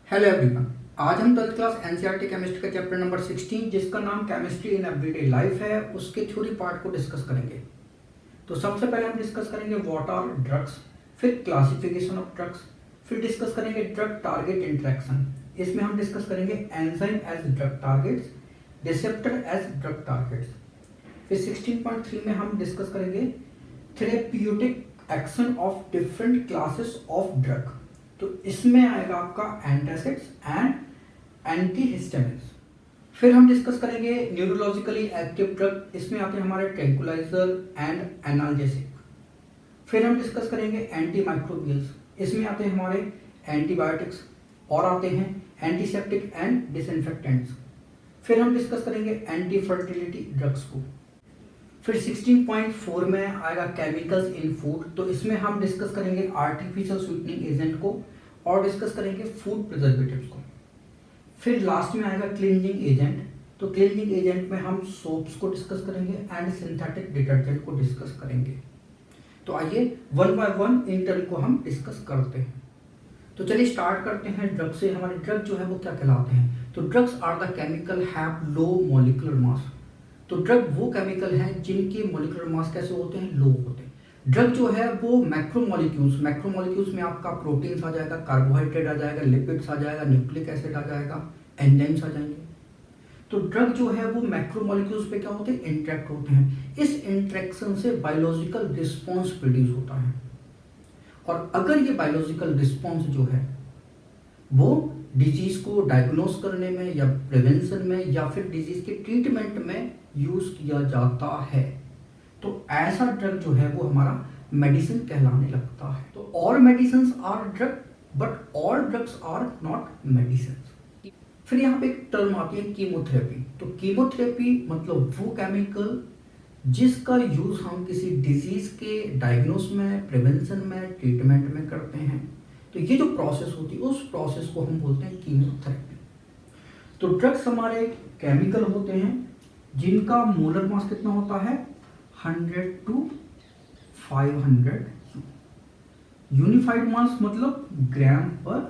Hello everyone. आज हम 12th class NCERT chemistry का चैप्टर नंबर 16 जिसका नाम केमिस्ट्री इन एवरीडे लाइफ है उसके थ्योरी पार्ट को डिस्कस करेंगे। तो सबसे पहले हम डिस्कस करेंगे व्हाट आर ड्रग्स, फिर क्लासिफिकेशन ऑफ ड्रग्स, फिर डिस्कस करेंगे ड्रग टारगेट इंटरेक्शन। इसमें हम डिस्कस करेंगे enzyme as drug targets, receptor as drug targets. फिर 16.3 में हम डिस्कस करेंगे therapeutic action of different classes of drug. तो इसमें आएगा आपका एंटासिड्स एंड एंटीहिस्टामिन्स। फिर हम डिस्कस करेंगे न्यूरोलॉजिकली एक्टिव ड्रग, इसमें आते हैं हमारे ट्रैंकुलाइजर एंड एनाल्जेसिक। फिर हम डिस्कस करेंगे एंटी माइक्रोबियल्स, इसमें आते हैं हमारे एंटीबायोटिक्स और आते हैं एंटीसेप्टिक एंड डिसइंफेक्टेंट्स। फिर हम डिस्कस करेंगे एंटी फर्टिलिटी ड्रग्स को। फिर 16.4 में आएगा केमिकल्स इन फूड, तो इसमें हम डिस्कस करेंगे आर्टिफिशियल स्वीटनिंग एजेंट को और डिस्कस करेंगे फूड प्रिजर्वेटिव्स को। फिर लास्ट में आएगा क्लींजिंग एजेंट, तो क्लींजिंग एजेंट में हम सोप्स को डिस्कस करेंगे एंड सिंथेटिक डिटर्जेंट को डिस्कस करेंगे। तो आइए one by one in term को हम डिस्कस करते हैं। तो चलिए स्टार्ट करते हैं ड्रग से। हमारे ड्रग जो है वो क्या कहलाते हैं? तो drugs are the chemical have low molecular mass. तो ड्रग वो केमिकल हैं जिनके मॉलिक्यूलर मास कैसे होते हैं? लो होते हैं। ड्रग जो है वो मैक्रोमोलिक्यूल्स में आपका प्रोटीन्स आ जाएगा, कार्बोहाइड्रेट आ जाएगा, लिपिड्स आ जाएगा, न्यूक्लिक एसिड आ जाएगा, एंजाइम्स आ जाएंगे। तो ड्रग जो है वो मैक्रोमोलिक्यूल्स पे क्या होते हैं? इंटरेक्ट होते हैं। इस इंटरेक्शन से बायोलॉजिकल रिस्पॉन्स प्रोड्यूस होता है और अगर ये बायोलॉजिकल रिस्पॉन्स जो है वो डिजीज को डायग्नोस करने में या प्रिवेंशन में या फिर डिजीज के ट्रीटमेंट में यूज किया जाता है तो ऐसा ड्रग जो है वो हमारा मेडिसिन कहलाने लगता है। तो all medicine are drug but all drugs are not medicine. फिर यहाँ पे एक टर्म आती है कीमोथेरेपी। तो कीमोथेरेपी मतलब वो केमिकल जिसका यूज हम किसी डिजीज के डायग्नोस में, प्रिवेंशन में, ट्रीटमेंट में करते हैं। तो ये जो प्रोसेस होती है उस प्रोसेस को हम बोलते हैं कीमोथेरेपी। तो ड्रग्स हमारे केमिकल होते हैं जिनका मोलर मास कितना होता है? 100 to 500 यूनिफाइड मास मतलब ग्राम पर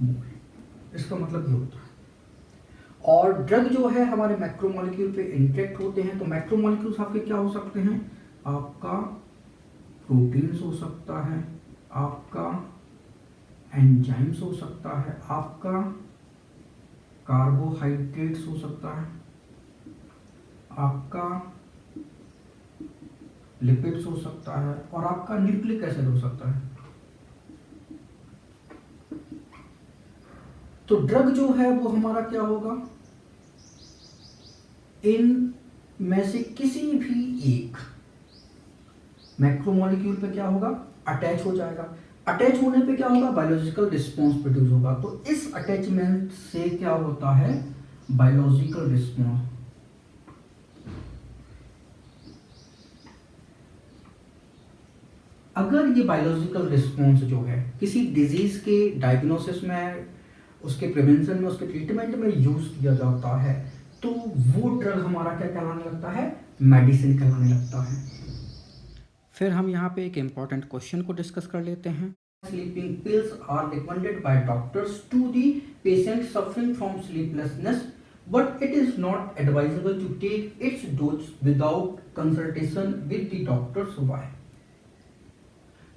मोल। इसका मतलब ये होता है। और ड्रग जो है हमारे मैक्रोमोलिक्यूल पे इंटरेक्ट होते हैं। तो मैक्रोमोलिक्यूल्स आपके क्या हो सकते हैं? आपका प्रोटीन्स हो सकता है, आपका एंजाइम्स हो सकता है, आपका कार्बोहाइड्रेट्स हो सकता है, आपका लिपिड्स हो सकता है और आपका न्यूक्लिक एसिड हो सकता है। तो ड्रग जो है वो हमारा क्या होगा? इन में से किसी भी एक मैक्रोमोलिक्यूल पे क्या होगा? अटैच हो जाएगा। अटैच होने पे क्या होगा? बायोलॉजिकल रिस्पॉन्स प्रोड्यूस होगा। तो इस अटैचमेंट से क्या होता है? Biological response. अगर ये बायोलॉजिकल रिस्पॉन्स जो है किसी डिजीज के डायग्नोसिस में, उसके प्रिवेंशन में, उसके ट्रीटमेंट में यूज किया जाता है तो वो ड्रग हमारा क्या कहलाने लगता है? मेडिसिन कहलाने लगता है। फिर हम यहाँ पे एक इम्पॉर्टेंट क्वेश्चन को डिस्कस कर लेते हैं। Sleeping pills are recommended by doctors to the patient suffering from sleeplessness but it is not advisable to take its dose without consultation with the doctors. Why?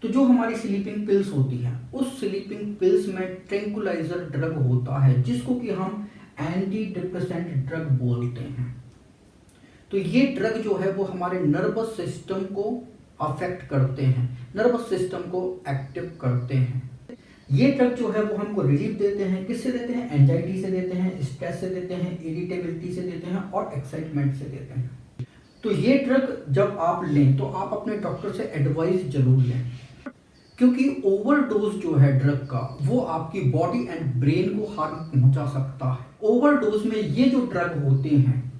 तो जो हमारी स्लीपिंग पिल्स होती हैं उस स्लीपिंग पिल्स में tranquilliser drug होता है जिसको कि हम एंटी डिप्रेसेंट ड्रग बोलते हैं। तो ये ड्रग जो है वो हमारे नर्वस सिस्टम को अफेक्ट करते हैं, नर्वस सिस्टम को एक्टिव करते हैं। ये ड्रग जो है वो हमको रिलीफ देते हैं। किससे देते हैं? एंजाइटी से देते हैं, स्ट्रेस से देते हैं, इरिटेबिलिटी से देते हैं और एक्साइटमेंट से देते हैं। तो ये ड्रग जब आप लें तो आप अपने डॉक्टर से एडवाइस जरूर लें क्योंकि ओवरडोज जो है ड्रग का वो आपकी बॉडी एंड ब्रेन को हार्म पहुंचा सकता है। ओवरडोज में ये जो ड्रग होते हैं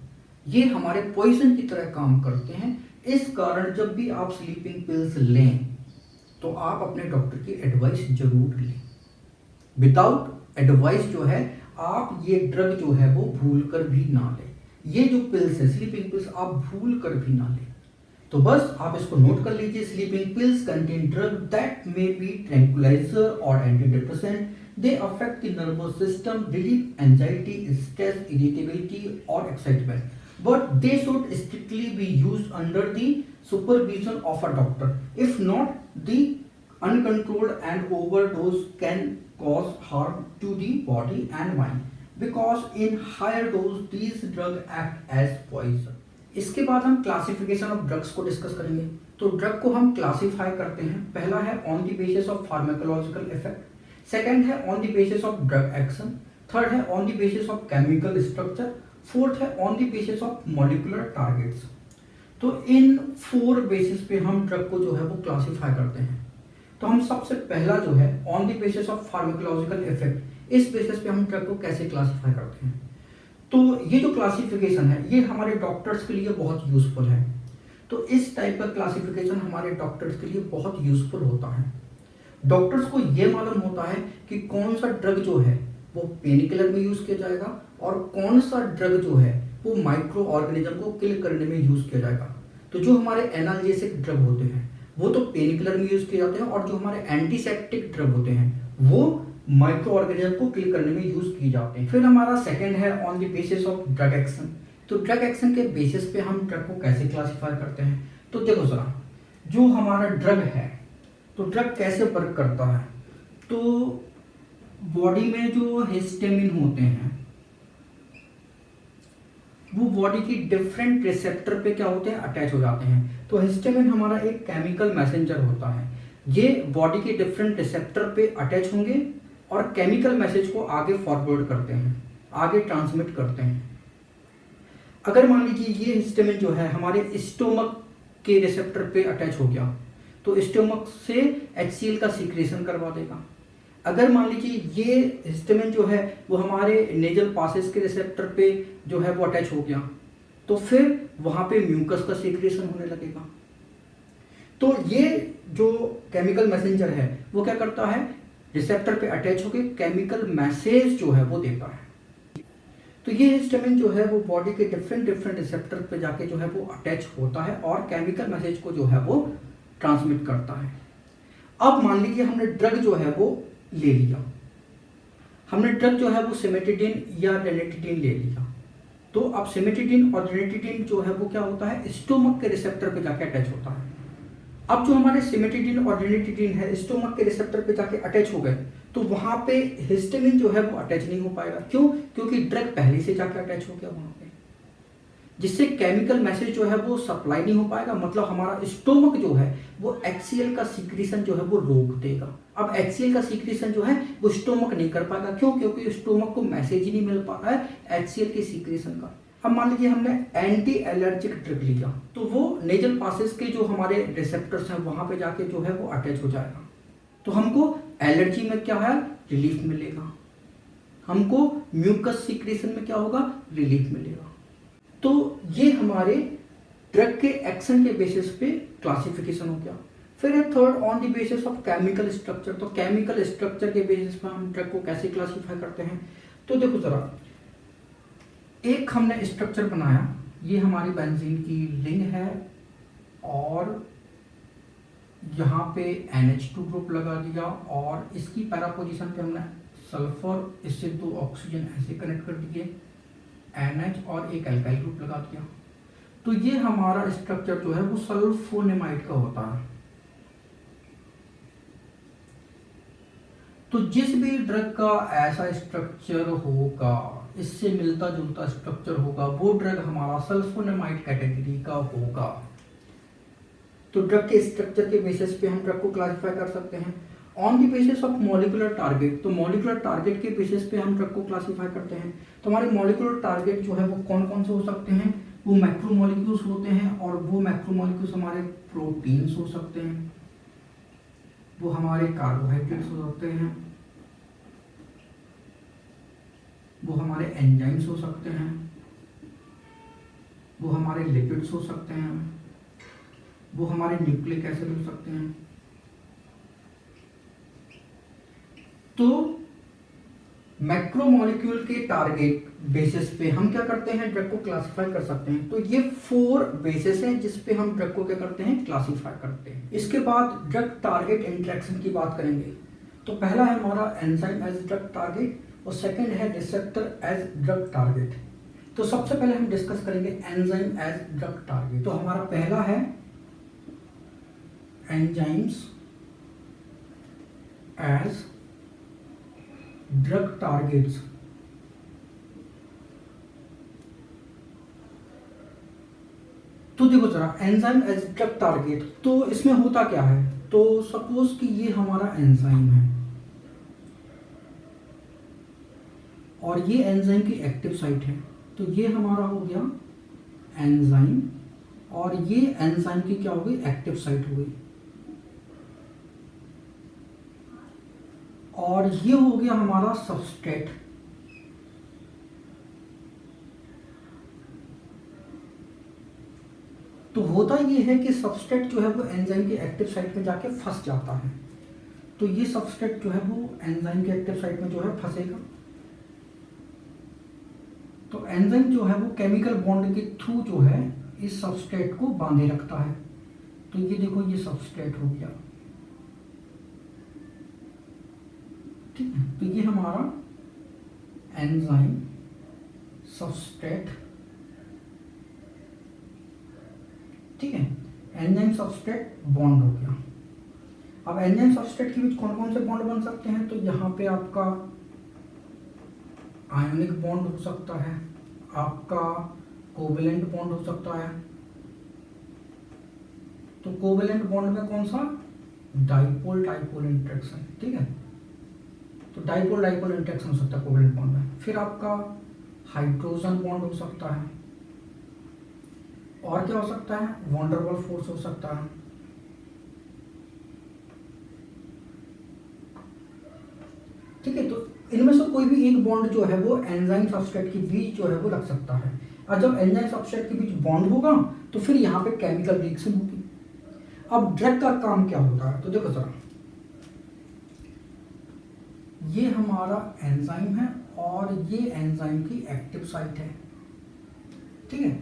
ये हमारे पॉइजन की तरह काम करते हैं। इस कारण जब भी आप स्लीपिंग पिल्स लें तो आप अपने डॉक्टर की एडवाइस जरूर लें। विदाउट एडवाइस जो है आप ये ड्रग जो है वो भूल कर भी ना लें। ये जो पिल्स है स्लीपिंग पिल्स आप भूल कर भी ना लें। तो बस आप इसको नोट कर लीजिए। Sleeping pills contain drug that may be tranquilliser और anti depressant they affect the nervous system, relieve anxiety, stress, irritability और excitement, but they should strictly be used under the supervision of a doctor. If not, the uncontrolled and overdose can cause harm to the body and mind, because in higher dose these drugs act as poison. इसके बाद हम classification of drugs को discuss करेंगे। तो drug को हम classify करते हैं। पहला है on the basis of pharmacological effect, second है on the basis of drug action, third है on the basis of chemical structure, fourth है on the basis of molecular targets. तो इन 4 बेसिस पे हम ड्रग को जो है वो क्लासिफाई करते हैं। तो हम सबसे पहला जो है on the basis of pharmacological effect, इस बेसिस पे हम ड्रग को कैसे क्लासिफाई करते हैं। तो ये जो क्लासिफिकेशन है ये हमारे डॉक्टर्स के लिए बहुत यूजफुल है। तो इस टाइप का क्लासिफिकेशन हमारे डॉक्टर्स के लिए बहुत यूजफुल होता है। डॉक्टर्स को ये मालूम होता है कि कौन सा ड्रग जो है वो पेन किलर में यूज किया जाएगा और कौन सा ड्रग जो है वो माइक्रो ऑर्गेनिज्म को किल करने में यूज किया जाएगा। तो जो हमारे एनाल्जेसिक ड्रग होते हैं वो तो पेन किलर में यूज किए जाते हैं, और जो हमारे एंटीसेप्टिक ड्रग होते हैं वो माइक्रो ऑर्गेनिज्म को किल करने में यूज किए जाते हैं। फिर हमारा सेकंड है on the basis of drug action. तो ड्रग एक्शन के बेसिस पे हम ड्रग को कैसे क्लासिफाई करते हैं। तो देखो जरा, जो हमारा ड्रग है तो ड्रग कैसे वर्क करता है। तो बॉडी में जो हिस्टामिन होते हैं वो बॉडी की डिफरेंट रिसेप्टर पे क्या होते हैं, अटैच हो जाते हैं। तो हिस्टामिन हमारा एक केमिकल मैसेंजर होता है, ये बॉडी के डिफरेंट रिसेप्टर पे अटैच होंगे और केमिकल मैसेज को आगे फॉरवर्ड करते हैं, आगे ट्रांसमिट करते हैं। अगर मान लीजिए ये हिस्टामिन जो है हमारे स्टोमक के रिसेप्टर पे अटैच हो गया तो स्टोमक से HCl का सीक्रेशन करवा देगा। अगर मान लीजिए ये हिस्टामिन जो है वो हमारे नेजल पासेस के रिसेप्टर पे जो है वो अटैच हो गया तो फिर वहां पे म्यूकस का सीक्रेशन होने लगेगा। तो ये जो केमिकल मैसेंजर है वो क्या करता है, रिसेप्टर पे अटैच होकर केमिकल मैसेज जो है वो देता है। तो ये हिस्टामिन जो है वो बॉडी के डिफरेंट रिसेप्टर पे जाके जो है वो अटैच होता है और केमिकल मैसेज को जो है वो ट्रांसमिट करता है। अब मान लीजिए हमने ड्रग जो है वो ले लिया, हमने ड्रग जो है वो सिमेटिडिन या रेनिटिडिन ले लिया। तो अब सिमेटिडिन और रेनिटिडिन जो है वो क्या होता है, स्टोमक के रिसेप्टर पे जाके अटैच होता है। अब जो हमारे सिमेटिडिन और रेनिटिडिन है स्टोमक के रिसेप्टर पे जाके अटैच हो गए तो वहां पे हिस्टामिन जो है वो अटैच नहीं हो पाएगा। क्यों? क्योंकि ड्रग पहले से जाके अटैच हो गया वहां पे, जिससे केमिकल मैसेज जो है वो सप्लाई नहीं हो पाएगा। मतलब हमारा स्टोमक जो है वो HCl का सीक्रेशन जो है वो रोक देगा। अब HCl का सीक्रेशन जो है वो स्टोमक नहीं कर पाएगा। क्यों? क्योंकि स्टोमक को मैसेज ही नहीं मिल पा रहा है HCl के सीक्रेशन का। अब मान लीजिए हमने एंटी एलर्जिक ड्रग लिया तो वो नेजल पासेस के जो हमारे रिसेप्टर्स हैं वहां पे जाके जो है वो अटैच हो जाएगा। तो हमको एलर्जी में क्या है, रिलीफ मिलेगा। हमको म्यूकस सीक्रेशन में क्या होगा, रिलीफ मिलेगा। तो ये हमारे ड्रग के एक्शन के बेसिस पे क्लासिफिकेशन हो गया। फिर है third on the basis of chemical structure. तो केमिकल स्ट्रक्चर के बेसिस पे हम ड्रग को कैसे क्लासिफाई करते हैं। तो देखो जरा, एक हमने स्ट्रक्चर बनाया, ये हमारी बेंजीन की रिंग है और यहाँ पे NH2 ग्रुप लगा दिया और इसकी पैरा पोजीशन पे हमने सल्फर, इससे 2 ऑक्सीजन ऐसे कनेक्ट कर दिए, NH और एक एल्काइल ग्रुप लगा दिया। तो ये हमारा स्ट्रक्चर जो है वो सल्फोनेमाइड का होता है। तो जिस भी ड्रग का ऐसा स्ट्रक्चर होगा, इससे मिलता जुलता स्ट्रक्चर होगा, वो ड्रग हमारा सल्फोनेमाइड कैटेगरी का होगा। तो ड्रग के स्ट्रक्चर के बेसिस पे हम ड्रग को क्लासिफाई कर सकते हैं। On the basis of molecular target, तो मॉलिक्यूलर टारगेट के बेसिस पे हम ड्रग को क्लासिफाई करते हैं। तो हमारे मॉलिक्यूलर टारगेट जो है वो कौन कौन से हो सकते हैं, वो मैक्रोमोलिक्यूल्स होते हैं और वो मैक्रोमोलिक्यूल्स हमारे प्रोटीन्स हो सकते हैं, वो हमारे कार्बोहाइड्रेट्स हो सकते हैं, वो हमारे एंजाइम्स हो सकते हैं, वो हमारे लिपिड्स हो सकते हैं, वो हमारे न्यूक्लिक एसिड हो सकते हैं। तो मैक्रोमोलिक्यूल के टारगेट बेसिस पे हम क्या करते हैं, ड्रग को क्लासिफाई कर सकते हैं। तो ये 4 बेसिस हैं जिस पे हम ड्रग को क्या करते हैं, क्लासिफाई करते हैं। इसके बाद ड्रग टारगेट इंटरेक्शन की बात करेंगे। तो पहला है हमारा एंजाइम एज ड्रग टारगेट और सेकंड है रिसेप्टर एज ड्रग टारगेट। तो सबसे पहले हम डिस्कस करेंगे एंजाइम एज ड्रग टारगेट। तो हमारा पहला है एंजाइम्स एज ड्रग टारगेट्स। तो देखो जरा एंजाइम एज ड्रग टारगेट, तो इसमें होता क्या है। तो सपोज कि ये हमारा एंजाइम है और ये एंजाइम की एक्टिव साइट है, तो ये हमारा हो गया एंजाइम और ये एंजाइम की क्या हो गई, एक्टिव साइट हो गई। और ये हो गया हमारा सबस्ट्रेट। तो होता ये है कि सबस्ट्रेट जो है वो एंजाइम के एक्टिव साइट में जाके फंस जाता है। तो ये सबस्ट्रेट जो है वो एंजाइम के एक्टिव साइट में जो है फंसेगा। तो एंजाइम जो है वो केमिकल बॉन्ड के थ्रू जो है इस सबस्ट्रेट को बांधे रखता है। तो ये देखो ये सबस्ट्रेट हो गया, ठीक है। तो ये हमारा एंजाइम सबस्ट्रेट, ठीक है, एंजाइम सबस्ट्रेट बॉन्ड हो गया। अब एंजाइम सबस्ट्रेट के बीच कौन कौन से बॉन्ड बन सकते हैं। तो यहाँ पे आपका आयनिक बॉन्ड हो सकता है, आपका कोवेलेंट बॉन्ड हो सकता है। तो कोवेलेंट बॉन्ड में कौन सा, डाइपोल डाइपोल इंटरेक्शन, ठीक है। तो डाइपोल डाइपोल इंटरेक्शन हो सकता है कोवेलेंट बॉन्ड में। फिर आपका हाइड्रोजन बॉन्ड हो सकता है, और क्या हो सकता है, वॉन डेर वाल्स फोर्स हो सकता है। ठीक है, तो इनमें से कोई भी एक बॉन्ड जो है वो एंजाइम सबस्ट्रेट के बीच जो है वो रख सकता है। और जब एंजाइम सबस्ट्रेट के बीच बॉन्ड होगा तो फिर यहाँ पे केमिकल रिएक्शन होगी। अब ड्रग का काम क्या होता है, तो देखो जरा, ये हमारा एंजाइम है और ये एंजाइम की एक्टिव साइट है, ठीक है।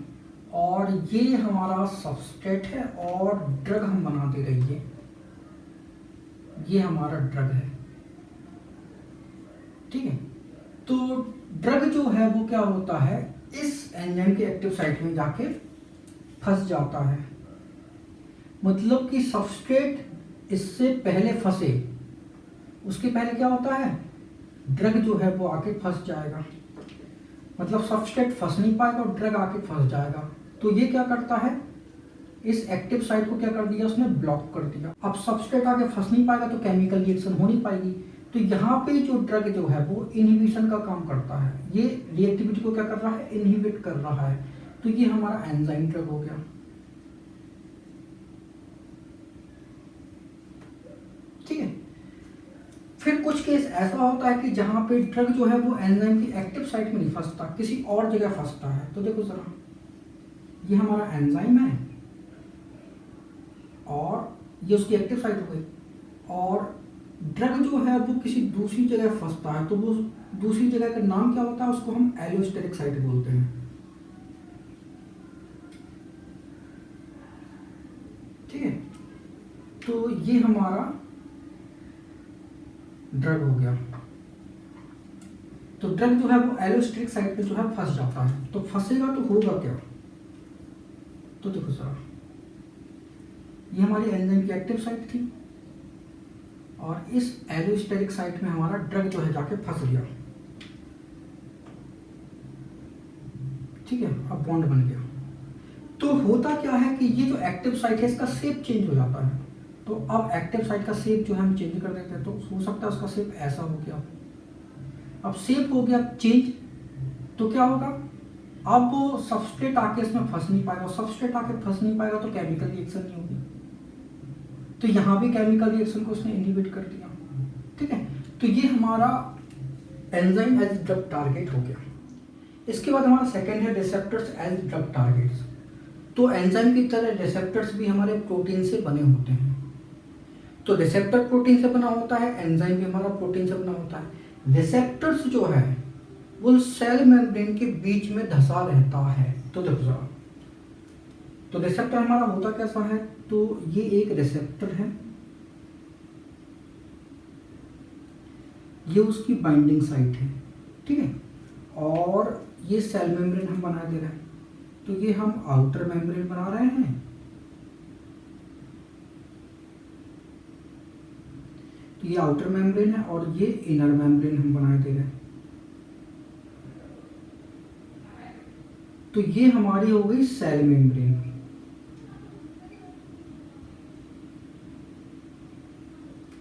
और ये हमारा सबस्ट्रेट है और ड्रग हम बना दे रही है, ये हमारा ड्रग है, ठीक है। तो ड्रग जो है वो क्या होता है, इस एंजाइम के एक्टिव साइट में जाके फंस जाता है। मतलब कि सबस्ट्रेट इससे पहले फंसे, उसके पहले क्या होता है, ड्रग जो है वो आके फंस जाएगा। मतलब सबस्ट्रेट फंस नहीं पाएगा और ड्रग आके फंस जाएगा। तो ये क्या करता है, इस एक्टिव साइट को क्या कर दिया, उसने ब्लॉक कर दिया। अब सबस्ट्रेट आके फंस नहीं पाएगा तो केमिकल रिएक्शन हो नहीं पाएगी। तो यहाँ पे जो ड्रग जो है वो इनहिबिशन का काम करता है, ये रिएक्टिविटी को क्या कर रहा है, इनहिबिट कर रहा है। तो ये हमारा एंजाइम ड्रग हो गया, ठीक है। फिर कुछ केस ऐसा होता है कि जहाँ पे ड्रग जो है वो एंजाइम की एक्टिव साइट में नहीं फंसता, किसी और जगह फंसता है। तो देखो जरा, ये हमारा एंजाइम है और ये उसकी एक्टिव साइट हो गई, और ड्रग जो है वो किसी दूसरी जगह फंसता है। तो वो दूसरी जगह का नाम क्या होता है, उसको हम एलोस्टेरिक साइट बोलते हैं, ठीक है। तो ये हमारा ड्रग हो गया। तो ड्रग जो है वो एलोस्टेरिक साइट पे जो है फंस जाता है। तो फंसेगा तो होगा क्या, तो देखो सर, ये हमारी एंजाइम की एक्टिव साइट थी और इस एलोस्टेरिक साइट में हमारा ड्रग जो है जाके फंस गया, ठीक है। अब बॉन्ड बन गया। तो होता क्या है कि ये जो एक्टिव साइट है इसका शेप चेंज हो जाता है। तो अब एक्टिव साइट का शेप जो है हम चेंज कर देते हैं। तो हो सकता है उसका शेप ऐसा हो गया। अब शेप हो गया चेंज, तो क्या होगा, अब वो सबस्ट्रेट आके इसमें फंस नहीं पाएगा। सबस्ट्रेट आके फंस नहीं पाएगा तो केमिकल रिएक्शन नहीं होगी। तो यहाँ भी केमिकल रिएक्शन को उसने इनहिबिट कर दिया, ठीक है। तो ये हमारा एंजाइम एज ड्रग टारगेट हो गया। इसके बाद हमारा सेकेंड है रिसेप्टर्स एज ड्रग टारगेट्स। तो एंजाइम की तरह रिसेप्टर्स भी हमारे प्रोटीन से बने होते हैं। तो रिसेप्टर प्रोटीन से बना होता है, एंजाइम भी हमारा प्रोटीन से बना होता है। रिसेप्टर्स जो है वो सेल मेम्ब्रेन के बीच में धंसा रहता है। तो देखो जरा, तो रिसेप्टर हमारा होता कैसा है, तो ये एक रिसेप्टर है ये उसकी बाइंडिंग साइट है, ठीक है। और ये सेल मेम्ब्रेन हम बना दे रहे हैं, तो ये हम आउटर मेम्ब्रेन बना रहे हैं, तो ये आउटर मेम्ब्रेन है और ये इनर मेम्ब्रेन हम बना दे रहे हैं। तो ये हमारी हो गई सेल मेम्ब्रेन,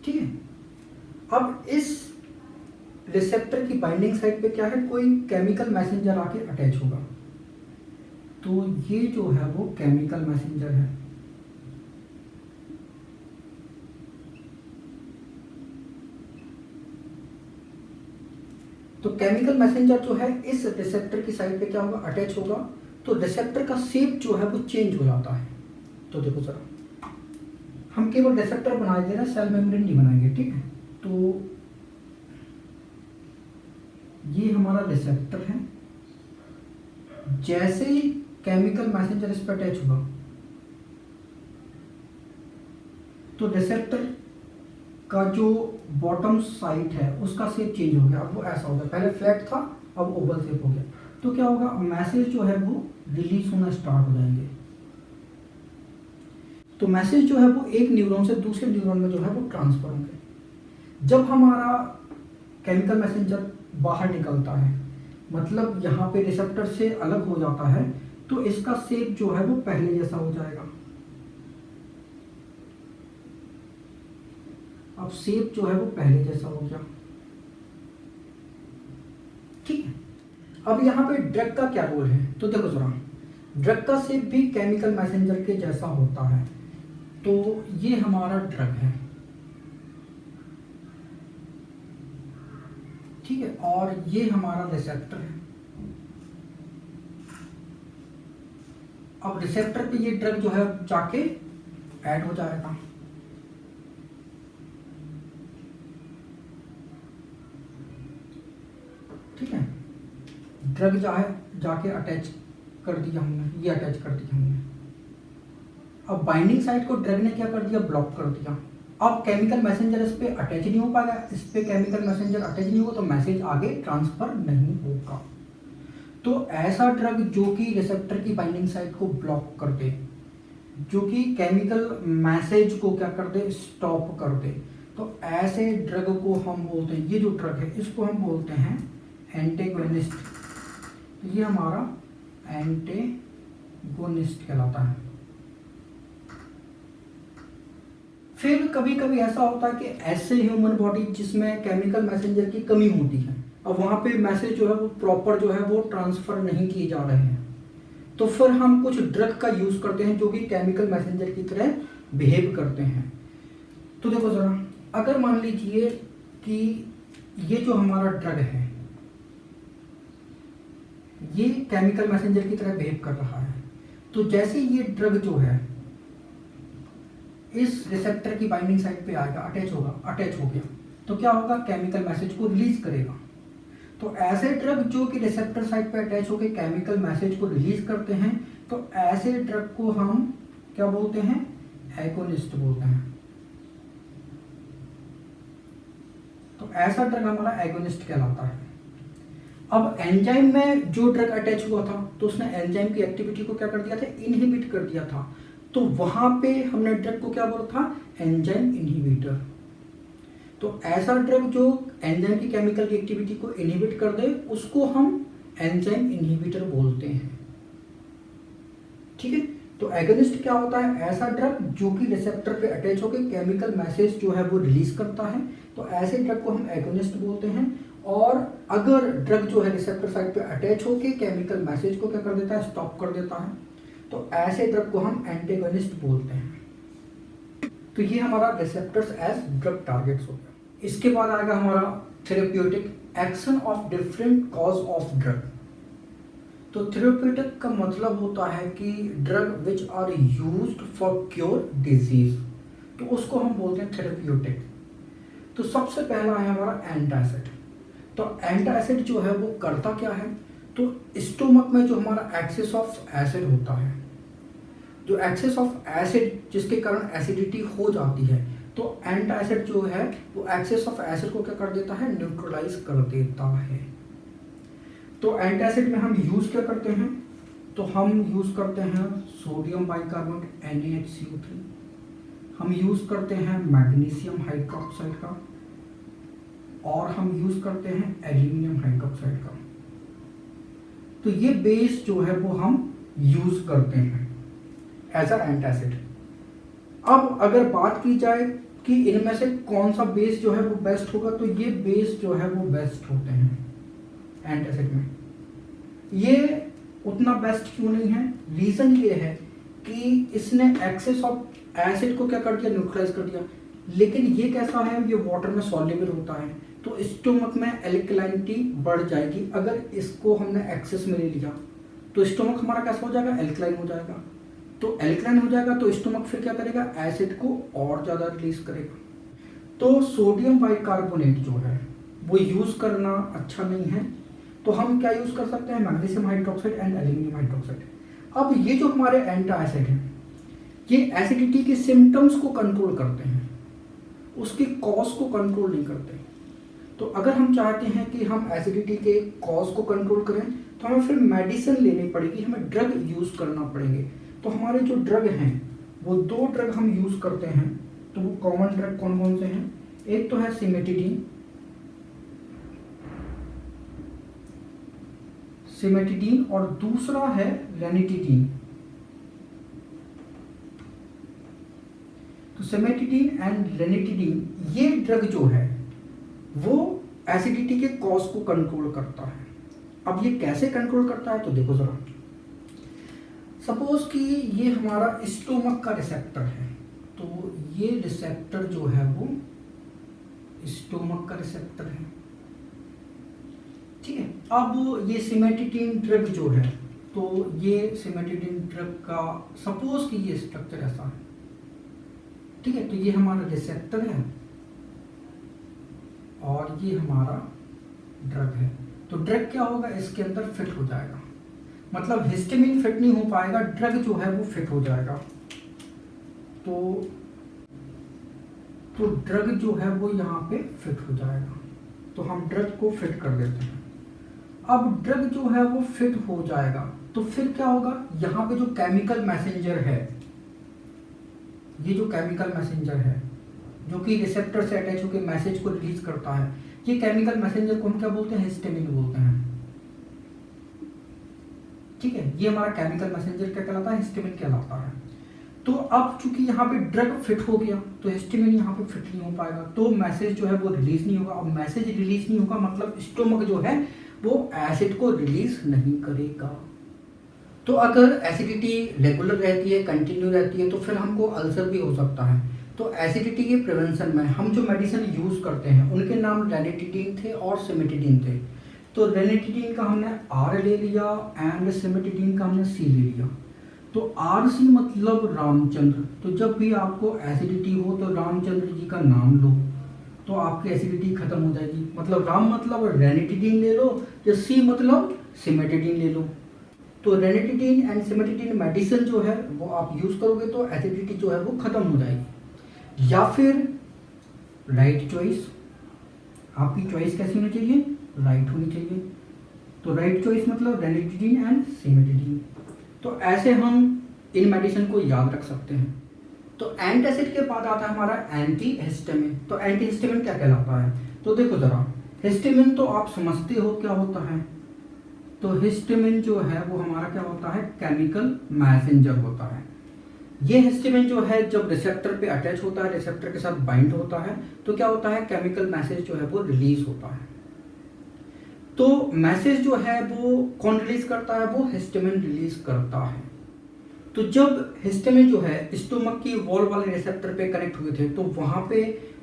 ठीक है। अब इस रिसेप्टर की बाइंडिंग साइट पे क्या है, कोई केमिकल मैसेंजर आके अटैच होगा, तो ये जो है वो केमिकल मैसेंजर है। तो केमिकल मैसेंजर जो है इस रिसेप्टर की साइड पे क्या होगा, अटैच होगा, तो रिसेप्टर का शेप जो है वो चेंज हो जाता है। तो देखो जरा, हम केवल रिसेप्टर बना दे रहे हैं, सेल मेम्ब्रेन नहीं बनाएंगे, ठीक है। तो ये हमारा रिसेप्टर है, जैसे ही केमिकल मैसेंजर इस पर अटैच हुआ तो रिसेप्टर का जो बॉटम साइड है उसका शेप चेंज हो गया, अब वो ऐसा हो गया, पहले फ्लैट था अब ओवल शेप हो गया। तो क्या होगा, मैसेज जो है वो रिलीज होना स्टार्ट हो जाएंगे। तो मैसेज जो है वो एक न्यूरॉन से दूसरे न्यूरॉन में जो है वो ट्रांसफर होंगे। जब हमारा केमिकल मैसेंजर बाहर निकलता है, मतलब यहाँ पे रिसेप्टर से अलग हो जाता है, तो इसका शेप जो है वो पहले जैसा हो जाएगा। अब शेप जो है वो पहले जैसा हो गया, ठीक है। अब यहाँ पे ड्रग का क्या रोल है, तो देखो जरा, ड्रग का शेप भी केमिकल मैसेंजर के जैसा होता है। तो ये हमारा ड्रग है, ठीक है, और ये हमारा रिसेप्टर है। अब रिसेप्टर पे ये ड्रग जो है जाके ऐड हो जाएगा, ठीक है। ड्रग जाके अटैच कर दिया हमने, ये अटैच कर दिया हमने। अब बाइंडिंग साइट को ड्रग ने क्या कर दिया, ब्लॉक कर दिया। अब केमिकल मैसेंजर इस पे अटैच नहीं हो पाएगा, इस पे केमिकल मैसेंजर अटैच नहीं होगा तो मैसेज आगे ट्रांसफर नहीं होगा। तो ऐसा ड्रग जो कि रिसेप्टर की बाइंडिंग साइट को ब्लॉक कर दे, जो कि केमिकल मैसेज को क्या कर दे, स्टॉप कर दे, तो ऐसे ड्रग को हम बोलते हैं, ये जो ड्रग है इसको हम बोलते हैं एंटेगोनिस्ट। ये हमारा एंटेगोनिस्ट कहलाता है। फिर कभी कभी ऐसा होता है कि ऐसे ह्यूमन बॉडी जिसमें केमिकल मैसेंजर की कमी होती है, अब वहाँ पे मैसेज जो है वो प्रॉपर जो है वो ट्रांसफर नहीं किए जा रहे हैं, तो फिर हम कुछ ड्रग का यूज करते हैं जो कि केमिकल मैसेंजर की तरह बिहेव करते हैं। तो देखो जरा, अगर मान लीजिए कि ये जो हमारा ड्रग है ये केमिकल मैसेंजर की तरह बिहेव कर रहा है, तो जैसे ये ड्रग जो है इस रिसेप्टर की बाइंडिंग साइट पे आएगा, अटैच होगा, अटैच हो गया, तो क्या होगा, केमिकल मैसेज को रिलीज करेगा। तो ऐसे ड्रग जो कि रिसेप्टर साइट पे अटैच होकर केमिकल मैसेज को रिलीज करते हैं, तो ऐसे ड्रग को हम क्या बोलते हैं, एगोनिस्ट बोलते हैं। तो ऐसा ड्रग हमारा एगोनिस्ट कहलाता है। अब एंजाइम में जो ड्रग अटैच हुआ था तो उसने एंजाइम की एक्टिविटी को क्या कर दिया था, इनहिबिट कर दिया था, तो वहां पे हमने ड्रग को क्या बोला था, एंजाइम इनहिबिटर। तो ऐसा ड्रग जो एंजाइम की केमिकल की एक्टिविटी को इनहिबिट कर दे उसको हम एंजाइम इनहिबिटर बोलते हैं, ठीक है। तो एगोनिस्ट क्या होता है, ऐसा ड्रग जो कि रिसेप्टर पे अटैच होकर केमिकल मैसेज जो है वो रिलीज करता है, तो ऐसे ड्रग को हम एगोनिस्ट बोलते हैं। और अगर ड्रग जो है रिसेप्टर साइट पे अटैच होकर केमिकल मैसेज को क्या कर देता है, स्टॉप कर देता है, तो ऐसे ड्रग को हम एंटेगोनिस्ट बोलते हैं। तो ये हमारा रिसेप्टर्स एज ड्रग टारगेट्स हो गया। इसके बाद आएगा हमारा therapeutic action of different cause of drug. तो थेरेप्यूटिक का मतलब होता है कि drug which are used for cure disease, तो उसको हम बोलते हैं थेरेप्यूटिक। तो सबसे पहला है हमारा एंटासिड। तो एंटासिड जो है वो करता क्या है, तो स्टोमक में जो हमारा एक्सेस ऑफ एसिड होता है, जो एक्सेस ऑफ एसिड जिसके कारण एसिडिटी हो जाती है, तो एंटासिड जो है वो एक्सेस ऑफ एसिड को क्या कर देता है, न्यूट्रलाइज कर देता है। तो एंटासिड में हम यूज क्या करते हैं, तो हम यूज करते हैं सोडियम बाइकार्बोनेट NaHCO3, हम यूज करते हैं मैग्नीशियम हाइड्रोक्साइड का, और हम यूज करते हैं एल्यूमिनियम हाइड्रोक्साइड का। तो ये बेस जो है वो हम यूज करते हैं एज अ एंटासिड। अब अगर बात की जाए कि इनमें से कौन सा बेस जो है वो बेस्ट होगा, तो ये बेस जो है वो बेस्ट होते हैं एंटासिड में। ये उतना बेस्ट क्यों नहीं है, रीजन ये है कि इसने एक्सेस ऑफ एसिड को क्या कर दिया, न्यूट्रलाइज कर दिया। लेकिन ये कैसा है, ये वाटर में सॉल्युबल होता है, तो स्टोमक में एल्कलाइनिटी बढ़ जाएगी। अगर इसको हमने एक्सेस में ले लिया तो स्टोमक हमारा कैसा हो जाएगा, एल्कलाइन हो जाएगा। तो एल्कलाइन हो जाएगा तो स्टोमक फिर क्या करेगा, एसिड को और ज़्यादा रिलीज करेगा। तो सोडियम बाइकार्बोनेट जो है वो यूज़ करना अच्छा नहीं है। तो हम क्या यूज़ कर सकते हैं, magnesium hydroxide and aluminium hydroxide. अब ये जो हमारे एंटासिड हैं ये एसिडिटी के सिम्टम्स को कंट्रोल करते हैं, उसकी कॉज को कंट्रोल नहीं करते। तो अगर हम चाहते हैं कि हम एसिडिटी के कॉज को कंट्रोल करें तो हमें फिर मेडिसिन लेनी पड़ेगी, हमें ड्रग यूज़ करना पड़ेंगे। तो हमारे जो ड्रग हैं वो 2 ड्रग हम यूज़ करते हैं। तो वो कॉमन ड्रग कौन कौन से हैं, एक तो है सिमेटिडीन और दूसरा है रेनिटिडीन। तो सिमेटिडीन एंड रेनिटिडीन ये ड्रग जो है वो एसिडिटी के कॉज को कंट्रोल करता है। अब ये कैसे कंट्रोल करता है, तो देखो जरा, सपोज कि ये हमारा स्टोमक का रिसेप्टर है, तो ये रिसेप्टर जो है वो स्टोमक का रिसेप्टर है, ठीक है। अब ये सिमेटिडीन ड्रग जो है, तो ये सिमेटिडीन ड्रग का सपोज कि ये स्ट्रक्चर ऐसा है, ठीक है। तो ये हमारा रिसेप्टर है और ये हमारा ड्रग है। तो ड्रग क्या होगा, इसके अंदर फिट हो जाएगा, मतलब हिस्टामिन फिट नहीं हो पाएगा, ड्रग जो है वो फिट हो जाएगा। तो ड्रग जो है वो यहाँ पे फिट हो जाएगा, तो हम ड्रग को फिट कर देते हैं। अब ड्रग जो है वो फिट हो जाएगा तो फिर क्या होगा, यहाँ पे जो केमिकल मैसेंजर है, ये जो केमिकल मैसेंजर है जो कि रिसेप्टर से अटैच होकर मैसेज को रिलीज करता है, ये केमिकल मैसेंजर को हम क्या बोलते हैं, हिस्टामिन बोलते हैं, ठीक है। ये हमारा केमिकल मैसेंजर क्या कहलाता है, हिस्टामिन कहलाता है। तो अब चूंकि यहाँ पे ड्रग फिट हो गया तो हिस्टामिन यहाँ पे फिट नहीं हो पाएगा, तो मैसेज जो है वो रिलीज नहीं होगा। अब मैसेज रिलीज नहीं होगा मतलब स्टोमक जो है वो एसिड को रिलीज नहीं करेगा। तो अगर एसिडिटी रेगुलर रहती है, कंटिन्यू रहती है, तो फिर हमको अल्सर भी हो सकता है। तो एसिडिटी के प्रिवेंशन में हम जो मेडिसिन यूज़ करते हैं उनके नाम रेनिटिडीन थे और सिमेटिडीन थे। तो रेनिटिडीन का हमने R ले लिया एंड सिमेटिडीन का हमने C ले लिया। तो RC मतलब रामचंद्र। तो जब भी आपको एसिडिटी हो तो रामचंद्र जी का नाम लो तो आपकी एसिडिटी खत्म हो जाएगी। मतलब राम मतलब रेनिटिडीन ले लो या C मतलब सिमेटिडीन ले लो। तो रेनिटिडीन एंड सिमेटिडीन मेडिसिन जो है वो आप यूज़ करोगे तो एसिडिटी जो है वो खत्म हो जाएगी। या फिर राइट चॉइस, आपकी चॉइस कैसी होनी चाहिए, राइट होनी चाहिए। तो राइट चॉइस मतलब रेनिटिडीन एंड सिमेटिडीन। तो ऐसे हम इन मेडिसिन को याद रख सकते हैं। तो एंटासिड के बाद आता है हमारा एंटी हिस्टामिन। तो एंटी हिस्टामिन क्या कहलाता है, तो देखो जरा, हिस्टामिन तो आप समझते हो क्या होता है। तो हिस्टामिन जो है वो हमारा क्या होता है, केमिकल मैसेंजर होता है। ये हिस्टामिन जो है जब रिसेप्टर पे अटैच होता है, रिसेप्टर के साथ बाइंड होता है, तो क्या होता है, केमिकल मैसेज जो है वो रिलीज होता है। तो मैसेज जो है वो कौन रिलीज करता है, वो हिस्टामिन रिलीज करता है। तो जब हिस्टामिन जो है स्टोमक की वॉल वाले रिसेप्टर पे कनेक्ट हुए थे तो वहां पे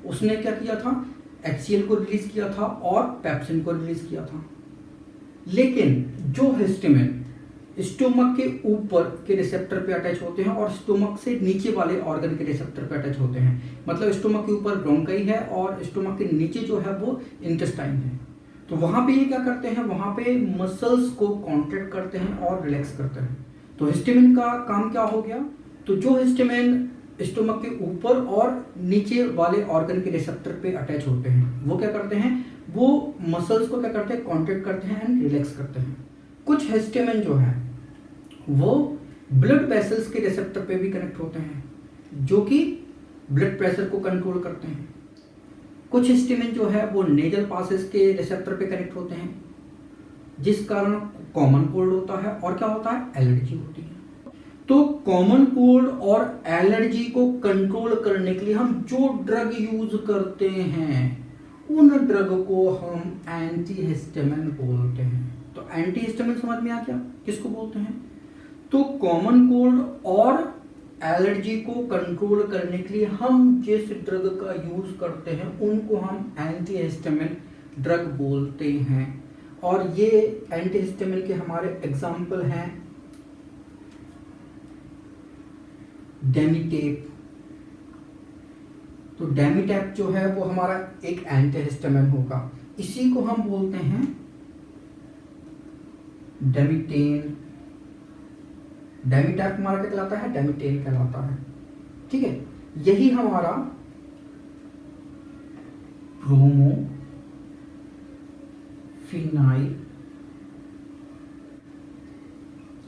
उसने क्या किया था, HCl को रिलीज किया था और पेप्सिन को रिलीज किया था। लेकिन जो हिस्टामिन स्टोमक के ऊपर के रिसेप्टर पे अटैच होते हैं और स्टोमक से नीचे वाले ऑर्गन के रिसेप्टर पे अटैच होते हैं, मतलब स्टोमक के ऊपर ब्रोंकाई है और स्टोमक के नीचे जो है वो इंटेस्टाइन है। तो वहां पे ये क्या करते हैं, वहां पे मसल्स को कॉन्ट्रैक्ट करते हैं और रिलैक्स करते हैं। तो हिस्टामिन का काम क्या हो गया, तो जो हिस्टामिन स्टोमक के ऊपर और नीचे वाले ऑर्गन के रिसेप्टर पे अटैच होते हैं। वो क्या करते हैं, वो मसल्स को क्या करते हैं, कॉन्ट्रैक्ट करते हैं एंड रिलैक्स करते हैं। कुछ हिस्टामिन जो है वो ब्लड वेसल्स के रिसेप्टर पे भी कनेक्ट होते हैं, जो कि ब्लड प्रेशर को कंट्रोल करते हैं। कुछ हिस्टामिन जो है वो नेजल पासेस के रिसेप्टर पे कनेक्ट होते हैं, जिस कारण कॉमन कोल्ड होता है और क्या होता है, एलर्जी होती है। तो कॉमन कोल्ड और एलर्जी को कंट्रोल करने के लिए हम जो ड्रग यूज करते हैं उन ड्रग को हम एंटीहिस्टामिन बोलते हैं। तो एंटीहिस्टामिन समझ में आ गया किसको बोलते हैं। तो कॉमन कोल्ड और एलर्जी को कंट्रोल करने के लिए हम जिस ड्रग का यूज करते हैं उनको हम एंटीहिस्टामिन ड्रग बोलते हैं। और ये एंटीहिस्टामिन के हमारे एग्जाम्पल हैं डेमिटेप। तो डेमिटेप जो है वो हमारा एक एंटीहिस्टामिन होगा, इसी को हम बोलते हैं डेमिटेन। डेमिटेप हमारा क्या कहलाता है, डेमिटेन कहलाता है। ठीक है, यही हमारा ब्रोमोफिनाइल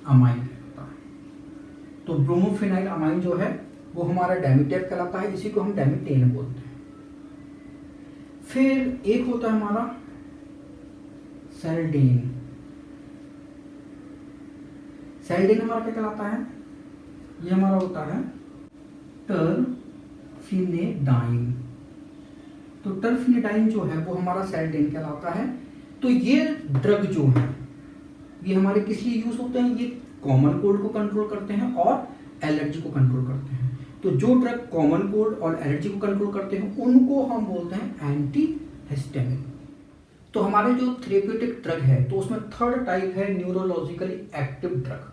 अमाइन कहलाता है। तो ब्रोमोफिनाइल अमाइन जो है वो हमारा डेमिटेप कहलाता है, इसी को हम डेमिटेन बोलते हैं। फिर एक होता है हमारा सेल्डेन। सेल्डेन हमारा क्या कहलाता है, ये हमारा होता है टर्फिनेडाइन। तो टर्फिनेडाइन जो है वो हमारा सेल्डेन कहलाता है। तो ये ड्रग जो है ये हमारे किस लिए यूज होते हैं, ये कॉमन कोल्ड को कंट्रोल करते हैं और एलर्जी को कंट्रोल करते हैं। तो जो ड्रग कॉमन कोल्ड और एलर्जी को कंट्रोल करते हैं उनको हम बोलते हैं एंटीहिस्टामिन। तो हमारे जो थेरेप्यूटिक ड्रग है तो उसमें थर्ड टाइप है न्यूरोलॉजिकली एक्टिव ड्रग।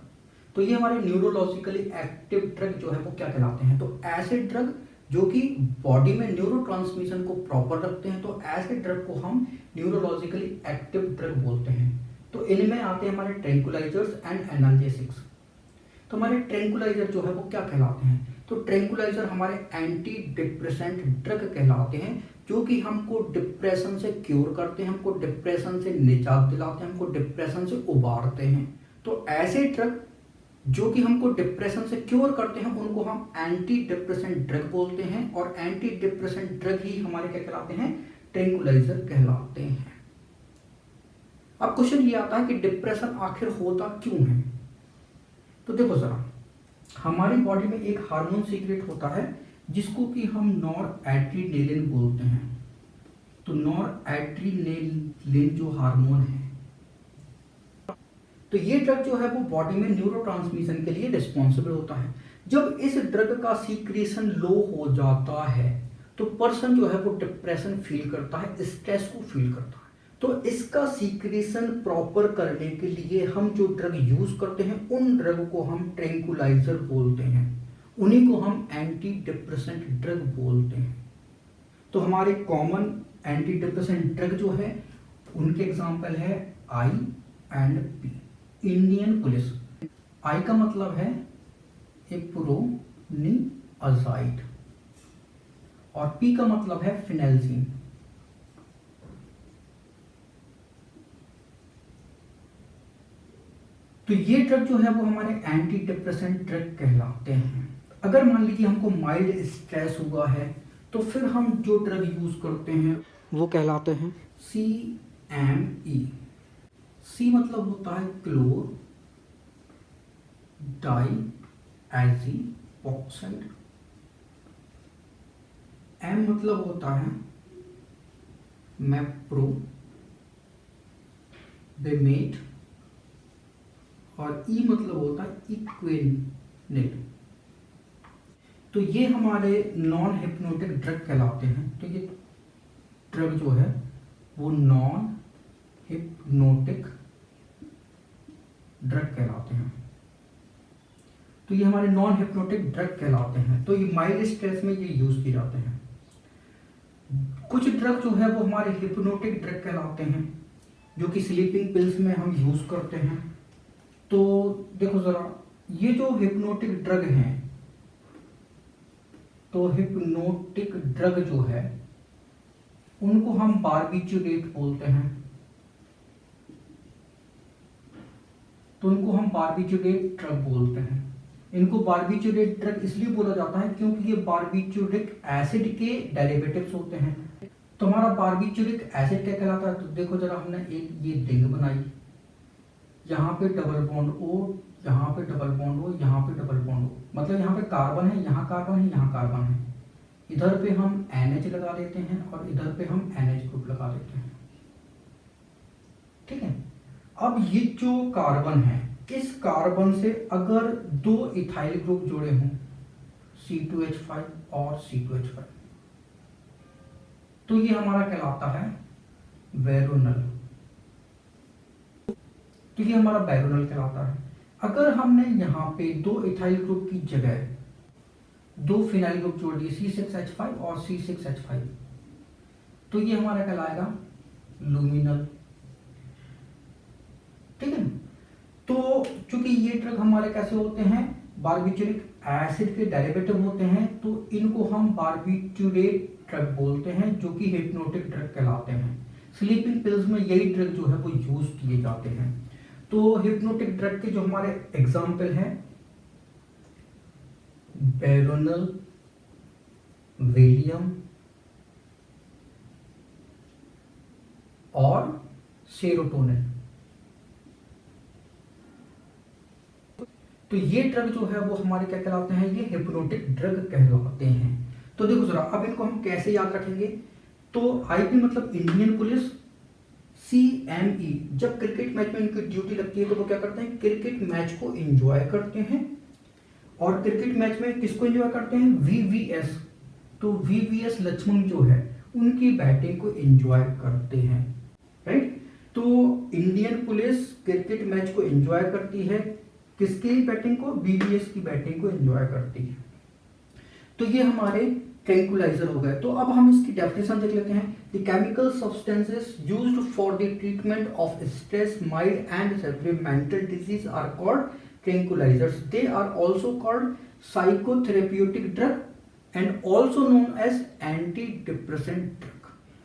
तो ये हमारे न्यूरोलॉजिकली एक्टिव ड्रग जो है वो क्या कहलाते हैं, तो ऐसे ड्रग जो कि बॉडी में न्यूरोट्रांसमिशन को प्रॉपर रखते हैं, तो ऐसे ड्रग को हम न्यूरोलॉजिकली एक्टिव ड्रग बोलते हैं। तो इनमें आते हैं हमारे ट्रैंकुलाइजर्स एंड एनाल्जेसिक्स। तो हमारे ट्रैंकुलाइजर जो है वो क्या कहलाते हैं, तो ट्रैंकुलाइजर हमारे एंटी डिप्रेसेंट ड्रग कहलाते हैं, जो कि हमको डिप्रेशन से क्योर करते हैं, हमको डिप्रेशन से निजात दिलाते हैं, हमको डिप्रेशन से उबारते हैं। तो ऐसे ड्रग जो कि हमको डिप्रेशन से क्योर करते हैं उनको हम एंटी डिप्रेसेंट ड्रग बोलते हैं, और एंटी डिप्रेसेंट ड्रग ही हमारे क्या कहलाते हैं, ट्रैंकुलाइजर कहलाते हैं। अब क्वेश्चन ये आता है कि डिप्रेशन आखिर होता क्यों है। तो देखो जरा, हमारी बॉडी में एक हार्मोन सीक्रेट होता है जिसको कि हम नॉरएड्रेनालिन बोलते हैं। तो नॉरएड्रेनालिन जो हार्मोन है, तो ये ड्रग जो है वो बॉडी में न्यूरोट्रांसमिशन के लिए रिस्पॉन्सिबल होता है। जब इस ड्रग का सीक्रेशन लो हो जाता है तो पर्सन जो है वो डिप्रेशन फील करता है, स्ट्रेस को फील करता है। तो इसका सीक्रेशन प्रॉपर करने के लिए हम जो ड्रग यूज करते हैं उन ड्रग को हम ट्रैंकुलाइजर बोलते हैं, उन्हीं को हम एंटी डिप्रेसेंट ड्रग बोलते हैं। तो हमारे कॉमन एंटी डिप्रेसेंट ड्रग जो है उनके एग्जाम्पल है आई एंड पी। इंडियन पुलिस, आई का मतलब है इप्रोनियाजाइड और पी का मतलब है फिनेल्जीन। तो ये ड्रग जो है वो हमारे एंटी डिप्रेसेंट ड्रग कहलाते हैं। अगर मान लीजिए हमको माइल्ड स्ट्रेस हुआ है तो फिर हम जो ड्रग यूज करते हैं वो कहलाते हैं CME। सी मतलब होता है क्लोर डाइएज़ोऑक्साइड, M मतलब होता है मेप्रोबेमेट और E मतलब होता है इक्विनिल। तो ये हमारे नॉन हिप्नोटिक ड्रग कहलाते हैं। तो ये ड्रग जो है वो नॉन हिप्नोटिक ड्रग कहलाते हैं। तो ये हमारे नॉन हिप्नोटिक ड्रग कहलाते हैं। तो ये माइल्ड स्ट्रेस में ये यूज किए जाते हैं। कुछ ड्रग जो है वो हमारे हिप्नोटिक ड्रग कहलाते हैं, जो कि स्लीपिंग पिल्स में हम यूज करते हैं। तो देखो जरा, ये जो हिप्नोटिक ड्रग हैं तो हिप्नोटिक ड्रग जो है उनको हम बार्बिचुरेट बोलते हैं। तो उनको हम बार्बिचुरेट ड्रग बोलते हैं। इनको बार्बिचुरेट ड्रग इसलिए बोला जाता है क्योंकि ये बार्बिचुरिक एसिड के डेरिवेटिव्स होते हैं। तो हमारा बार्बिचुरिक एसिड क्या कहलाता है? तो देखो जरा, हमने एक ये रिंग बनाई, यहाँ पे डबल बॉन्ड O, यहाँ पे डबल बॉन्ड O, यहाँ पे डबल बॉन्ड O, मतलब यहाँ पे कार्बन है, यहाँ कार्बन है, यहाँ कार्बन है। इधर पे हम NH लगा देते हैं और इधर पे हम NH ग्रुप लगा देते हैं। ठीक है। अब ये जो कार्बन है, इस कार्बन से अगर दो इथाइल ग्रुप जुड़े हों, C2H5 और C2H5, तो ये हमारा कहलाता है वेरोनल। तो ये हमारा वेरोनल कहलाता है। अगर हमने यहाँ पे दो इथाइल ग्रुप की जगह दो फिनाइल ग्रुप जोड़ दिए, C6H5 और C6H5, तो ये हमारा कहलाएगा लुमिनल। ठीक है। तो चूंकि ये ड्रग हमारे कैसे होते हैं, बार्बिचुरिक एसिड के डेरिवेटिव होते हैं, तो इनको हम बार्बिचुरेट ड्रग बोलते हैं, जो कि हिप्नोटिक ड्रग कहलाते हैं। स्लीपिंग पिल्स में यही ड्रग जो है वो यूज किए जाते हैं। तो हिप्नोटिक ड्रग के जो हमारे एग्जाम्पल हैं, वेरोनल, वेलियम और सेरोटोनिन। तो ये ड्रग जो है वो हमारे क्या कहलाते हैं, ये हिप्नोटिक ड्रग कहलाते हैं। तो देखो जरा, अब इनको हम कैसे याद रखेंगे। तो आईपी मतलब इंडियन पुलिस, CME जब क्रिकेट मैच में इनकी ड्यूटी लगती है तो वो क्या करते हैं, क्रिकेट मैच को एंजॉय करते हैं। और क्रिकेट मैच में किसको एंजॉय करते हैं, VVS। तो VVS लक्ष्मण जो है उनकी बैटिंग को एंजॉय करते हैं। राइट। तो इंडियन पुलिस क्रिकेट मैच को एंजॉय करती है, किसकी बैटिंग को, VVS की बैटिंग को एंजॉय करती है। तो ये हमारे ट्रैंक्विलाइजर हो गए। तो अब हम इसकी डेफिनेशन देख लेते हैं। The chemical substances used for the treatment of stress, mild and severer mental disease are called tranquillisers. They are also called psychotherapeutic drug and also known as anti depressant drug.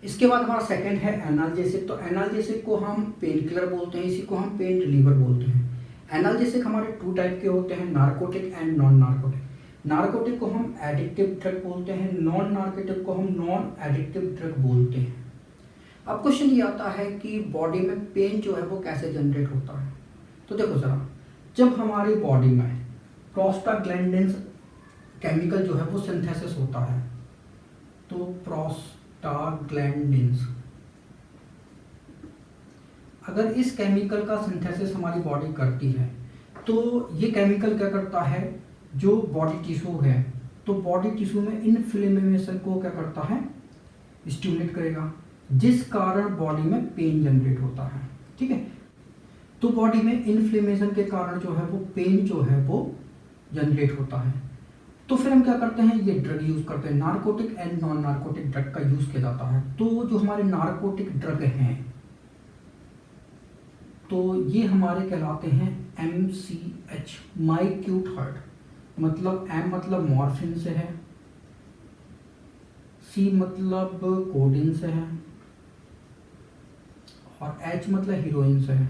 इसके बाद हमारा second है analgesic. तो analgesic को हम pain killer बोलते हैं, इसी को हम पेन रिलीवर बोलते हैं। एनाल्जेसिक हमारे टू टाइप के होते हैं, narcotic and non narcotic. Narcotic को हम एडिक्टिव ड्रग बोलते हैं, नॉन नार्कोटिक को हम नॉन एडिक्टिव ड्रग बोलते हैं। अब क्वेश्चन ये आता है कि बॉडी में पेन जो है वो कैसे जनरेट होता है। तो देखो जरा, जब हमारी बॉडी में प्रोस्टाग्लैंडिन्स केमिकल जो है वो सिंथेसिस होता है, तो प्रोस्टाग्लैंडिन्स, अगर इस केमिकल का सिंथेसिस हमारी बॉडी करती है तो ये केमिकल क्या करता है, जो बॉडी टिश्यू है, तो बॉडी टिश्यू में इन्फ्लेमेशन को क्या करता है, स्टिमुलेट करेगा, जिस कारण बॉडी में पेन जनरेट होता है। ठीक है। तो बॉडी में इन्फ्लेमेशन के कारण जो है वो पेन जो है वो जनरेट होता है। तो फिर हम क्या करते हैं, ये ड्रग यूज करते हैं। Narcotic and non narcotic drug का यूज किया जाता है। तो जो हमारे नार्कोटिक ड्रग हैं, तो ये हमारे कहलाते हैं MCH, माई क्यूट हार्ट। मतलब M मतलब मॉर्फिन से है, C मतलब कोडीन से है और H मतलब हीरोइन से है।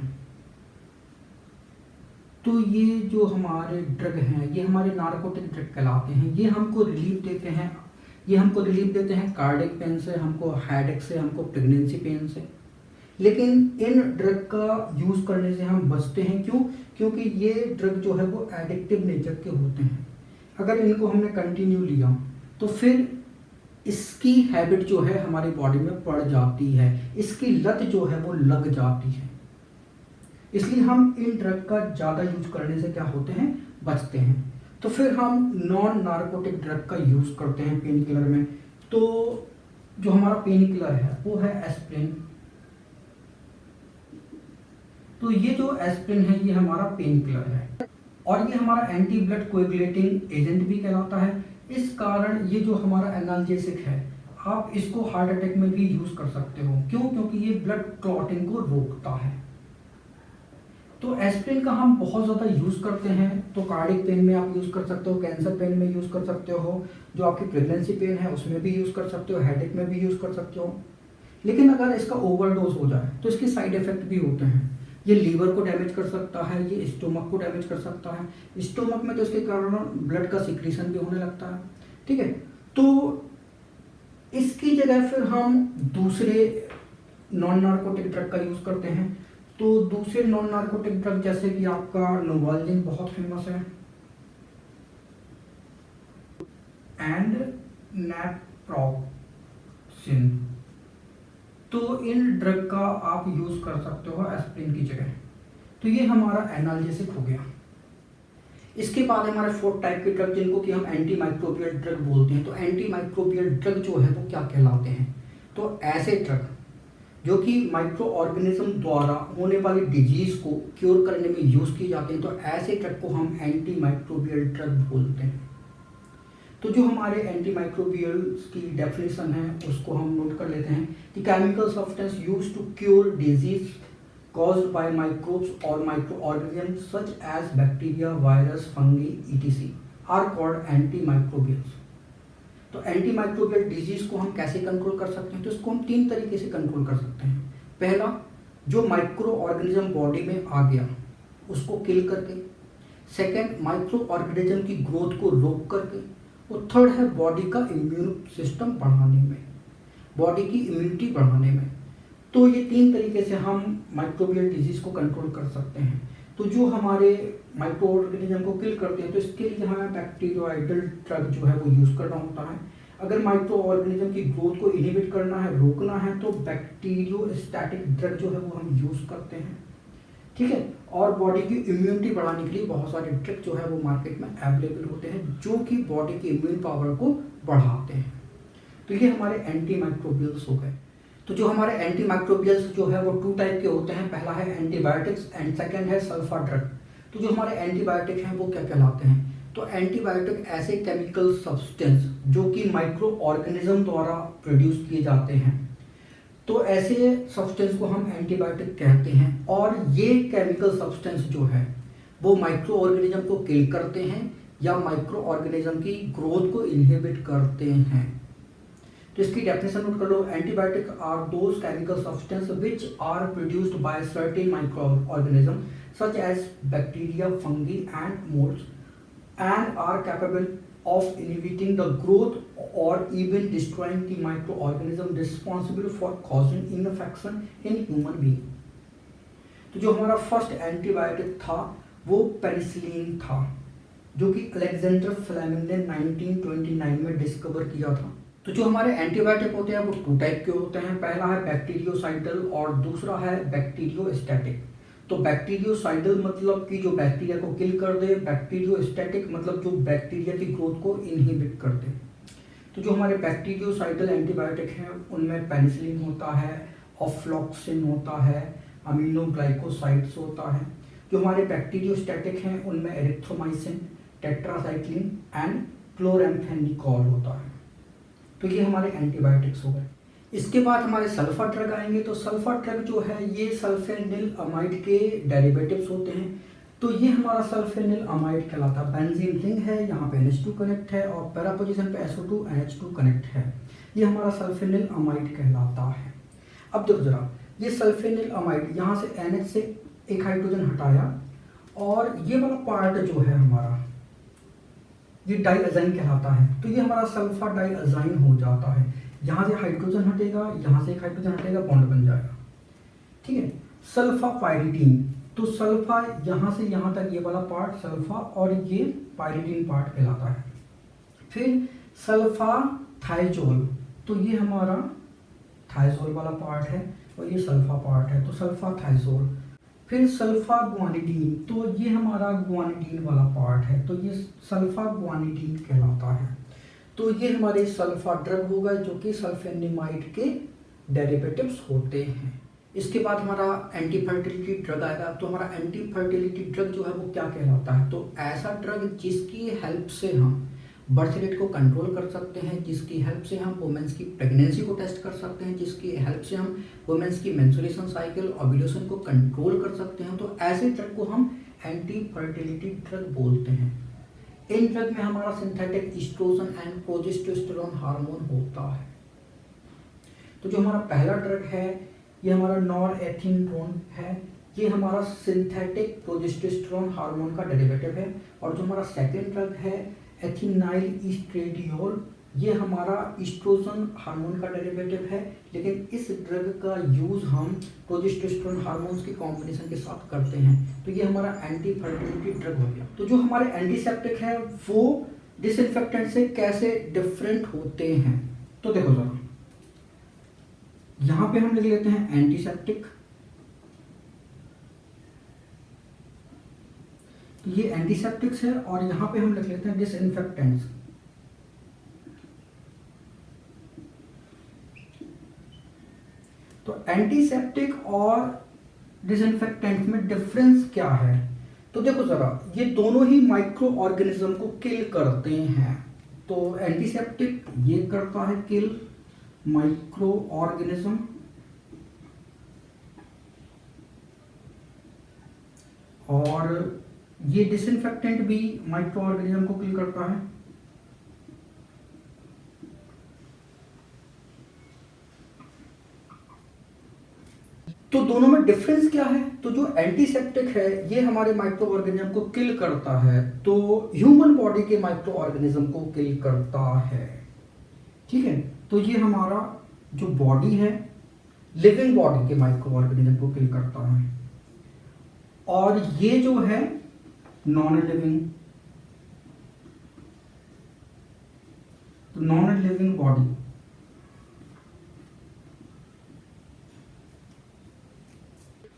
तो ये जो हमारे ड्रग हैं ये हमारे नार्कोटिक ड्रग कहलाते हैं। ये हमको रिलीफ देते हैं, कार्डियक पेन से, हमको हेडेक से, हमको प्रेगनेंसी पेन से। लेकिन इन ड्रग का यूज करने से हम बचते हैं। क्यों? क्योंकि ये ड्रग जो है वो एडिक्टिव नेचर के होते हैं। अगर इनको हमने कंटिन्यू लिया तो फिर इसकी हैबिट जो है हमारी बॉडी में पड़ जाती है, इसकी लत जो है वो लग जाती है। इसलिए हम इन ड्रग का ज़्यादा यूज करने से क्या होते हैं, बचते हैं। तो फिर हम नॉन नार्कोटिक ड्रग का यूज करते हैं पेन किलर में। तो जो हमारा पेन किलर है वो है एस्प्रिन। तो ये जो एस्प्रिन है ये हमारा पेन किलर है और ये हमारा एंटी ब्लड कोएगुलेटिंग एजेंट भी कहलाता है। इस कारण ये जो हमारा एनाल्जेसिक है, आप इसको हार्ट अटैक में भी यूज कर सकते हो। क्यों? क्योंकि ये ब्लड क्लॉटिंग को रोकता है। तो तो एस्पिरिन का हम बहुत ज़्यादा यूज़ करते हैं, तो कार्डिक पेन में आप यूज़ कर सकते हो, कैंसर पेन में यूज़ कर सकते हो, जो आपकी प्रेगनेंसी पेन है उसमें भी यूज़ कर सकते हो, हेडेक में भी यूज़ कर सकते हो। लेकिन अगर इसका ओवरडोज हो जाए तो इसके साइड इफ़ेक्ट भी होते हैं। ये लीवर को डैमेज कर सकता है, ये स्टोमक को डैमेज कर सकता है। स्टोमक में तो इसके कारण ब्लड का सिक्रीशन भी होने लगता है, ठीक है। तो इसकी जगह फिर हम दूसरे नॉन नार्कोटिक ड्रग का यूज़ करते हैं। तो दूसरे नॉन नार्कोटिक ड्रग जैसे कि आपका नोवाल्जिन बहुत फेमस है, एंड नेप्रॉक्सिन। तो इन ड्रग का आप यूज़ कर सकते हो एस्पिरिन की जगह। तो ये हमारा एनाल्जेसिक हो गया। इसके बाद हमारे फोर्थ टाइप के ड्रग जिनको कि हम एंटी माइक्रोबियल ड्रग बोलते हैं। तो एंटी माइक्रोबियल ड्रग जो है वो क्या कहलाते हैं? तो ऐसे ड्रग जो कि माइक्रो ऑर्गेनिज्म द्वारा होने वाली डिजीज को क्योर करने में यूज़ किए जाते हैं, तो ऐसे ड्रग को हम एंटी माइक्रोबियल ड्रग बोलते हैं। तो जो हमारे एंटी माइक्रोबियल्स की डेफिनेशन है उसको हम नोट कर लेते हैं कि chemical substance used to cure disease caused by microbes or microorganisms such as bacteria, virus, fungi, etc. are called antimicrobials. तो एंटीमाइक्रोबियल डिजीज को हम कैसे कंट्रोल कर सकते हैं? तो इसको हम 3 तरीके से कंट्रोल कर सकते हैं। पहला, जो माइक्रो ऑर्गेनिज्म बॉडी में आ गया उसको किल करके। सेकेंड, माइक्रो ऑर्गेनिज्म की ग्रोथ को रोक करके। और थर्ड है बॉडी का इम्यून सिस्टम बढ़ाने में, बॉडी की इम्यूनिटी बढ़ाने में। तो ये 3 तरीके से हम माइक्रोबियल डिजीज को कंट्रोल कर सकते हैं। तो जो हमारे माइक्रो ऑर्गेनिज्म को किल करते हैं तो इसके लिए हमें बैक्टीरियोइडल ड्रग जो है वो यूज़ करना होता है। अगर माइक्रो ऑर्गेनिज्म की ग्रोथ को इनहिबिट करना है, रोकना है, तो बैक्टीरियोस्टैटिक ड्रग जो है वो हम यूज़ करते हैं, ठीक है। और बॉडी की इम्यूनिटी बढ़ाने के लिए बहुत सारे ड्रग जो है वो मार्केट में अवेलेबल होते हैं जो कि बॉडी की इम्यून पावर को बढ़ाते हैं। तो ये हमारे एंटी माइक्रोबियल्स हो गए। तो जो हमारे एंटी माइक्रोबियल्स जो है वो 2 टाइप के होते हैं। पहला है एंटीबायोटिक्स एंड सेकंड है सल्फा ड्रग। तो जो हमारे एंटीबायोटिक हैं वो क्या कहलाते हैं? तो एंटीबायोटिक ऐसे केमिकल सब्सटेंस जो कि माइक्रो ऑर्गेनिज्म द्वारा प्रोड्यूस किए जाते हैं, तो ऐसे सब्सटेंस को हम एंटीबायोटिक कहते हैं। और ये केमिकल सब्सटेंस जो है वो माइक्रो ऑर्गेनिज्म को किल करते हैं या माइक्रो ऑर्गेनिज्म की ग्रोथ को इनहिबिट करते हैं। तो इसकी डेफिनेशन नोट कर लो। Antibiotic are those chemical substance which are produced by certain micro organism such as bacteria, fungi and moulds and are capable of inhibiting the growth or even destroying the microorganism responsible for causing infection in human being। तो जो हमारा first antibiotic था वो penicillin था, जो कि Alexander Fleming ने 1929 में डिस्कवर किया था। तो जो हमारे एंटीबायोटिक होते हैं वो 2 टाइप के होते हैं। पहला है बैक्टीरियोसाइडल और दूसरा है बैक्टीरियोस्टैटिक। तो बैक्टीरियोसाइडल मतलब कि जो बैक्टीरिया को किल कर दे, बैक्टीरियोस्टैटिक मतलब जो बैक्टीरिया की ग्रोथ को इनहिबिट कर दे। तो जो हमारे बैक्टीरियोसाइडल एंटीबायोटिक हैं उनमें पेनिसिलिन होता है, ऑफ्लॉक्सिन होता है, अमीनोग्लाइकोसाइड्स होता है। जो हमारे बैक्टीरियोस्टैटिक हैं उनमें एरिथ्रोमाइसिन, टेट्रासाइक्लिन एंड क्लोराम्फेनिकोल होता है। तो ये हमारे एंटीबायोटिक्स हो गए। इसके बाद हमारे सल्फा ड्रग आएंगे। तो सल्फा ड्रग जो है ये सल्फेनिल अमाइड के डेरिवेटिव्स होते हैं। तो ये हमारा सल्फेनिल अमाइड कहलाता है। बेंजीन रिंग है, यहाँ पे NH2 कनेक्ट है और पैरा पोजीशन पे SO2 NH2 कनेक्ट है। ये हमारा सल्फेनिल अमाइड कहलाता है। अब देखो जरा, ये सल्फेनिल अमाइड यहाँ से NH से एक हाइड्रोजन हटाया और ये वाला पार्ट जो है हमारा ये डाइअजाइन कहलाता है। तो ये हमारा सल्फा डाइअजाइन हो जाता है। यहाँ से हाइड्रोजन हटेगा, यहाँ से एक हाइड्रोजन हटेगा, बॉन्ड बन जाएगा, ठीक है। सल्फा पायरिडीन, तो सल्फा यहाँ से यहाँ तक ये वाला पार्ट सल्फा और ये पायरिडीन पार्ट कहलाता है। फिर सल्फा थाइजोल, तो ये हमारा थाइजोल वाला पार्ट है और ये सल्फा पार्ट है, तो सल्फा थाइजोल। फिर सल्फा ग्वानिडीन, तो ये हमारा ग्वानिडीन वाला पार्ट है, तो ये सल्फा ग्वानिडीन कहलाता है। तो ये हमारे सल्फा ड्रग होगा जो कि सल्फेनिमाइड के डेरिवेटिव्स होते हैं। इसके बाद हमारा एंटी फर्टिलिटी ड्रग आएगा। तो हमारा एंटी फर्टिलिटी ड्रग जो है वो क्या कहलाता है? तो ऐसा ड्रग जिसकी हेल्प से हम बर्थ रेट को कंट्रोल कर सकते हैं, जिसकी हेल्प से हम वुमेन्स की प्रेगनेंसी को टेस्ट कर सकते हैं, जिसकी हेल्प से हम वुमेन्स की मेंस्ट्रुएशन साइकिल, ओव्यूलेशन को कंट्रोल कर सकते हैं। तो ऐसे ड्रग को हम एंटी फर्टिलिटी ड्रग बोलते हैं। इन ड्रग में हमारा synthetic oestrogen and progesterone hormone होता है। तो जो हमारा पहला ड्रग है ये हमारा नॉरएथिनड्रोन है, ये हमारा सिंथेटिक प्रोजेस्टेरोन हार्मोन का डेरिवेटिव है। और जो हमारा सेकेंड ड्रग है एथिनाइल ईस्ट्रेडियोल, ये हमारा एस्ट्रोजन हार्मोन का डेरिवेटिव है, लेकिन इस ड्रग का यूज़ हम प्रोजेस्टेरोन हार्मोन्स के कॉम्बिनेशन के साथ करते हैं। तो ये हमारा एंटी फर्टिलिटी ड्रग हो गया। तो जो हमारे एंटीसेप्टिक है वो डिसइंफेक्टेंट से कैसे डिफरेंट होते हैं, तो देखो जरा यहां पे हम लिख लेते हैं एंटीसेप्टिक। तो ये एंटीसेप्टिक्स है और यहां पे हम लिख लेते हैं डिसइंफेक्टेंट्स। तो एंटीसेप्टिक और डिसइंफेक्टेंट में डिफरेंस क्या है, तो देखो जरा ये दोनों ही माइक्रो ऑर्गेनिज्म को किल करते हैं। तो एंटीसेप्टिक ये करता है किल माइक्रो ऑर्गेनिज्म, और ये डिसइंफेक्टेंट भी माइक्रो ऑर्गेनिज्म को किल करता है। तो दोनों में डिफरेंस क्या है, तो जो एंटीसेप्टिक है ये हमारे माइक्रो ऑर्गेनिज्म को किल करता है, तो ह्यूमन बॉडी के माइक्रो ऑर्गेनिज्म को किल करता है। ठीक है, तो ये हमारा जो बॉडी है लिविंग बॉडी के माइक्रो ऑर्गेनिज्म को किल करता है, और ये जो है नॉन लिविंग, तो नॉन लिविंग बॉडी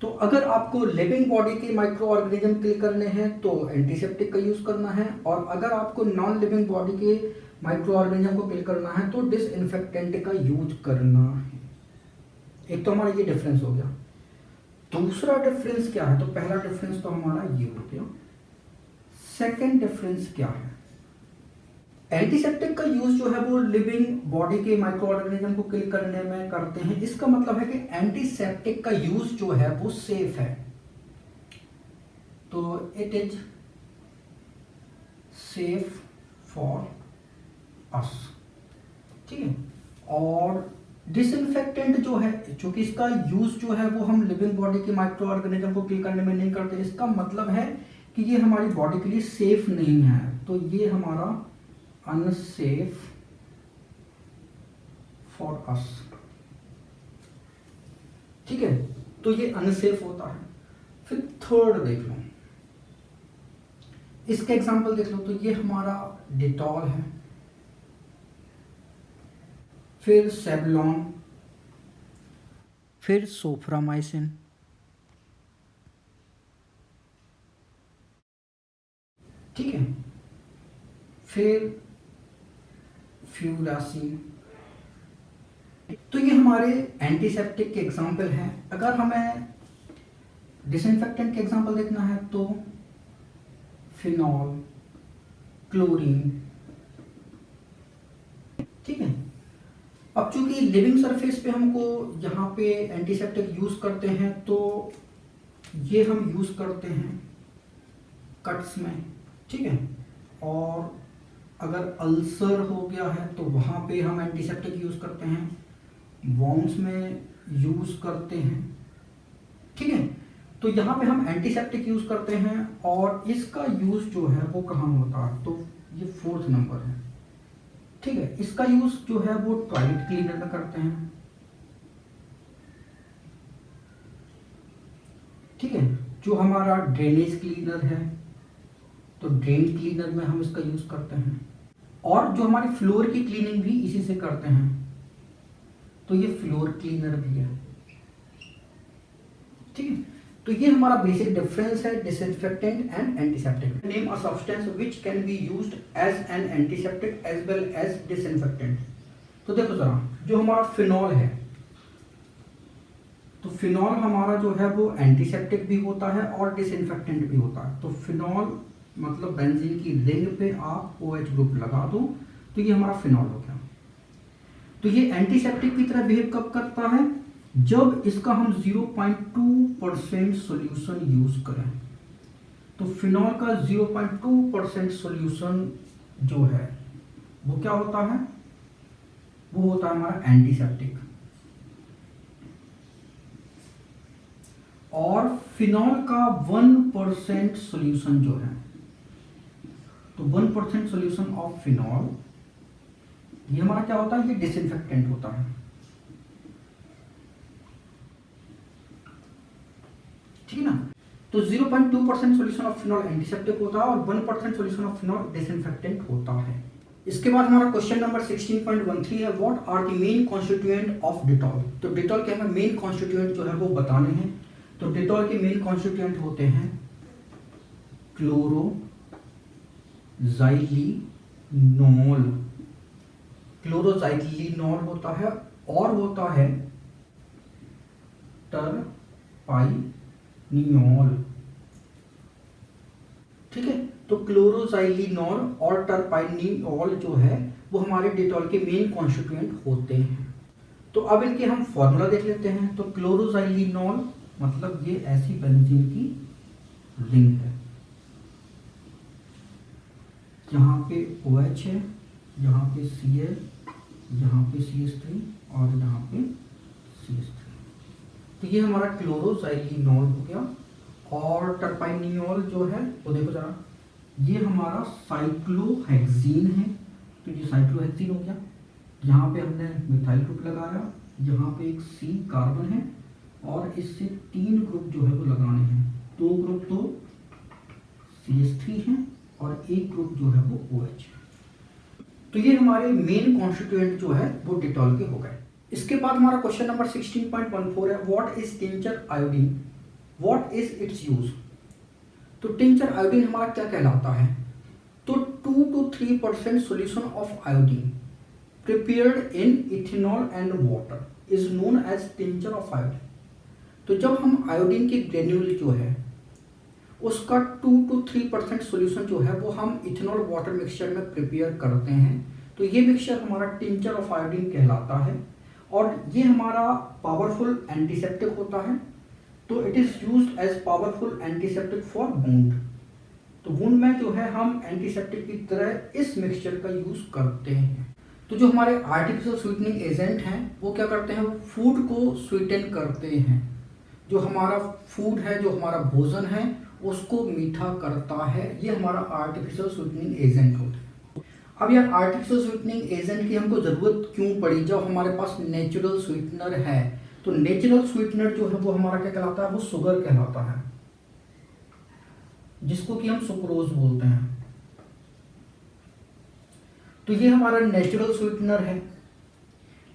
तो अगर आपको लिविंग बॉडी के माइक्रो ऑर्गेनिज्म किल करने हैं तो एंटीसेप्टिक का यूज करना है, और अगर आपको नॉन लिविंग बॉडी के माइक्रो ऑर्गेनिज्म को किल करना है तो डिसइंफेक्टेंट का यूज करना है। एक तो हमारा ये डिफरेंस हो गया। दूसरा डिफरेंस क्या है, तो पहला डिफरेंस तो हमारा ये हो गया। सेकेंड डिफरेंस क्या है, एंटीसेप्टिक का यूज जो है वो लिविंग बॉडी के माइक्रो ऑर्गेनिज्म को किल करने में करते हैं। इसका मतलब है कि एंटीसेप्टिक का यूज जो है वो सेफ है, तो it is safe for us. ठीक है, और डिसइंफेक्टेंट जो है, चूंकि इसका यूज जो है वो हम लिविंग बॉडी के माइक्रो ऑर्गेनिज्म को किल करने में नहीं करते, इसका मतलब है कि ये हमारी बॉडी के लिए सेफ नहीं है, तो ये हमारा अनसेफ फॉर अस। ठीक है, तो ये अनसेफ होता है। फिर थर्ड देख लो, इसके एग्जांपल देख लो, तो ये हमारा डिटॉल है, फिर सेवलॉन, फिर सोफ्रामाइसिन, ठीक है, फिर फ्यूरासिन। तो ये हमारे एंटीसेप्टिक के एग्जाम्पल हैं। अगर हमें डिसइंफेक्टेंट के एग्जाम्पल देखना है तो फिनॉल, क्लोरीन। ठीक है, अब चूंकि लिविंग सरफेस पे हमको यहाँ पे एंटीसेप्टिक यूज करते हैं, तो ये हम यूज करते हैं कट्स में। ठीक है, और अगर अल्सर हो गया है तो वहाँ पे हम एंटीसेप्टिक यूज करते हैं, वॉर्म्स में यूज करते हैं। ठीक है, तो यहाँ पे हम एंटीसेप्टिक यूज करते हैं, और इसका यूज जो है वो कहाँ होता है, तो ये फोर्थ नंबर है। ठीक है, इसका यूज जो है वो टॉयलेट क्लीनर में करते हैं। ठीक है, जो हमारा ड्रेनेज क्लीनर है तो ड्रेन क्लीनर में हम इसका यूज करते हैं, और जो हमारी फ्लोर की क्लीनिंग भी इसी से करते हैं, तो ये फ्लोर क्लीनर भी है। ठीक है, तो ये हमारा बेसिक डिफरेंस है disinfectant and antiseptic. Name a substance which can be used as an antiseptic as well as disinfectant. तो देखो जरा, जो हमारा फिनॉल है, तो फिनॉल हमारा जो है वो एंटीसेप्टिक भी होता है और डिसइंफेक्टेंट भी होता है। तो फिनॉल मतलब बेंजीन की रिंग पे आप OH ग्रुप लगा दो तो ये हमारा फिनॉल हो गया। तो ये एंटीसेप्टिक की तरह बिहेव कब करता है, जब इसका हम 0.2% सोल्यूशन यूज करें। तो फिनॉल का 0.2% सोल्यूशन जो है वो क्या होता है, वो होता है हमारा एंटीसेप्टिक। और फिनॉल का 1% सोल्यूशन जो है, तो 1% सोल्यूशन ऑफ फिनॉल ये हमारा क्या होता है, ये डिसइंफेक्टेंट होता है। ठीक है ना। तो 0.2% सोल्यूशन ऑफ फिनॉल एंटीसेप्टिक होता है और 1% सोल्यूशन ऑफ फिनॉल डिसइंफेक्टेंट होता है। इसके बाद हमारा क्वेश्चन नंबर 16.13 है, what are the main constituent of Dettol. तो डिटॉल के हमें मेन कॉन्स्टिट्यूएंट जो है वो बताने हैं। तो डिटॉल के मेन कॉन्स्टिट्यूएंट होते हैं क्लोरोजाइलिनोल, क्लोरोजाइलिनोल होता है और होता है टरपाइनियोल। ठीक है, तो क्लोरोजाइलिनोल और टरपाइनियोल जो है वो हमारे डिटॉल के मेन कॉन्स्टिट्यूएंट होते हैं। तो अब इनके हम फॉर्मूला देख लेते हैं। तो क्लोरोजाइलिनोल मतलब ये ऐसी बेंजीन की रिंग है, यहाँ पे OH है, यहाँ पे Cl, यहाँ पे CH3 और यहाँ पे CH3। तो ये हमारा क्लोरोजाइलिनोल हो गया। और टरपाइनियोल जो है वो देखो जरा, ये हमारा साइक्लोहेक्सीन है। तो ये साइक्लोहेक्सीन हो गया, यहाँ पे हमने मिथाइल ग्रुप लगाया, यहाँ पे एक C कार्बन है और इससे 3 ग्रुप जो है वो लगाने हैं। 2 ग्रुप तो CH3 हैं और 1 ग्रुप जो है वो OH। तो ये हमारे मेन कॉन्स्टिट्यूएंट जो है वो डिटॉल के हो गए। इसके बाद हमारा क्वेश्चन नंबर 16.14 है, what is tincture iodine, what is its use. तो टिंचर आयोडीन हमारा क्या कहलाता है, तो 2 to 3% solution of iodine prepared in ethanol and water is known as tincture of iodine. तो जब हम आयोडीन की ग्रेन्यूल जो है उसका 2 to 3% सोल्यूशन जो है वो हम इथेनॉल वाटर मिक्सचर में प्रिपेयर करते हैं, तो ये मिक्सचर हमारा टिंचर ऑफ आयोडीन कहलाता है। और ये हमारा पावरफुल एंटीसेप्टिक होता है। तो it is used as powerful antiseptic for wound. तो वुंड में जो है हम एंटीसेप्टिक की तरह इस मिक्सचर का यूज करते हैं। तो जो हमारे आर्टिफिशियल स्वीटनिंग एजेंट हैं वो क्या करते हैं, वो फूड को स्वीटन करते हैं। जो हमारा फूड है, जो हमारा भोजन है उसको मीठा करता है, ये हमारा आर्टिफिशियल स्वीटनिंग एजेंट होता है। अब यार आर्टिफिशियल स्वीटनिंग एजेंट की हमको ज़रूरत क्यों पड़ी जब हमारे पास नेचुरल स्वीटनर है। तो नेचुरल स्वीटनर जो है वो हमारा क्या कहलाता है, वो शुगर कहलाता है, जिसको कि हम सुक्रोज बोलते हैं। तो ये हमारा नेचुरल स्वीटनर है।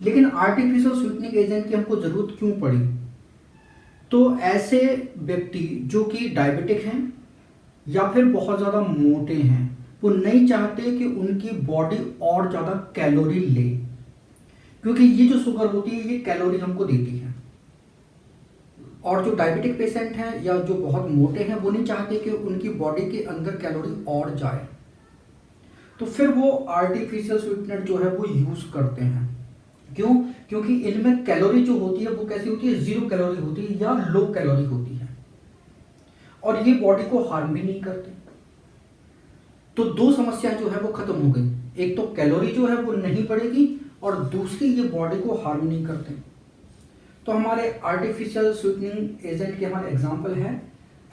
लेकिन आर्टिफिशियल स्वीटनिंग एजेंट की हमको जरूरत क्यों पड़ी, तो ऐसे व्यक्ति जो कि डायबिटिक हैं या फिर बहुत ज़्यादा मोटे हैं, वो नहीं चाहते कि उनकी बॉडी और ज़्यादा कैलोरी ले, क्योंकि ये जो शुगर होती है ये कैलोरी हमको देती है। और जो डायबिटिक पेशेंट हैं या जो बहुत मोटे हैं वो नहीं चाहते कि उनकी बॉडी के अंदर कैलोरी और जाए, तो फिर वो आर्टिफिशियल स्वीटनर जो है वो यूज़ करते हैं। क्यों, क्योंकि इनमें कैलोरी जो होती है वो कैसी होती है, 0 कैलोरी होती है या लो कैलोरी होती है, और ये बॉडी को हार्म भी नहीं करते। तो 2 समस्याएं जो है वो खत्म हो गई, एक तो कैलोरी जो है वो नहीं बढ़ेगी और दूसरी ये बॉडी को हार्म नहीं करते। तो हमारे आर्टिफिशियल स्वीटनिंग एजेंट के हमारे एग्जाम्पल है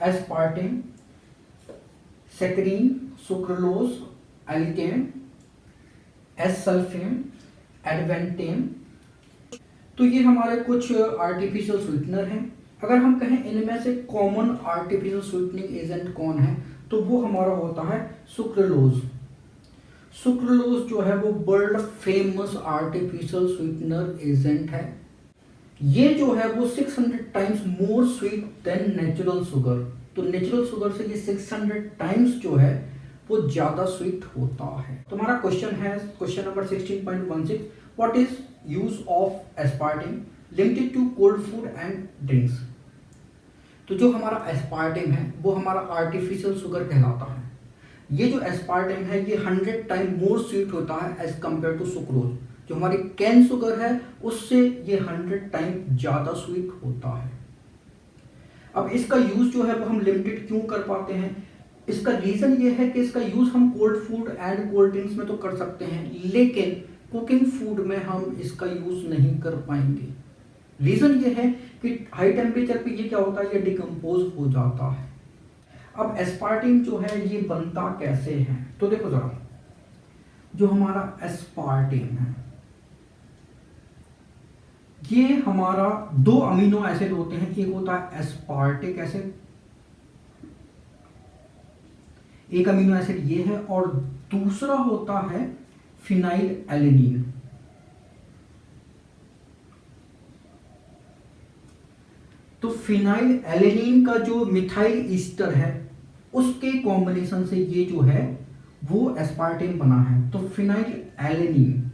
aspartame, saccharin, sucralose, alkane, acesulfame, advantame. तो ये हमारे कुछ आर्टिफिशियल स्वीटनर हैं। अगर हम कहें इनमें से कॉमन आर्टिफिशियल स्वीटनिंग एजेंट कौन है, तो वो हमारा होता है सुक्रोलोज। सुक्रोलोज जो है वो world famous artificial sweetener agent है। ये जो है वो 600 times more sweet than natural sugar. तो नेचुरल शुगर से ये 600 टाइम्स जो है वो ज्यादा स्वीट होता है। तो हमारा क्वेश्चन है question number 16.16, what is use of aspartame limited to cold food and drinks. तो जो हमारा एस्पार्टेम है वो हमारा आर्टिफिशियल शुगर कहलाता है। ये जो एस्पार्टेम है ये 100 टाइम मोर स्वीट होता है एज कंपेयर टू सुक्रोज। जो हमारी कैन शुगर है उससे ये 100 टाइम ज़्यादा स्वीट होता है। अब इसका यूज़ जो है वो हम लिमिटेड क्यों कर पाते हैं? इसका रीज़न ये है कि इसका यूज़ हम cold food and cold drinks में तो कर सकते हैं, लेकिन कुकिंग फूड में हम इसका यूज़ नहीं कर पाएंगे। रीज़न ये है कि हाई टेम्परेचर पे ये क्या होता है, ये डिकम्पोज हो जाता है। अब एस्पार्टिम जो है ये बनता कैसे है? तो देखो जरा, जो हमारा एस्पार्टिम है ये हमारा 2 अमीनो एसिड होते हैं। एक होता है एस्पार्टिक एसिड, एक अमीनो एसिड ये है, और दूसरा होता है फिनाइल एलेनिन। तो फिनाइल एलेनिन का जो मिथाइल ईस्टर है उसके कॉम्बिनेशन से ये जो है वो एस्पार्टेम बना है। तो phenyl alanine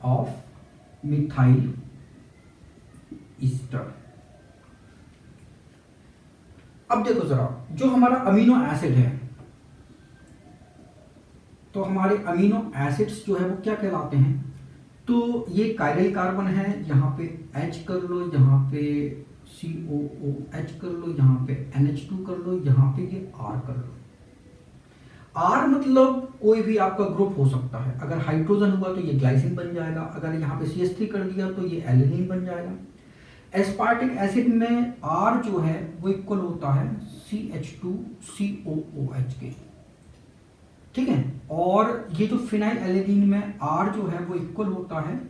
of methyl Easter. अब देखो जरा, जो हमारा अमीनो एसिड है, तो हमारे अमीनो एसिड्स जो है वो क्या कहलाते हैं? तो ये कायरल कार्बन है, यहाँ पे H कर लो, यहाँ पे COOH कर लो, यहाँ पे NH2 कर लो, यहाँ पे ये R कर लो। R मतलब कोई भी आपका ग्रुप हो सकता है। अगर हाइड्रोजन हुआ तो ये ग्लाइसिन बन जाएगा, अगर यहाँ पे CH3 कर दिया तो ये एलेनिन बन जाएगा। एस्पार्टिक एसिड में R जो है वो इक्वल होता है CH2COOH के, ठीक है। और ये जो फिनाइल एलेनिन में R जो है वो इक्वल होता है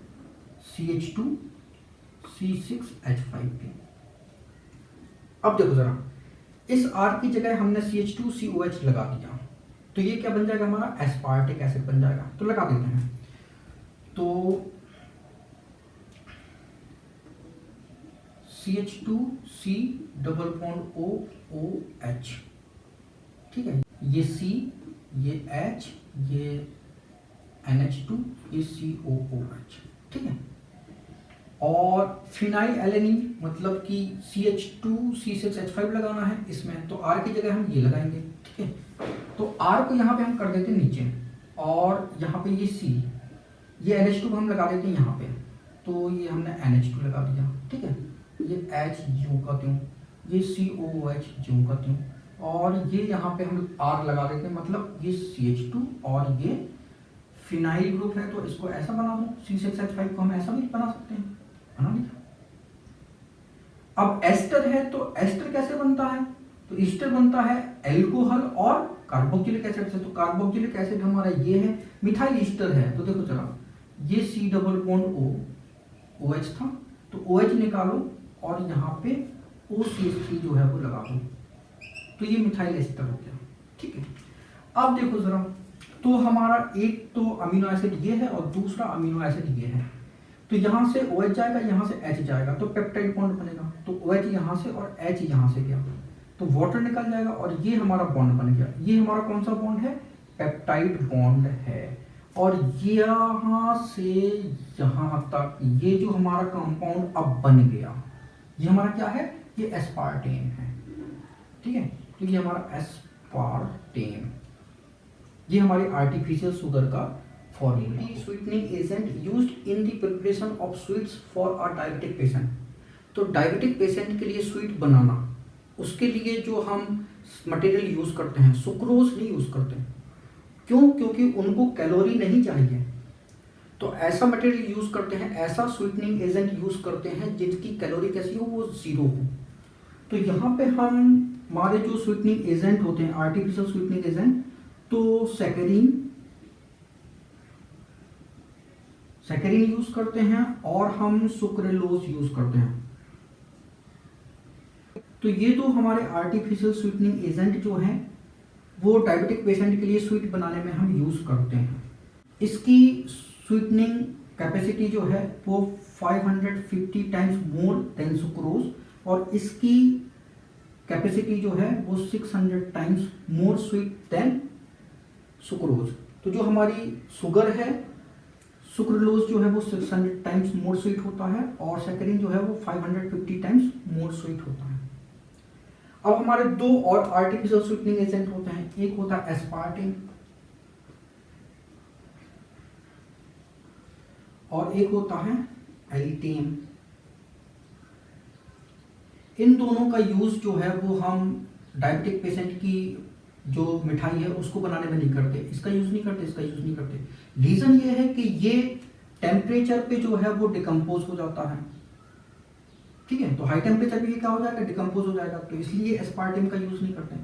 CH2C6H5 के। अब देखो जरा, इस R की जगह हमने CH2COH लगा दिया तो ये क्या बन जाएगा? हमारा एस्पार्टिक एसिड बन जाएगा। तो लगा देते हैं, तो CH2C डबल बॉन्ड OOH, ठीक है। ये C, ये H, ये NH2, ये COOH, ठीक है। और फिनाइल एलेनिन मतलब कि CH2C6H5 लगाना है इसमें, तो R की जगह हम ये लगाएंगे, ठीक है। तो R को यहाँ पे हम कर देते हैं नीचे, और यहाँ पे ये C, ये NH2 हम लगा देते हैं यहाँ पे, तो ये हमने NH2 लगा दिया, ठीक है। ये H ज्यों का त्यों, ये COOH ज्यों का त्यों, और ये यहाँ पे हम R लगा देते हैं, मतलब ये CH2 और ये फिनाइल ग्रुप है तो इसको ऐसा बना दो, C6H5 को हम ऐसा भी बना सकते हैं, बना दिया। अब एस्टर है तो एस्टर कैसे बनता है? तो ईस्टर बनता है एल्कोहल और कार्बोक्सिलिक एसिड से। तो कार्बोक्सिलिक एसिड हमारा ये है, मिथाइल ईस्टर है। तो देखो जरा, ये C डबल बॉन्ड OH था, तो OH निकालो और यहाँ पे OCH3 जो है वो लगा दो, तो ये मिथाइल एस्टर हो गया, ठीक है। अब देखो जरा, तो हमारा एक तो अमीनो एसिड ये है और दूसरा अमीनो एसिड ये है, तो यहाँ से OH जाएगा, यहाँ से H जाएगा, तो पेप्टाइड बॉन्ड बनेगा। तो OH यहाँ से और H यहाँ से गया, तो वाटर निकल जाएगा और ये हमारा बॉन्ड बन गया। ये हमारा कौन सा बॉन्ड है? पेप्टाइड बॉन्ड है। और यहाँ से यहाँ तक ये जो हमारा कंपाउंड अब बन गया, ये हमारा क्या है? ये एस्पार्टेम है, ठीक है। तो ये हमारा एस्पार्टेम, ये हमारी आर्टिफिशियल शुगर का formula. Sweetening agent used in the preparation of sweets for a diabetic patient. तो डायबिटिक पेशेंट के लिए स्वीट बनाना, उसके लिए जो हम मटेरियल यूज़ करते हैं, सुक्रोज नहीं यूज़ करते। क्यों? क्योंकि उनको कैलोरी नहीं चाहिए, तो ऐसा मटेरियल यूज़ करते हैं, ऐसा स्वीटनिंग एजेंट यूज़ करते हैं जिसकी कैलोरी कैसी हो? वो 0 हो। तो यहाँ पे हम हमारे जो स्वीटनिंग एजेंट होते हैं, आर्टिफिशियल स्वीटनिंग एजेंट, तो सैकरीन यूज़ करते हैं और हम सुक्रेलोज यूज़ करते हैं। तो ये तो हमारे आर्टिफिशियल स्वीटनिंग एजेंट जो हैं वो डायबिटिक पेशेंट के लिए स्वीट बनाने में हम यूज़ करते हैं। इसकी स्वीटनिंग कैपेसिटी जो है वो 550 टाइम्स मोर देन सुक्रोज, और इसकी कैपेसिटी जो है वो 600 times more sweet than sucrose. तो जो हमारी शुगर है, सुक्रोलोज जो है वो 600 टाइम्स मोर स्वीट होता है, और सैकरीन जो है वो 550 टाइम्स मोर स्वीट होता है। अब हमारे दो और आर्टिफिशियल स्वीटनिंग एजेंट होते हैं, एक होता है एस्पार्टिन और एक होता है एलिटेम। इन दोनों का यूज जो है वो हम डायबिटिक पेशेंट की जो मिठाई है उसको बनाने में नहीं करते, इसका यूज नहीं करते, इसका यूज नहीं करते। रीजन ये है कि ये टेम्परेचर पे जो है वो डिकम्पोज हो जाता है, ठीक है। तो हाई टेम्परेचर पे ये क्या हो जाएगा, डिकम्पोज हो जाएगा, तो इसलिए एस्पार्टिम का यूज नहीं करते।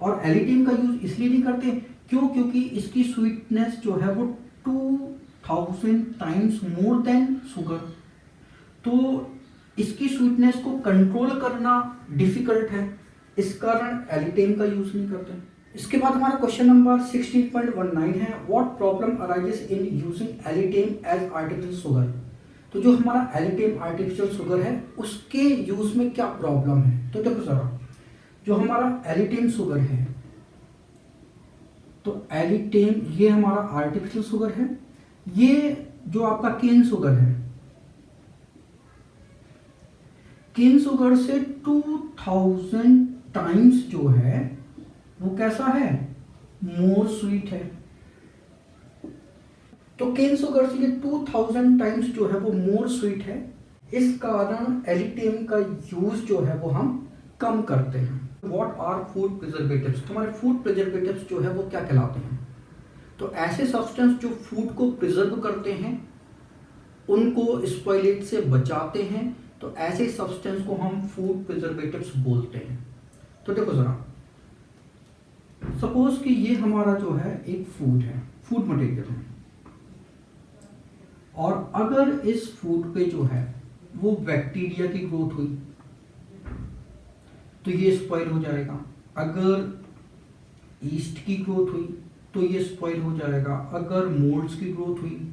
और एलिटिम का यूज इसलिए नहीं करते क्यों, क्योंकि इसकी स्वीटनेस जो है वो 2000 टाइम्स मोर देन शुगर, तो इसकी स्वीटनेस को कंट्रोल करना डिफिकल्ट है, इस कारण एलिटेम का यूज नहीं करते। इसके बाद हमारा क्वेश्चन नंबर 16.19 है, what problem arises in using alitame as artificial sugar. तो जो हमारा एलिटेम आर्टिफिशियल शुगर है उसके यूज में क्या प्रॉब्लम है। तो देखो जरा, जो हमारा एलिटेम शुगर है, तो एलिटेम ये हमारा आर्टिफिशियल शुगर है, ये जो आपका केन शुगर है, केन शुगर से 2000 टाइम्स जो है वो कैसा है, मोर स्वीट है। तो केन शुगर से ये 2000 टाइम्स जो है वो मोर स्वीट है, इस कारण एलिटेम का यूज जो है वो हम कम करते हैं। व्हाट आर फूड प्रिजर्वेटिव्स, तुम्हारे फूड प्रिजर्वेटिव्स जो है वो क्या कहलाते हैं। तो ऐसे सब्सटेंस जो फूड को प्रिजर्व करते हैं, उनको स्पॉइलेट से बचाते हैं, तो ऐसे सब्सटेंस को हम फूड प्रिजर्वेटिव्स बोलते हैं। तो देखो जरा, सपोज कि ये हमारा जो है एक फूड है, फूड मटेरियल है, और अगर इस फूड पे जो है वो बैक्टीरिया की ग्रोथ हुई तो ये स्पॉइल हो जाएगा, अगर ईस्ट की ग्रोथ हुई तो ये स्पॉइल हो जाएगा, अगर मोल्ड्स की ग्रोथ हुई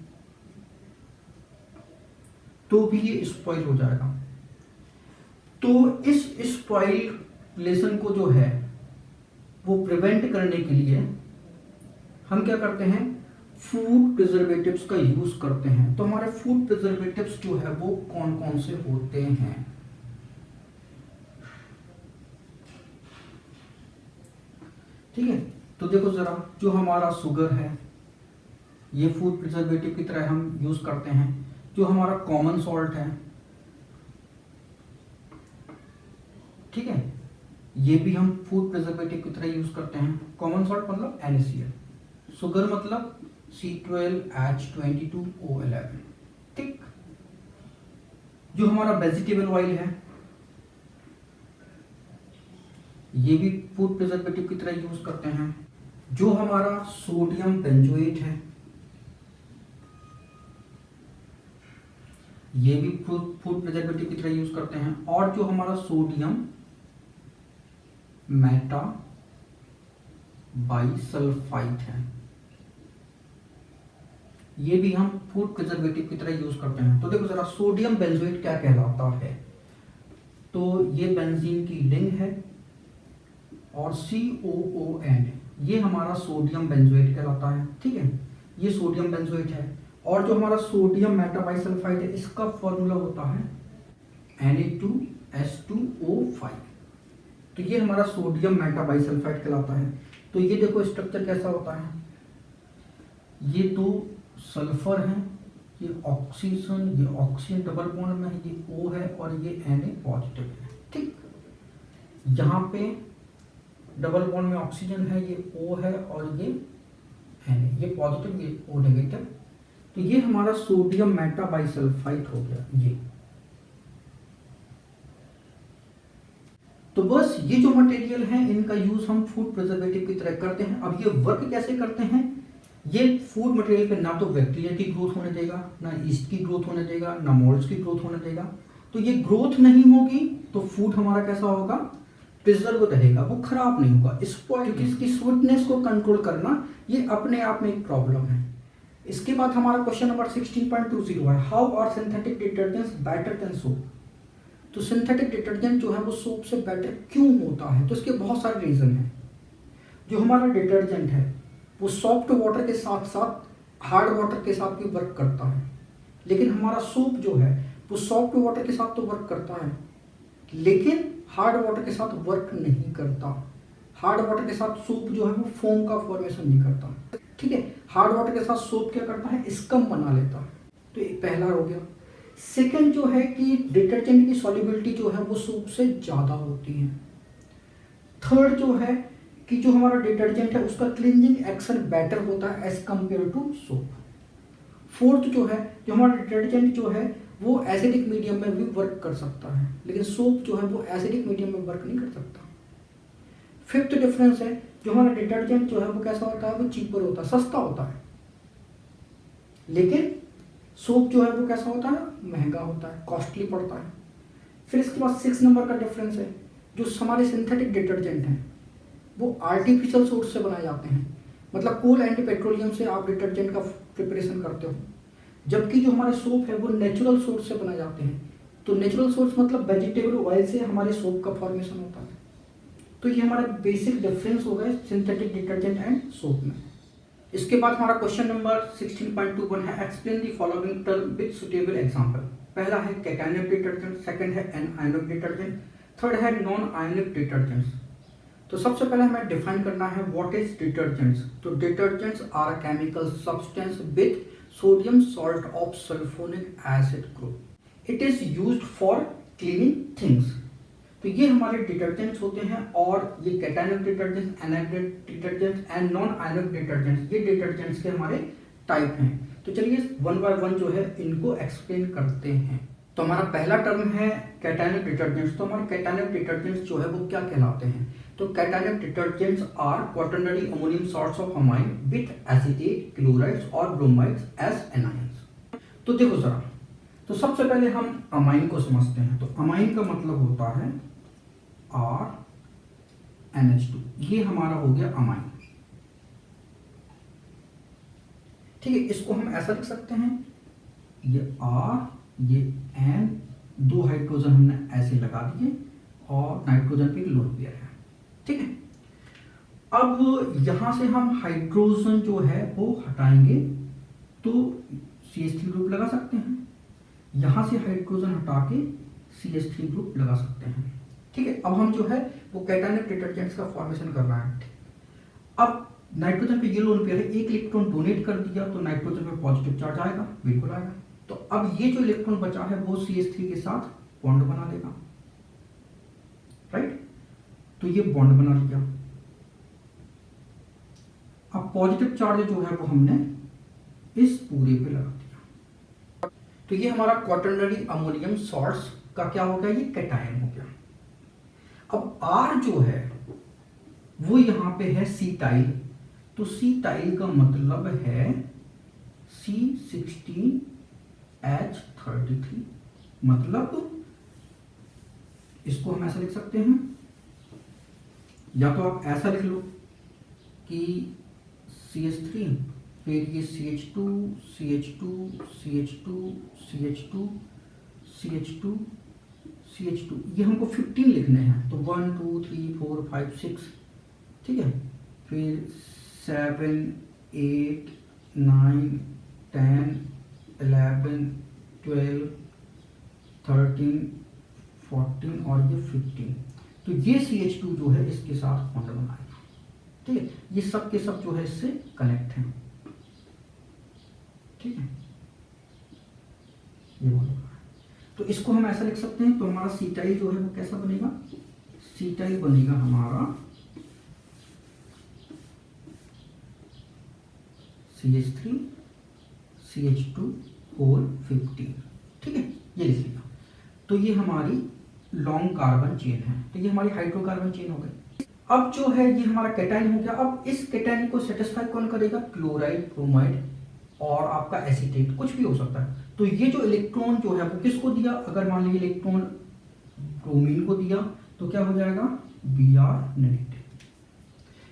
तो भी ये स्पॉइल हो जाएगा। तो इस स्पॉइलेशन को जो है वो प्रिवेंट करने के लिए हम क्या करते हैं, फूड प्रिजर्वेटिव्स का यूज करते हैं। तो हमारे फूड प्रिजर्वेटिव्स जो है वो कौन कौन से होते हैं। ठीक है, तो देखो जरा, जो हमारा शुगर है ये फूड प्रिजर्वेटिव की तरह हम यूज करते हैं। जो हमारा कॉमन सॉल्ट है, ठीक है, ये भी हम फूड प्रिजर्वेटिव की तरह यूज करते हैं। कॉमन सॉल्ट मतलब NaCl, शुगर मतलब C12H22O11, ठीक। जो हमारा वेजिटेबल ऑयल है ये भी फूड प्रिजर्वेटिव की तरह यूज करते हैं। जो हमारा सोडियम बेंजोएट है ये भी फूड प्रिजर्वेटिव की तरह यूज करते हैं। और जो हमारा सोडियम मेटा बाइसल्फाइड है ये भी हम फूड प्रिजर्वेटिव की तरह यूज करते हैं। तो देखो जरा, सोडियम बेंजोएट क्या कहलाता है, तो ये बेंजीन की रिंग है, और COON ये हमारा सोडियम बेंजोएट कहलाता है, ठीक है, ये सोडियम बेंजोएट है। और जो हमारा सोडियम मेटाबाइसल्फाइड है इसका फॉर्मूला होता है Na2S2O5, तो ये हमारा सोडियम मेटाबाइसल्फाइड कहलाता है। तो ये देखो स्ट्रक्चर कैसा होता है, ये दो सल्फर है, ये ऑक्सीजन, ये ऑक्सीजन डबल बॉन्ड में है, ये O है और ये Na पॉजिटिव है, ठीक। यहाँ पे डबल बॉन्ड में ऑक्सीजन है, ये O है और ये Na, ये पॉजिटिव ये O नेगेटिव। तो ये हमारा सोडियम मेटाबाइसल्फाइड हो गया ये। तो बस ये जो मटेरियल है इनका यूज हम फूड प्रिजर्वेटिव की तरह करते हैं। अब ये वर्क कैसे करते हैं, ये फूड मटेरियल पे ना तो बैक्टीरिया की ग्रोथ होने देगा, ना ईस्ट की ग्रोथ होने देगा, ना मोल्ड्स की ग्रोथ होने देगा। तो ये ग्रोथ नहीं होगी तो फूड हमारा कैसा होगा, प्रिजर्व रहेगा, वो खराब नहीं होगा। क्योंकि इसकी स्वीटनेस को कंट्रोल करना ये अपने आप में एक प्रॉब्लम है। इसके बाद हमारा क्वेश्चन नंबर 16.20 है, how are synthetic detergents better than soap. तो सिंथेटिक डिटर्जेंट जो है वो सोप से बेटर क्यों होता है, तो इसके बहुत सारे रीजन हैं। जो हमारा डिटर्जेंट है वो सॉफ्ट वाटर के साथ साथ हार्ड वाटर के साथ भी वर्क करता है, लेकिन हमारा सोप जो है वो सॉफ्ट वाटर के साथ तो वर्क करता है लेकिन हार्ड वाटर के साथ वर्क नहीं करता। हार्ड वाटर के साथ सोप जो है वो फोम का फॉर्मेशन नहीं करता, ठीक है। हार्ड वाटर के साथ सोप क्या करता है, स्कम बना लेता है। तो एक पहला हो गया। सेकंड जो है कि डिटर्जेंट की सॉल्युबिलिटी जो है वो सोप से ज़्यादा होती है। थर्ड जो है कि जो हमारा डिटर्जेंट है उसका क्लींजिंग एक्शन बेटर होता है as compare to soap. Fourth जो है, जो हमारा डिटर्जेंट जो है वो एसिडिक मीडियम में भी वर्क कर सकता है, लेकिन सोप जो है वो एसिडिक मीडियम में वर्क नहीं कर सकता। फिफ्थ डिफरेंस है, जो हमारा डिटर्जेंट जो है वो कैसा होता है, वो चीपर होता है, सस्ता होता है, लेकिन सोप जो है वो कैसा होता है, महंगा होता है, कॉस्टली पड़ता है। फिर इसके बाद 6 नंबर का डिफरेंस है, जो हमारे सिंथेटिक डिटर्जेंट हैं वो आर्टिफिशियल सोर्स से बनाए जाते हैं, मतलब कोल एंड पेट्रोलियम से आप डिटर्जेंट का प्रिपरेशन करते हो, जबकि जो हमारे सोप है वो नेचुरल सोर्स से बनाए जाते हैं। तो नेचुरल सोर्स मतलब वेजिटेबल ऑयल से हमारे सोप का फॉर्मेशन होता है। तो ये हमारा बेसिक डिफरेंस हो गया सिंथेटिक डिटर्जेंट एंड सोप में। इसके बाद हमारा क्वेश्चन नंबर 16.21 है, explain the following term with suitable example. पहला है कैटायनिक डिटर्जेंट, सेकंड है एनायनिक डिटर्जेंट, थर्ड है नॉन आयनिक डिटर्जेंट्स। तो सबसे पहले हमें डिफाइन करना है व्हाट इज डिटर्जेंट्स। तो detergents are a chemical substance with sodium salt of sulphonic acid group. It is used for cleaning things. तो ये हमारे डिटर्जेंट्स होते हैं, और ये cationic detergents, anionic detergents and non ionic detergents, ये डिटर्जेंट्स के हमारे टाइप हैं। तो चलिए वन बाय वन जो है इनको एक्सप्लेन करते हैं। तो हमारा पहला टर्म है कैटायनिक डिटर्जेंट्स। तो हमारे कैटायनिक डिटर्जेंट्स जो है वो क्या कहलाते हैं, तो cationic detergents are quaternary ammonium salts of amine with acetate, chlorides और ब्रोमाइड्स एज एनायंस। तो देखो जरा, तो सबसे पहले हम अमाइन को समझते हैं। तो अमाइन का मतलब होता है RNH2, ये हमारा हो गया अमाइन, ठीक है। इसको हम ऐसा लिख सकते हैं, ये R, ये N, दो हाइड्रोजन हमने ऐसे लगा दिए और नाइट्रोजन पे लोन पेयर है, ठीक है। अब यहां से हम हाइड्रोजन जो है वो हटाएंगे तो CH3 ग्रुप लगा सकते हैं, यहां से हाइड्रोजन हटा के CH3 ग्रुप लगा सकते हैं, ठीक है। अब हम जो है वो कैटायनिक डिटर्जेंट्स का फॉर्मेशन कर रहे हैं। अब नाइट्रोजन पे ये लोन पेयर है, एक इलेक्ट्रॉन डोनेट कर दिया तो नाइट्रोजन पे पॉजिटिव चार्ज आएगा, बिल्कुल आएगा। तो अब ये जो इलेक्ट्रॉन बचा है वो CH3 के साथ बॉन्ड बना लेगा, राइट। तो ये बॉन्ड बना लिया। अब पॉजिटिव चार्ज जो है वो हमने इस पूरे पे लगा दिया। तो ये हमारा क्वाटर्नरी अमोनियम सॉल्ट्स का क्या हो गया, ये कैटायन हो गया। अब R जो है वो यहां पे है C-टाइल। तो C-टाइल का मतलब है C16H33, मतलब इसको हम ऐसा लिख सकते हैं, या तो आप ऐसा लिख लो कि CH3 फिर ये CH2 CH2 CH2 CH2 CH2 CH2, ये हमको 15 लिखने हैं। तो 1 2 3 4 5 6, ठीक है। फिर 7 8 9 10 11 12 13 14 और ये 15। तो ये CH2 जो है इसके साथ बॉन्ड बनाएगा, ठीक है। ये सब के सब जो है इससे कनेक्ट हैं, ठीक है। ये बॉन्ड, तो इसको हम ऐसा लिख सकते हैं। तो हमारा C-टाइल जो है वो कैसा बनेगा, C-टाइल बनेगा हमारा CH3 CH2 होल 15, ठीक है। ये लिख लिया। तो ये हमारी लॉन्ग कार्बन चेन है, तो ये हमारी हाइड्रोकार्बन चेन हो गई। अब जो है ये हमारा कैटायन हो गया। अब इस कैटायन को सेटिस्फाई कौन करेगा, क्लोराइड, ब्रोमाइड और आपका एसीटेट, कुछ भी हो सकता है। तो ये जो इलेक्ट्रॉन जो है वो किसको दिया, अगर मान लीजिए इलेक्ट्रॉन ब्रोमीन को दिया तो क्या हो जाएगा, Br नेगेटिव।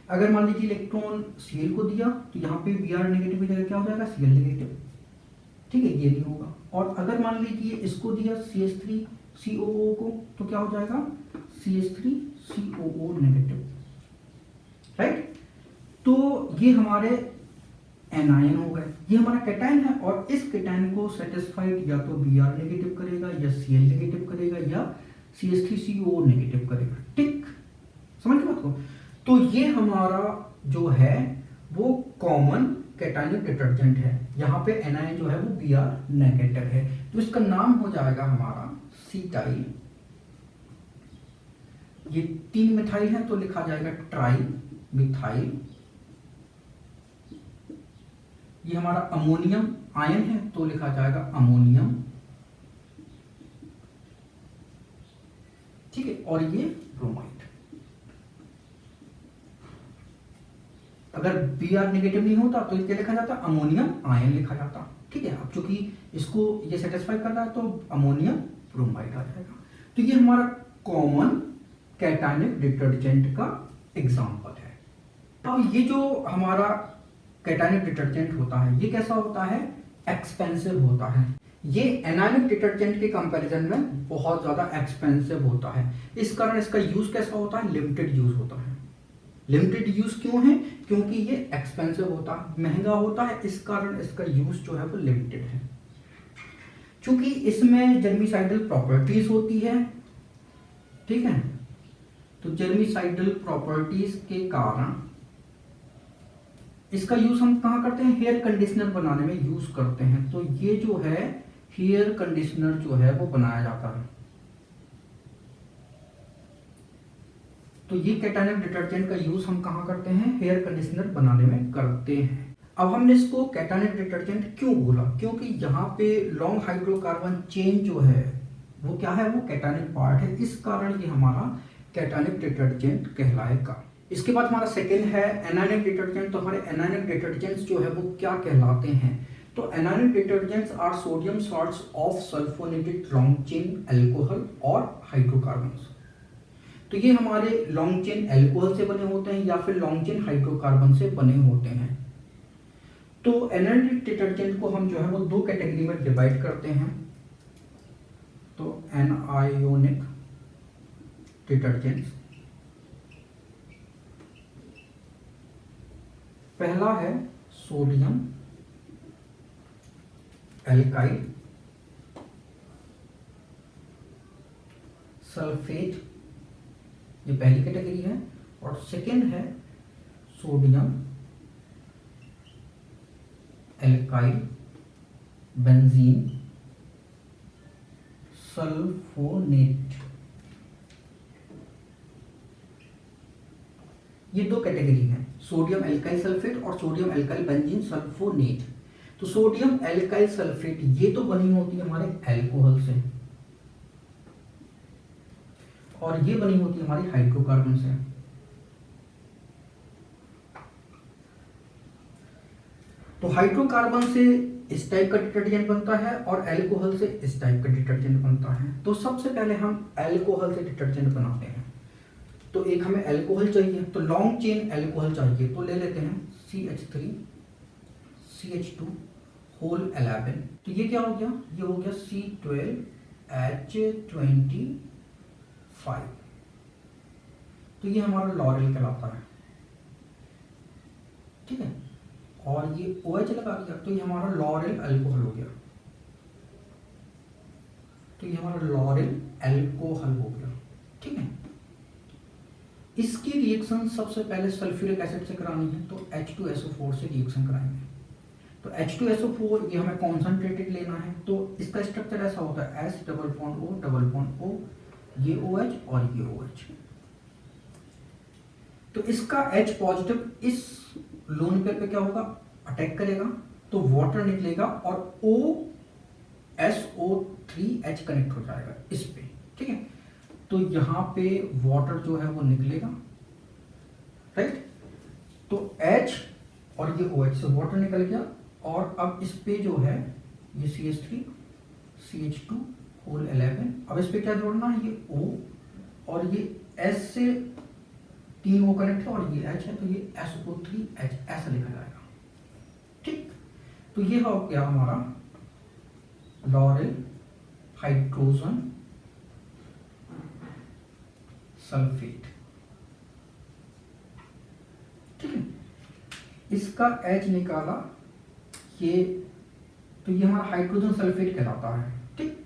अगर मान लीजिए इलेक्ट्रॉन Cl को दिया तो यहाँ पे Br नेगेटिव की जगह क्या हो जाएगा, Cl नेगेटिव, ठीक है। ये नहीं होगा। और अगर मान लीजिए इसको दिया CH3COO को तो क्या हो जाएगा, CH3COO नेगेटिव, राइट। तो ये हमारे एनायन हो गए, ये हमारा कैटायन है। और इस कैटायन को सेटिस्फाइड या तो Br नेगेटिव करेगा या Cl नेगेटिव करेगा या CH3CO नेगेटिव करेगा। ठीक, समझ गए बात को। तो ये हमारा जो है वो कॉमन कैटायनिक डिटर्जेंट है। यहाँ पे एनायन जो है वो Br नेगेटिव है, तो इसका नाम हो जाएगा हमारा सीटाइल। ये 3 मिथाइल है तो लिखा जाएगा ट्राई मिथाइल। ये हमारा अमोनियम आयन है तो लिखा जाएगा अमोनियम। ठीक है, और ये ब्रोमाइड। अगर Br नेगेटिव नहीं होता तो क्या लिखा जाता, अमोनियम आयन लिखा जाता। ठीक है, अब चूंकि इसको ये सेटिस्फाई कर रहा है तो अमोनियम ब्रोमाइड आ जाएगा। तो ये हमारा कॉमन कैटायनिक डिटर्जेंट का एग्जांपल है। अब ये जो हमारा कैटायनिक डिटर्जेंट होता है ये कैसा होता है, एक्सपेंसिव होता है। ये एनायनिक डिटर्जेंट के कंपैरिजन में बहुत ज्यादा एक्सपेंसिव होता है। इस कारण इसका यूज कैसा होता है, लिमिटेड यूज होता है। लिमिटेड यूज क्यों है, क्योंकि ये एक्सपेंसिव होता है, महंगा होता है, इस कारण इसका यूज जो है वो लिमिटेड है। क्योंकि इसमें जर्मिसाइडल प्रॉपर्टीज होती है। ठीक है, तो जर्मिसाइडल प्रॉपर्टीज के कारण इसका यूज हम कहाँ करते हैं, हेयर कंडीशनर बनाने में यूज करते हैं। तो ये जो है हेयर कंडीशनर जो है वो बनाया जाता है। तो ये कैटायनिक डिटर्जेंट का यूज हम कहाँ करते हैं, हेयर कंडीशनर बनाने में करते हैं। अब हमने इसको कैटायनिक डिटर्जेंट क्यों बोला, क्योंकि यहाँ पे लॉन्ग हाइड्रोकार्बन चेन जो है वो क्या है, वो कैटायनिक पार्ट है, इस कारण ये हमारा कैटायनिक डिटर्जेंट कहलाएगा। इसके बाद हमारा सेकेंड है एनायनिक डिटर्जेंट। तो हमारे एनायनिक डिटर्जेंट्स जो है वो क्या कहलाते हैं, तो anionic detergents are sodium salts of sulphonated long chain alcohol और हाइड्रोकार्बन्स। तो ये हमारे लॉन्ग चेन अल्कोहल से बने होते हैं या फिर लॉन्ग चेन हाइड्रोकार्बन से बने होते हैं। तो एनायनिक डिटर्जेंट को हम जो है वो 2 कैटेगरी में डिवाइड करते हैं। तो एनायोनिक डिटर्जेंट्स, पहला है सोडियम एल्काइल सल्फेट, ये पहली कैटेगरी है। और सेकेंड है सोडियम एल्काइल बेंजीन सल्फोनेट। ये 2 कैटेगरी है, सोडियम एल्काइल सल्फेट और सोडियम एल्काइल बेंजीन सल्फोनेट। तो सोडियम एल्काइल सल्फेट ये तो बनी होती है हमारे अल्कोहल से और ये बनी होती है हमारी हाइड्रोकार्बन से। तो हाइड्रोकार्बन से इस टाइप का डिटर्जेंट बनता है और अल्कोहल से इस टाइप का डिटर्जेंट बनता है। तो सबसे पहले हम अल्कोहल से डिटर्जेंट बनाते हैं। तो एक हमें अल्कोहल चाहिए, तो लॉन्ग चेन अल्कोहल चाहिए, तो ले लेते हैं CH3 CH2 होल 11। तो ये क्या हो गया, ये हो गया C12H25। तो ये हमारा लॉरेल कहलाता है। ठीक है, और ये OH लगा दिया तो ये हमारा लॉरेल अल्कोहल हो गया। तो ये हमारा लॉरेल अल्कोहल हो गया। ठीक है, इसकी रिएक्शन सबसे पहले सल्फ्यूरिक एसिड से करानी है, तो H2SO4 से रिएक्शन कराएंगे। तो H2SO4 ये हमें कॉन्सेंट्रेटेड लेना है। तो इसका स्ट्रक्चर ऐसा होता है S डबल बॉन्ड O, ये OH और ये OH। तो इसका H पॉजिटिव इस लोन पेयर पे क्या होगा, अटैक करेगा, तो वाटर निकलेगा और OSO3H कनेक्ट हो जाएगा इस पे। ठीक है, तो यहाँ पे वाटर जो है वो निकलेगा, राइट। तो H और ये OH से वाटर निकल गया और अब इस पे जो है ये CH3 CH2 होल 11। अब इस पे क्या जोड़ना है, ये O और ये S से 3 O कनेक्ट है और ये H है, तो ये SO3H ऐसा लिखा जाएगा। ठीक, तो ये हो गया हमारा लॉरेल हाइड्रोजन सल्फेट। ठीक है, इसका H निकाला ये, तो ये हमारा हाइड्रोजन सल्फेट कहलाता है। ठीक,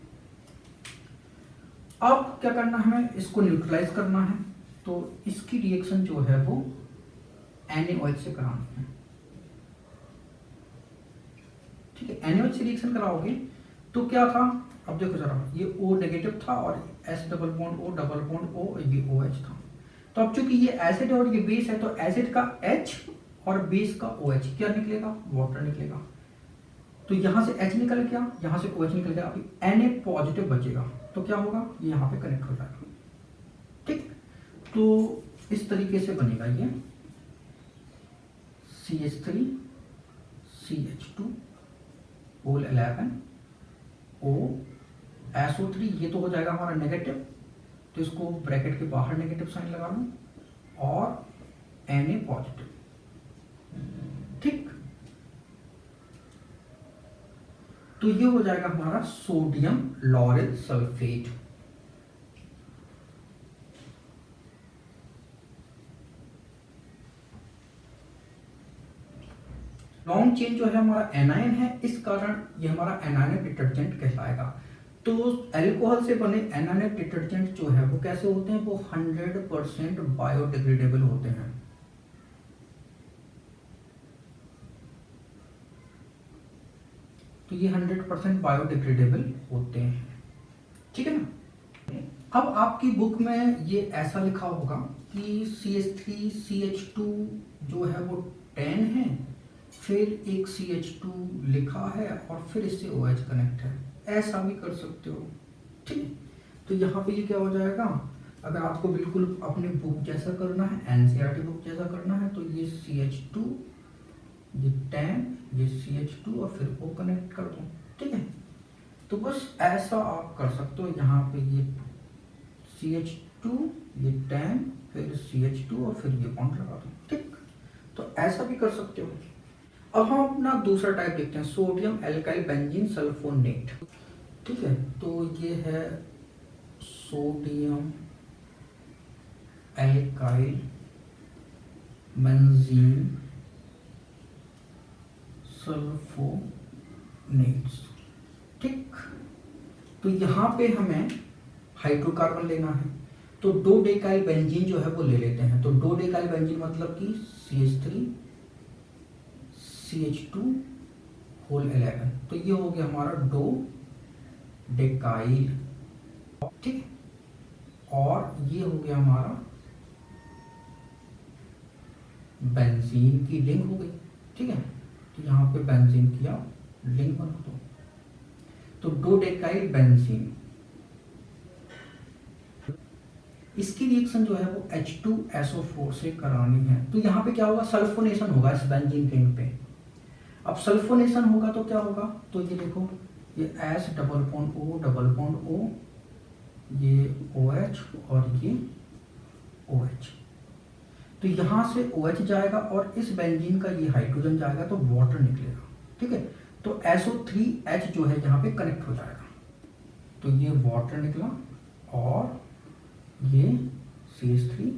अब अब क्या करना है, हमें इसको न्यूट्रलाइज करना है। तो इसकी रिएक्शन जो है वो NaOH से करानी है। ठीक है, NaOH से रिएक्शन कराओगे तो क्या था, अब देखो जरा, ये O नेगेटिव था और S double bond O double bond O, ये OH था। तो अब चूंकि ये एसिड और ये बेस है तो एसिड का H और बेस का OH क्या निकलेगा, वाटर निकलेगा। तो यहां से H निकल गया, यहां से OH निकल गया, अभी Na पॉजिटिव बचेगा। तो क्या होगा, ये यहाँ पे कनेक्ट हो जाएगा। ठीक, तो इस तरीके से बनेगा ये CH3 CH2 whole 11 O SO3, ये तो हो जाएगा हमारा नेगेटिव, तो इसको ब्रैकेट के बाहर नेगेटिव साइन लगा लूं, और Na पॉजिटिव। ठीक, तो ये हो जाएगा हमारा sodium lauryl sulphate. Long chain जो है हमारा एनायन है, इस कारण ये हमारा एनायनिक डिटर्जेंट कहलाएगा। तो अल्कोहल से बने एनायनिक डिटर्जेंट जो है वो कैसे होते हैं, वो 100% बायोडिग्रेडेबल होते हैं। तो ये 100% बायोडिग्रेडेबल होते हैं। ठीक है ना। अब आपकी बुक में ये ऐसा लिखा होगा कि CH3 CH2 जो है वो 10 है, फिर एक CH2 लिखा है और फिर इससे OH कनेक्ट है, ऐसा भी कर सकते हो। ठीक, तो यहाँ पे ये क्या हो जाएगा, अगर आपको बिल्कुल अपनी बुक जैसा करना है, NCERT बुक जैसा करना है, तो ये CH2, ये 10, ये CH2 और फिर O कनेक्ट कर दो। ठीक है, तो बस ऐसा आप कर सकते हो। यहाँ पे ये CH2, ये 10, फिर CH2 और फिर ये बॉन्ड लगा दो। ठीक, तो ऐसा भी कर सकते हो। अब हम अपना दूसरा टाइप देखते हैं, सोडियम एल्काइल बेंजीन सल्फोनेट। ठीक है, तो ये है सोडियम एल्काइल बेंजीन सल्फोनेट्स। ठीक, तो यहाँ पे हमें हाइड्रोकार्बन लेना है, तो दो डेकाइल बेंजीन जो है वो ले लेते हैं। तो दो डेकाइल बेंजीन मतलब कि CH3 CH2 होल 11, तो ये हो गया हमारा दो डेकाइल। ठीक, और ये हो गया हमारा बेंजीन की रिंग हो गई। ठीक है, तो यहाँ पे बेंजीन किया, रिंग बना दो, तो दो डेकाइल बेंजीन। इसकी रिएक्शन जो है वो H2SO4 से करानी है। तो यहाँ पे क्या होगा, सल्फोनेशन होगा इस बेंजीन रिंग पे। अब सल्फोनेशन होगा तो क्या होगा, तो ये देखो, ये S double bond O double bond O, ये OH और ये OH। तो यहाँ से OH जाएगा और इस बेंजीन का ये हाइड्रोजन जाएगा, तो वाटर निकलेगा। ठीक है, तो SO3H जो है यहाँ पे कनेक्ट हो जाएगा, तो ये वाटर निकला, और ये CH3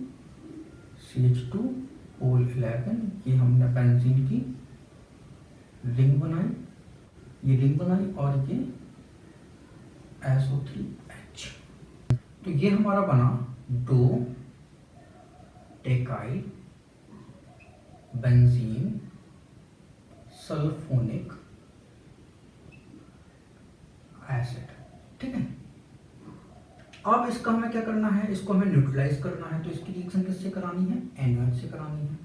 CH2 होल 11, ये हमने बेंजीन की रिंग बनाई, ये रिंग बनाई, और ये SO3H। तो ये हमारा बना दो डेकाइल बेंजीन सल्फोनिक एसिड। ठीक है, अब इसका हमें क्या करना है, इसको हमें न्यूट्रलाइज करना है। तो इसकी रिएक्शन किससे करानी है, NaOH से करानी है।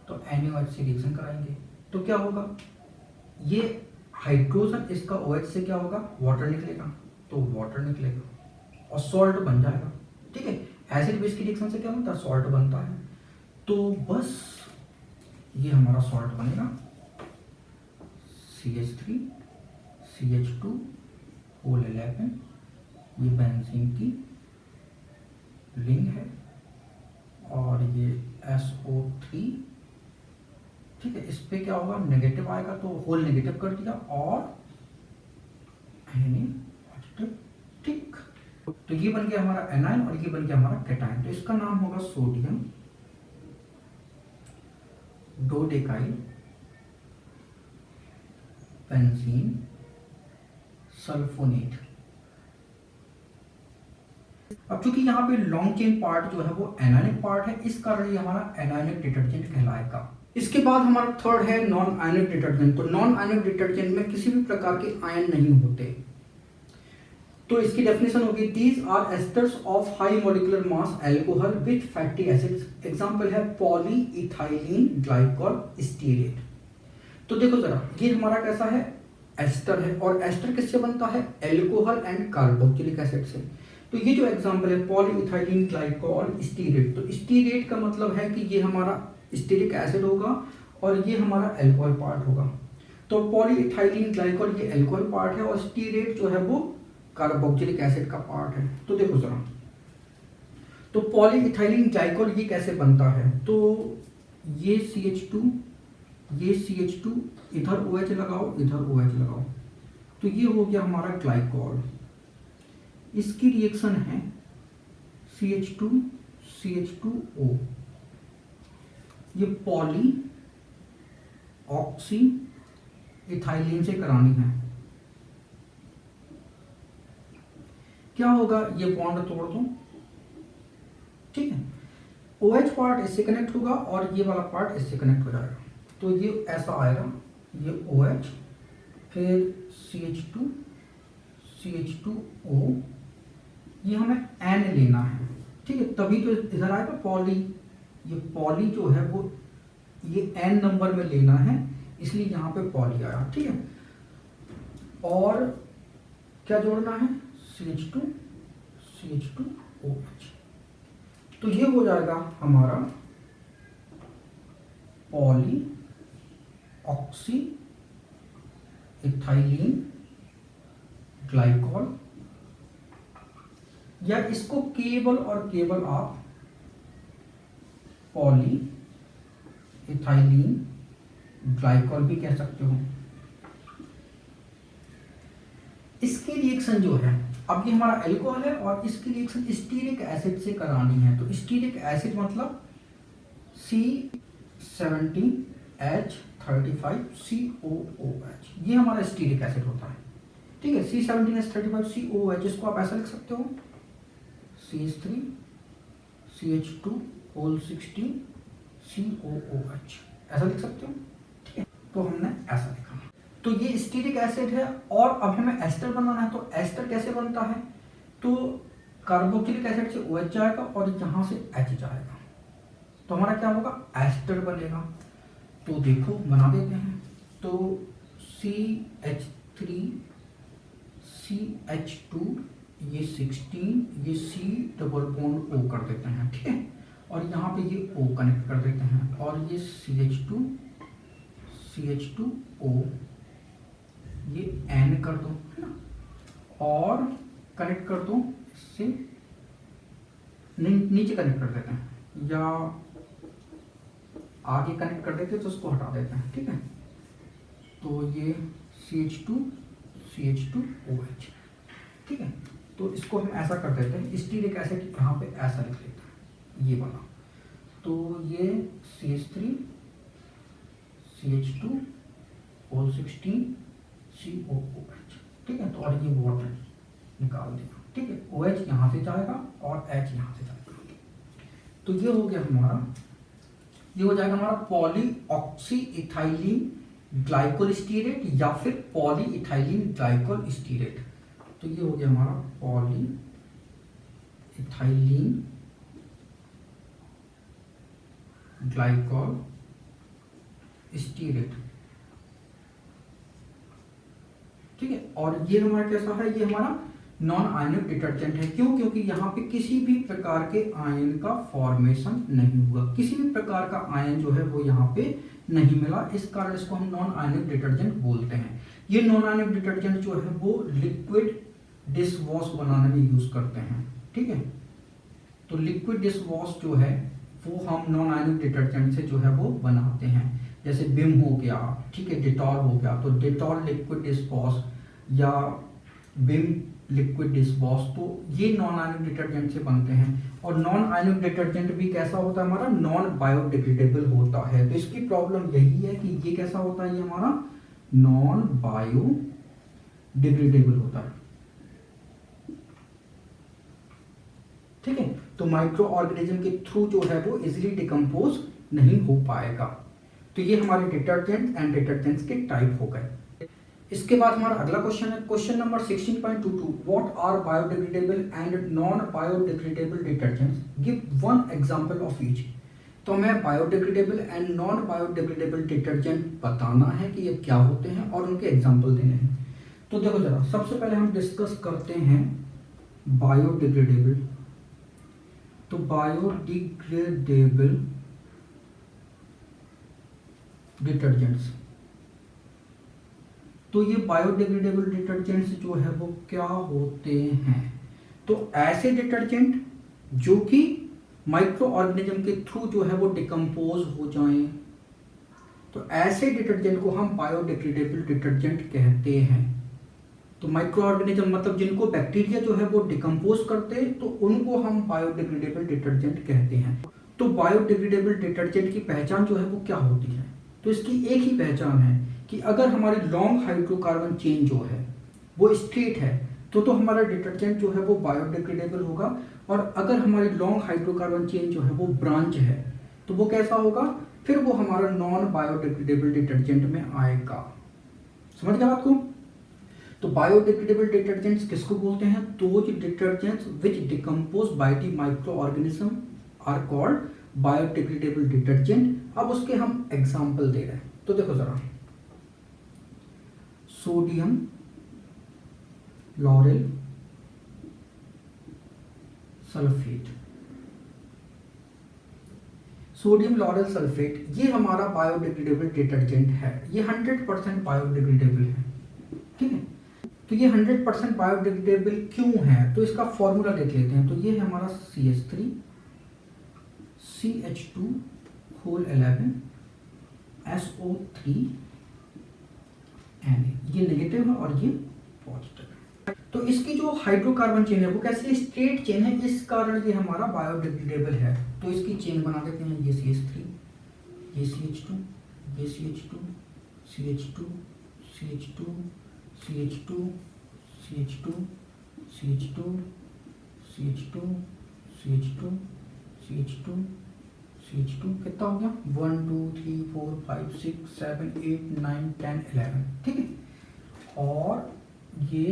तो NaOH से रिएक्शन कराएंगे तो क्या होगा, ये हाइड्रोजन इसका OH से क्या होगा, वाटर निकलेगा, तो वाटर निकलेगा और सॉल्ट बन जाएगा। ठीक है, एसिड बेस की रिएक्शन से क्या बनता है, सॉल्ट बनता है। तो बस ये हमारा सॉल्ट बनेगा CH3 CH2 होल 11, ये बेंजीन की रिंग है, और ये SO3। ठीक है, इस पे क्या होगा, नेगेटिव आएगा, तो होल नेगेटिव कर दिया, और पॉजिटिव। ठीक, तो ये बन गया हमारा एनायन और ये बन गया हमारा कैटायन। तो इसका नाम होगा सोडियम डोडेकाइल बेंजीन सल्फोनेट। अब चूंकि यहाँ पे लॉन्ग चेन पार्ट जो है वो एनायनिक पार्ट है, इस कारण ये हमारा एनायनिक डिटर्जेंट कहलाएगा। इसके बाद हमारा थर्ड है नॉन आयनिक डिटर्जेंट। तो नॉन आयनिक डिटर्जेंट में किसी भी प्रकार के आयन नहीं होते। तो इसकी डेफिनेशन होगी these are esters of high molecular mass alcohol with fatty acids. Example है पॉलीइथाइलीन ग्लाइकॉल स्टीरेट। तो देखो जरा, ये हमारा कैसा है, एस्टर है, और एस्टर किससे बनता है, एल्कोहल एंड कार्बोक्सिलिक एसिड से। तो ये जो एग्जांपल है पॉलीइथाइलीन ग्लाइकॉल स्टीरेट, तो स्टीरेट का मतलब है कि ये हमारा स्टीरिक एसिड होगा और ये हमारा एल्कोहल पार्ट होगा। तो पॉलीइथाइलीन ग्लाइकॉल ये एल्कोहल पार्ट है और स्टीरेट जो है वो कार्बोक्सिलिक एसिड का पार्ट है। तो देखो जरा, तो पॉलीइथाइलीन ग्लाइकॉल ये कैसे बनता है, तो ये CH2, ये CH2, इधर OH लगाओ, इधर OH लगाओ, तो ये हो गया हमारा ग्लाइकॉल। इसकी रिएक्शन है CH2 CH2O, ये पॉली ऑक्सी इथाइलिन से करानी है। क्या होगा, ये बॉन्ड तोड़ दो, ठीक है, OH पार्ट इससे कनेक्ट होगा और ये वाला पार्ट इससे कनेक्ट हो जाएगा। तो ये ऐसा आएगा, ये OH, फिर CH2 CH2O, ये हमें N लेना है, ठीक है, तभी तो इधर आएगा पॉली। ये पॉली जो है वो ये N नंबर में लेना है, इसलिए यहाँ पे पॉली आया, ठीक है। और क्या जोड़ना है, CH2 CH2OH। तो ये हो जाएगा हमारा पॉली ऑक्सी इथाइलीन ग्लाइकॉल, या इसको केवल और केवल आप पॉली इथाइलीन ग्लाइकॉल भी कह सकते हो। इसकी रिएक्शन जो है, अब ये हमारा एल्कोहल है और इसकी रिएक्शन स्टीरिक एसिड से करानी है। तो स्टीरिक एसिड मतलब C17H35COOH, ये हमारा स्टीरिक एसिड होता है, ठीक है। C17H35COOH, इसको आप ऐसा लिख सकते हो CH3 CH2O16 COOH, ऐसा लिख सकते हो, ठीक है। तो हमने ऐसा लिखा। तो ये स्टीरिक एसिड है और अब हमें एस्टर बनाना है। तो एस्टर कैसे बनता है, तो कार्बोक्सिलिक एसिड से OH जाएगा और यहाँ से H जाएगा, तो हमारा क्या होगा, एस्टर बनेगा। तो देखो बना देते हैं। तो CH3 CH2, ये 16, ये C डबल बॉन्ड O कर देते हैं, ठीक है, और यहाँ पे ये O कनेक्ट कर देते हैं, और ये CH2 CH2O, ये N कर दो, है ना, और कनेक्ट कर दो इससे, नीचे कनेक्ट कर देते हैं या आगे कनेक्ट कर देते हैं, तो उसको हटा देते हैं, ठीक है। तो ये CH2 CH2OH, ठीक है। तो इसको हम ऐसा कर देते हैं, स्टीरिक एसिड यहाँ पे ऐसा लिख लेते हैं, ये वाला। तो ये CH3 CH2O16 COOH, ठीक है। तो और ये वाटर निकाल दिया, ठीक है। OH यहाँ से जाएगा और H यहाँ से जाएगा। तो ये हो गया हमारा, ये हो जाएगा हमारा पॉलीऑक्सी इथाइलीन ग्लाइकोल स्टीरेट या फिर पॉलीइथाइलीन ग्लाइकोल स्टीरेट। तो ये हो गया हमारा पॉलीइथाइलीन ग्लाइकोल स्टीरेट, ठीक है। और ये हमारा कैसा है, ये हमारा नॉन आयनिक डिटर्जेंट है। क्यों, क्योंकि यहाँ पे किसी भी प्रकार के आयन का फॉर्मेशन नहीं हुआ, किसी भी प्रकार का आयन जो है वो यहाँ पे नहीं मिला, इस कारण इसको हम नॉन आयनिक डिटर्जेंट बोलते हैं। ये नॉन आयनिक डिटर्जेंट जो है वो लिक्विड डिश वॉश बनाने में यूज करते हैं, ठीक है। तो लिक्विड डिश वॉश जो है वो हम नॉन आयनिक डिटर्जेंट से जो है वो बनाते हैं, जैसे विम हो गया, ठीक है, डेटॉल हो गया। तो डेटॉल लिक्विड डिश वॉश या विम लिक्विड डिश वॉश, तो ये नॉन आयनिक डिटर्जेंट से बनते हैं। और नॉन आयनिक डिटर्जेंट भी कैसा होता है हमारा, नॉन बायोडिग्रेडेबल होता है। तो इसकी प्रॉब्लम यही है कि ये कैसा होता है, ये हमारा नॉन बायोडिग्रेडेबल होता है। ठीक है। तो माइक्रो ऑर्गेनिज्म के थ्रू जो है वो इजिली डिकम्पोज नहीं हो पाएगा। तो ये हमारे डिटर्जेंट एंड डिटर्जेंट्स के टाइप हो गए। इसके बाद हमारा अगला क्वेश्चन है question number 16.22 what are biodegradable and non biodegradable detergents, give one example of each. तो हमें biodegradable and non biodegradable detergent बताना है कि ये क्या होते हैं और उनके एग्जांपल देने हैं। तो देखो जरा, सबसे पहले हम डिस्कस करते हैं बायोडिग्रेडेबल। तो बायोडिग्रेडेबल डिटर्जेंट्स, तो ये बायोडिग्रेडेबल डिटर्जेंट्स जो है वो क्या होते हैं? तो ऐसे डिटर्जेंट जो कि माइक्रो ऑर्गेनिज्म के थ्रू जो है वो डिकम्पोज हो जाएं, तो ऐसे डिटर्जेंट को हम बायोडिग्रेडेबल डिटर्जेंट कहते हैं। तो माइक्रो ऑर्गेनिज्म मतलब जिनको बैक्टीरिया जो है वो डिकम्पोज करते हैं, तो उनको हम बायोडिग्रेडेबल डिटर्जेंट कहते हैं। तो बायोडिग्रेडेबल डिटर्जेंट की पहचान जो है वो क्या होती है? तो इसकी एक ही पहचान है कि अगर हमारी लॉन्ग हाइड्रोकार्बन चेन जो है वो स्ट्रेट है तो हमारा डिटर्जेंट जो है वो बायोडिग्रेडेबल होगा, और अगर हमारी लॉन्ग हाइड्रोकार्बन चेन जो है वो ब्रांच है तो वो कैसा होगा? फिर वो हमारा नॉन बायोडिग्रेडेबल डिटर्जेंट में आएगा। समझ गया बात को? तो बायोडिग्रेडेबल डिटर्जेंट्स किसको बोलते हैं? Those detergents which decompose by the micro organism are called biodegradable detergent. अब उसके हम एग्जाम्पल दे रहे हैं। तो देखो जरा, sodium lauryl sulphate, sodium lauryl sulphate ये हमारा बायोडिग्रेडेबल डिटर्जेंट है। ये 100% बायोडिग्रेडेबल है, ठीक है। तो ये 100% बायोडिग्रेडेबल क्यों है? तो इसका फॉर्मूला देख लेते हैं। तो ये है हमारा CH3 CH2 whole 11 SO3 Na, ये नेगेटिव है और ये पॉजिटिव है। तो इसकी जो हाइड्रोकार्बन चेन है वो कैसी स्ट्रेट चेन है, इस कारण ये हमारा बायोडिग्रेडेबल है। तो इसकी चेन बना देते हैं, ये CH3 ये CH2 ये CH2 CH2 CH2 CH2 CH2 CH2 CH2 CH2 CH2 CH2 कितना हो गया? 1 2 3 4 5 6 7 8 9 10 11, ठीक है। और ये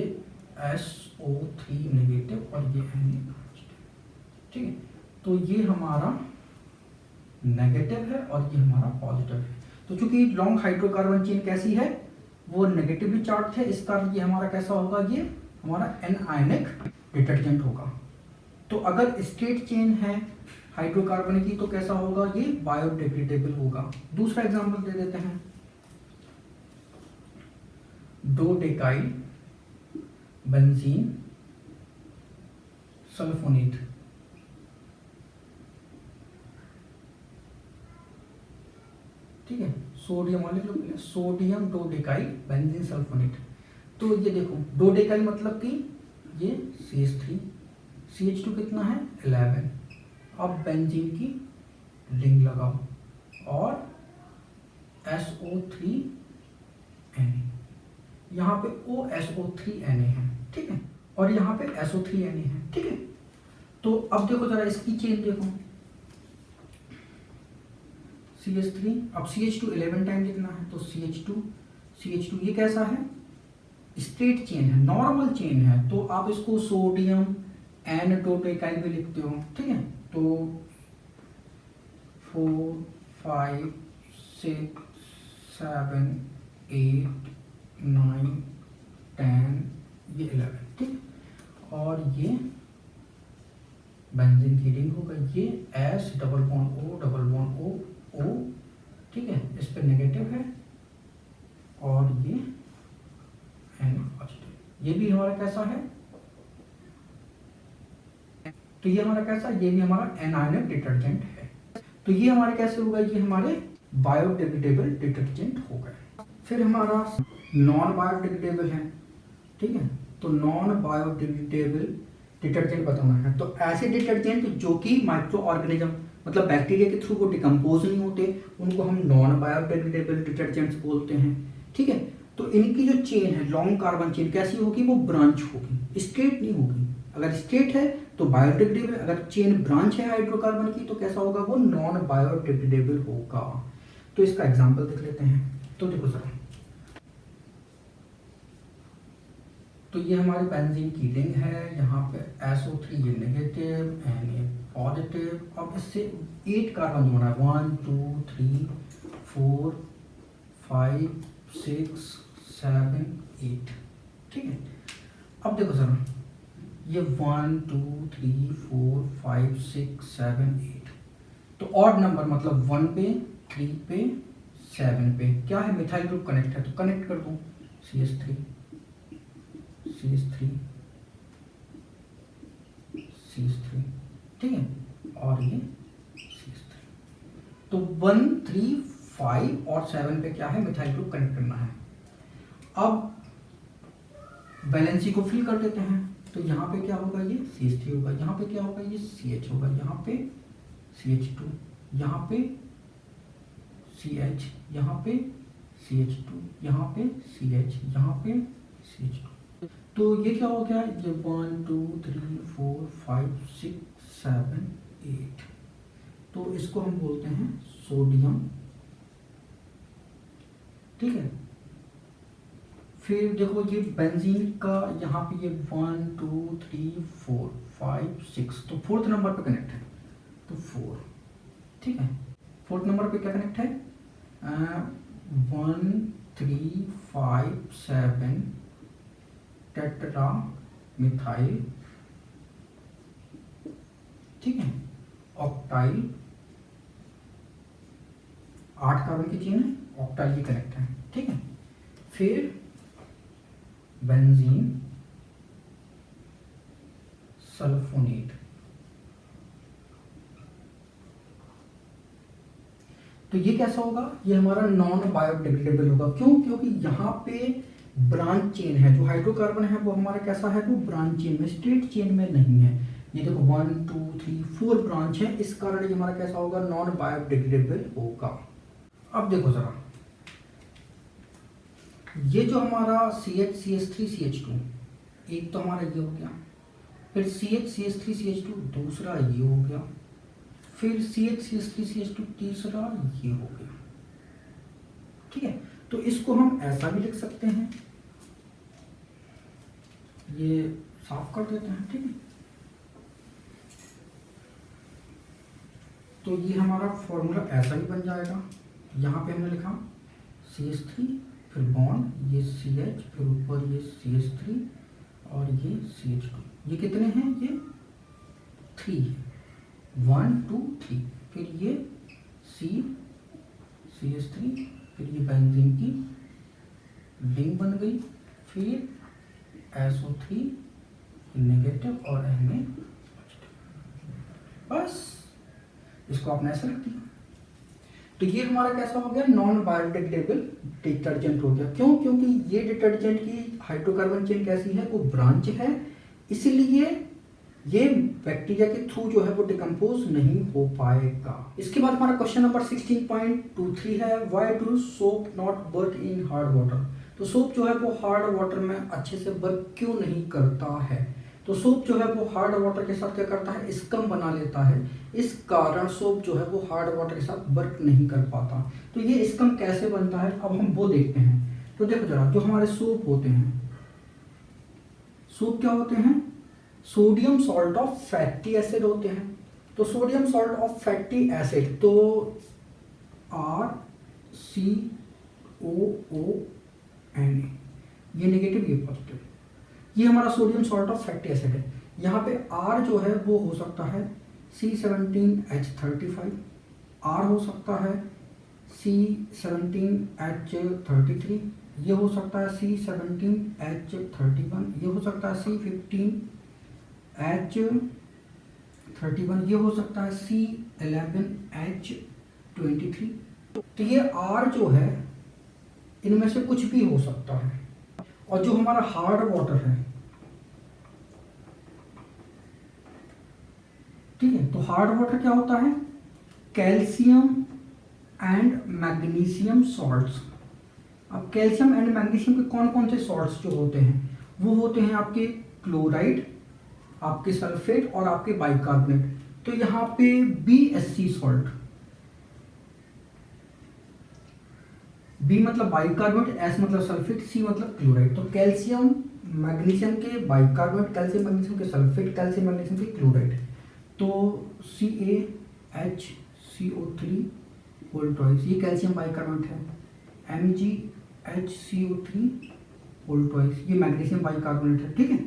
SO3 नेगेटिव और ये Na पॉजिटिव, ठीक है। तो ये हमारा नेगेटिव है और ये हमारा पॉजिटिव है। तो चूंकि लॉन्ग हाइड्रोकार्बन चेन कैसी है, वो नेगेटिवली चार्ज है, इस कारण ये हमारा कैसा होगा? ये हमारा एनायनिक डिटर्जेंट होगा। तो अगर स्ट्रेट चेन है हाइड्रोकार्बन की तो कैसा होगा? ये बायोडिग्रेडेबल होगा। दूसरा एग्जांपल दे देते हैं, डोडेकाइल बेंजीन सल्फोनेट, ठीक है। सोडियम वाले लोग, सोडियम डोडेकाइल बेंजीन सल्फोनेट। तो ये देखो, डोडेकाइल मतलब कि ये CH3 CH2 कितना है? 11। अब बेंजीन की रिंग लगाओ और SO3 Na, यहाँ पे OSO3 Na है, ठीक है, और यहाँ पे SO3 Na है, ठीक है। तो अब देखो जरा इसकी चेन देखो, CH3, अब CH2 11 टाइम लिखना है तो CH2 ये कैसा है? स्ट्रेट चेन है, नॉर्मल चेन है। तो आप इसको सोडियम एन डोडेकाइल भी लिखते हो, ठीक है। तो 4 5 6 7 8 9 10 ये 11, ठीक। और ये बेंजीन की रिंग होगा, ये S डबल बॉन्ड O, ठीक है, इस पर नेगेटिव है और ये N पॉजिटिव। ये भी हमारा कैसा है? तो ये हमारा कैसा? ये भी हमारा एनायनिक डिटर्जेंट है। तो ये हमारे कैसे होगा? ये हमारे बायोडिग्रेडेबल डिटर्जेंट हो गए। फिर हमारा नॉन बायोडिग्रेडेबल है, ठीक है। तो नॉन बायोडिग्रेडेबल डिटर्जेंट बताना है। तो ऐसे डिटर्जेंट जो कि माइक्रो ऑर्गेनिज्म मतलब बैक्टीरिया के थ्रू वो डिकम्पोज नहीं होते, उनको हम नॉन बायोडिग्रेडेबल डिटर्जेंट्स बोलते हैं, ठीक है। तो इनकी जो चेन है लॉन्ग कार्बन चेन कैसी होगी? वो ब्रांच होगी, स्ट्रेट नहीं होगी। अगर स्टेट है तो बायोडिग्रेडेबल, अगर चेन ब्रांच है हाइड्रोकार्बन की तो कैसा होगा, वो नॉन बायोडिग्रेडेबल होगा। तो इसका एग्जांपल देख लेते हैं। तो देखो सर, तो ये हमारी बेंजीन की रिंग है, यहाँ पे SO3 ये नेगेटिव एंड ये पॉजिटिव। अब इससे 8 कार्बन जोड़ना है, 1 2 3 4 5 6 7 8, ठीक है। अब देखो सर, ये 1 2 3 4 5 6 7 8, तो ऑड नंबर मतलब 1 पे 3 पे 7 पे क्या है, मिथाइल ग्रुप कनेक्ट है, तो कनेक्ट कर दूं CH3 CH3 CH3, ठीक है, और ये CH3। तो 1 3 5 और 7 पे क्या है, मिथाइल ग्रुप कनेक्ट करना है। अब बैलेंसी को फिल कर देते हैं, तो यहाँ पे क्या होगा, ये CH3 होगा, यहाँ पे क्या होगा, ये CH होगा, यहाँ पे CH2, यहाँ पे CH, यहाँ पे CH2, यहाँ पे CH, यहाँ पे CH2। तो ये क्या हो गया, ये 1 2 3 4 5 6 7 8, तो इसको हम बोलते हैं सोडियम, ठीक है। फिर देखो ये बेंजीन का यहाँ पे ये 1 2 3 4 5 6, तो फोर्थ नंबर पे कनेक्ट है, तो 4, ठीक है। फोर्थ नंबर पे क्या कनेक्ट है, 1 3 5 7 टेट्रा मिथाइल, ठीक है, ऑक्टाइल, 8 कार्बन की चेन है, ऑक्टाइल की कनेक्ट है, ठीक है। फिर बेंजीन सल्फोनेट, तो ये कैसा होगा, ये हमारा नॉन बायोडिग्रेडेबल होगा। क्यों, क्योंकि यहाँ पे ब्रांच चेन है, जो हाइड्रोकार्बन है वो हमारा कैसा है, वो ब्रांच चेन में, स्ट्रेट चेन में नहीं है। ये देखो 1 2 3 4 ब्रांच है, इस कारण ये हमारा कैसा होगा, नॉन बायोडिग्रेडेबल होगा। अब देखो जरा, ये जो हमारा CH CH3 CH2, एक तो हमारा ये हो गया, फिर CH CH3 CH2 दूसरा ये हो गया, फिर CH CH3 CH2 तीसरा ये हो गया, ठीक है। तो इसको हम ऐसा भी लिख सकते हैं, ये साफ कर देते हैं, ठीक है। तो ये हमारा फॉर्मूला ऐसा ही बन जाएगा, यहाँ पे हमने लिखा CH3, फिर बॉन्ड ये CH, फिर ऊपर ये CH3 और ये CH2, ये कितने हैं, ये 3 है, 1 2 3, फिर ये CH3, फिर ये बेंजीन की रिंग बन गई, फिर SO3 नेगेटिव और Na पॉजिटिव, बस इसको आपने ऐसा लिख दिया। तो ये हमारा कैसा हो गया, नॉन बायोडिग्रेडेबल डिटर्जेंट हो गया। क्यों, क्योंकि ये डिटर्जेंट की हाइड्रोकार्बन चेन कैसी है, वो ब्रांच है, इसलिए ये बैक्टीरिया के थ्रू जो है वो डिकम्पोज नहीं हो पाएगा। इसके बाद हमारा क्वेश्चन नंबर 16.23 है, why do soap not work in hard water. तो सोप जो है वो हार्ड वाटर में अच्छे से वर्क क्यों नहीं करता है। तो सोप जो है वो हार्ड वाटर के साथ क्या करता है, स्कम बना लेता है, इस कारण सोप जो है वो हार्ड वाटर के साथ वर्क नहीं कर पाता। तो ये स्कम कैसे बनता है, अब हम वो देखते हैं। तो देखो जरा, जो हमारे सोप होते हैं, सोप क्या होते हैं, sodium salt of fatty acid होते हैं। तो sodium salt of fatty acid, तो RCOONA, ये नेगेटिव ये पॉजिटिव, ये हमारा sodium salt of fatty acid है। यहाँ पे R जो है वो हो सकता है C17H35, R हो सकता है C17H33, ये हो सकता है C17H31, ये हो सकता है C15H31, ये हो सकता है C11H23। तो ये R जो है इनमें से कुछ भी हो सकता है। और जो हमारा हार्ड वाटर है, ठीक है, तो हार्ड वाटर क्या होता है, कैल्शियम एंड मैग्नीशियम सॉल्ट्स। अब कैल्शियम एंड मैग्नीशियम के कौन कौन से सॉल्ट्स जो होते हैं, वो होते हैं आपके क्लोराइड, आपके सल्फेट और आपके बाइकार्बोनेट। तो यहाँ पे BSC सॉल्ट, B मतलब बाइकार्बोनेट, S मतलब सल्फेट, C मतलब क्लोराइड। तो कैल्शियम मैग्नीशियम के बाइकार्बोनेट, कैल्शियम मैग्नीशियम के सल्फेट, कैल्शियम मैग्नीशियम के क्लोराइड। तो CaHCO3 होल ट्वाइस, ये कैल्शियम बाइकार्बोनेट है। MgHCO3 होल ट्वाइस, ये मैग्नीशियम बाइकार्बोनेट है, ठीक है।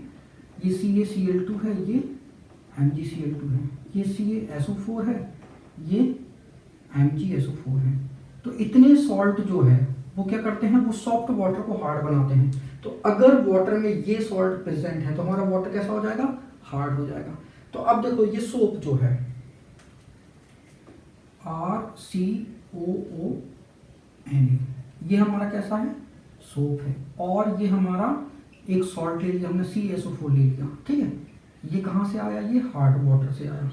ये CaCl2 है, ये MgCl2 है, ये CaSO4 है, ये MgSO4 है। तो इतने सॉल्ट जो है वो क्या करते हैं, वो सॉफ्ट वाटर को हार्ड बनाते हैं। तो अगर वाटर में ये सॉल्ट प्रेजेंट है तो हमारा वाटर कैसा हो जाएगा, हार्ड हो जाएगा। तो अब देखो ये सोप जो है RCOONA, ये हमारा कैसा है, सोप है। और ये हमारा एक सॉल्ट ले लिया हमने, CaSO4 ले लिया, ठीक है। ये कहाँ से आया, ये हार्ड वाटर से आया।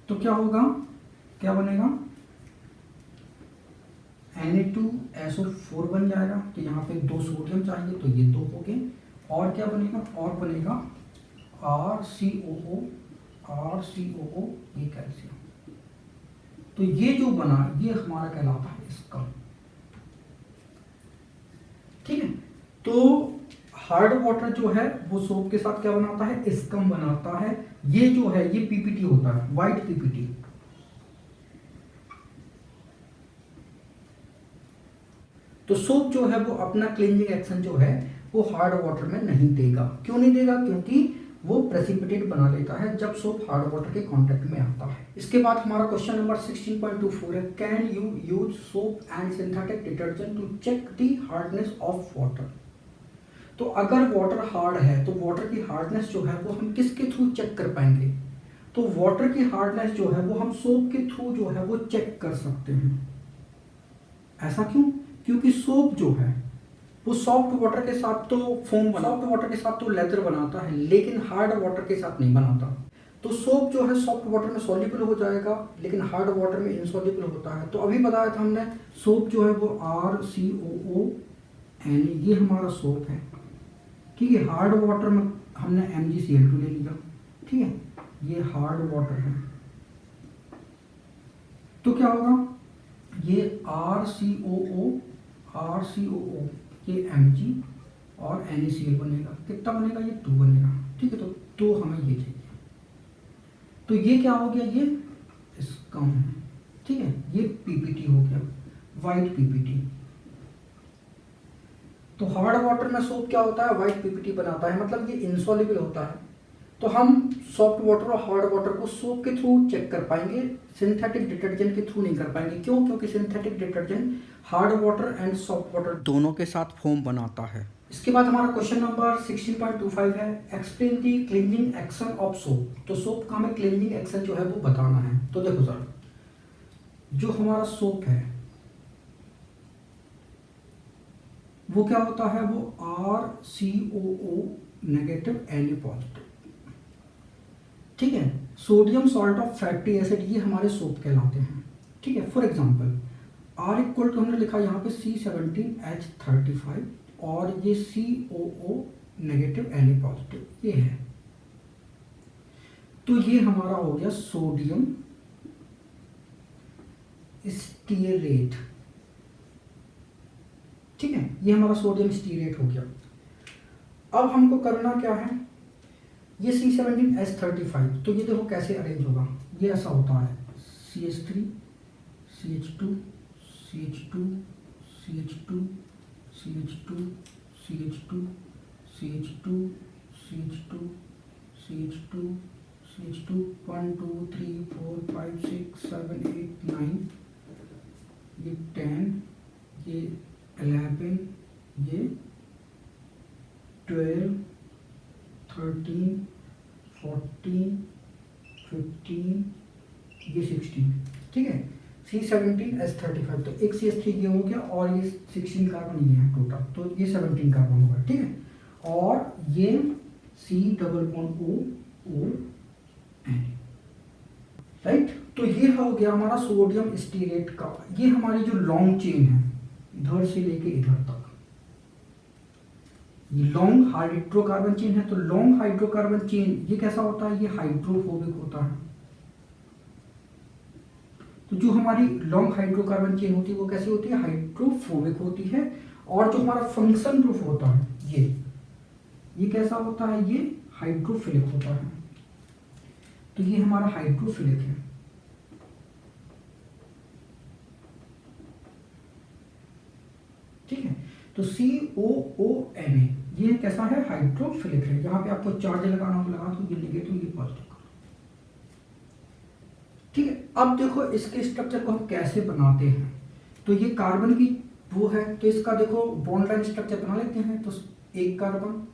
तो क्या होगा, क्या बनेगा, Na2SO4 बन जाएगा। तो यहाँ पे 2 सोडियम चाहिए तो ये 2 हो गए। और क्या बनेगा, और बनेगा RCOO, ये कैल्शियम। तो ये जो बना ये हमारा कहलाता है स्कम, ठीक है। तो हार्ड वाटर जो है वो सोप के साथ क्या बनाता है, स्कम बनाता है। ये जो है ये PPT होता है, व्हाइट PPT। तो सोप जो है वो अपना क्लींजिंग एक्शन जो है वो हार्ड वाटर में नहीं देगा। क्यों नहीं देगा, क्योंकि वो प्रेसिपिटेट बना लेता है जब सोप हार्ड वाटर के कांटेक्ट में आता है। इसके बाद हमारा क्वेश्चन नंबर 16.24 है, can you use soap and synthetic detergent to check the hardness of water. तो अगर वाटर हार्ड है तो वाटर की हार्डनेस जो है वो हम किसके थ्रू चेक कर पाएंगे, तो वाटर की हार्डनेस जो है वो हम सोप के थ्रू जो है वो चेक कर सकते हैं। ऐसा क्यों, क्योंकि सोप जो है वो सॉफ्ट वाटर के साथ तो फोम बना, सॉफ्ट वाटर के साथ तो लेदर बनाता है, लेकिन हार्ड वाटर के साथ नहीं बनाता। तो सोप जो है सॉफ्ट वाटर में सॉल्युबल हो जाएगा, लेकिन हार्ड वाटर में इनसॉल्युबल होता है। तो अभी बताया था हमने, सोप जो है वो RCOON, ये हमारा सोप है, ठीक है। हार्ड वाटर में हमने MgCl2 ले लिया, ठीक है, ये हार्ड वाटर है। तो क्या होगा, ये RCOO, ये Mg और NaCl बनेगा। कितना बनेगा, ये 2 बनेगा, ठीक है। तो 2 हमें ये चाहिए। तो ये क्या हो गया, ये स्कम है, ठीक है। ये PPT हो गया, व्हाइट PPT। तो हार्ड वाटर में सोप क्या होता है, व्हाइट PPT बनाता है, मतलब ये इनसॉल्युबल होता है। तो हम सॉफ्ट वाटर और हार्ड वाटर को सोप के थ्रू चेक कर पाएंगे, सिंथेटिक डिटर्जेंट के थ्रू नहीं कर पाएंगे। क्यों, क्योंकि synthetic detergent hard water and soft water दोनों के साथ फोम बनाता है। इसके बाद हमारा क्वेश्चन नंबर 16.25 है, explain the cleansing action of soap. तो सोप का हमें क्लींजिंग एक्शन जो है वो बताना है। तो देखो सर, जो हमारा सोप है वो क्या होता है, वो RCOO नेगेटिव Na पॉजिटिव, ठीक है। Sodium salt of fatty acid, ये हमारे सोप कहलाते हैं, ठीक है। For example R equal to हमने लिखा यहाँ पे C17H35 और ये COO नेगेटिव Na पॉजिटिव ये है। तो ये हमारा हो गया सोडियम स्टीरेट, ठीक है। ये हमारा सोडियम स्टीरेट हो गया। अब हमको करना क्या है, ये C17H35, तो ये देखो कैसे अरेंज होगा। ये ऐसा होता है CH3 CH2 CH2 CH2 CH2 CH2 CH2 CH2 CH2 CH2 1 2 3 4 5 6 7 8 9, ये 10, ये 11, ये 12 13 14 15, ये 16, ठीक है। C17H35, तो एक CH3 ये हो गया और ये 16 कार्बन ये है टोटल, तो ये 17 कार्बन होगा, ठीक है। और ये C=OON, राइट। तो ये हो गया हमारा सोडियम स्टीरेट का। ये हमारी जो लॉन्ग चेन है इधर से लेके इधर तक, लॉन्ग हाइड्रोकार्बन चेन है, तो लॉन्ग हाइड्रोकार्बन चेन ये कैसा होता है, ये हाइड्रोफोबिक होता है। तो जो हमारी लॉन्ग हाइड्रोकार्बन चेन होती है वो कैसी होती है, हाइड्रोफोबिक होती है। और जो हमारा फंक्शन ग्रुप होता है ये कैसा होता है, ये हाइड्रोफिलिक होता है। तो ये हमारा हाइड्रोफिलिक है। ठीक है, तो COONA ये कैसा है, हाइड्रोफिलिक है। यहाँ पे आपको चार्ज लगाना हो लगा दो, ये नेगेटिव ये पॉजिटिव। ठीक है, अब देखो इसके स्ट्रक्चर को हम कैसे बनाते हैं। तो ये कार्बन की वो है, तो इसका देखो बॉन्ड लाइन स्ट्रक्चर बना लेते हैं। तो एक कार्बन,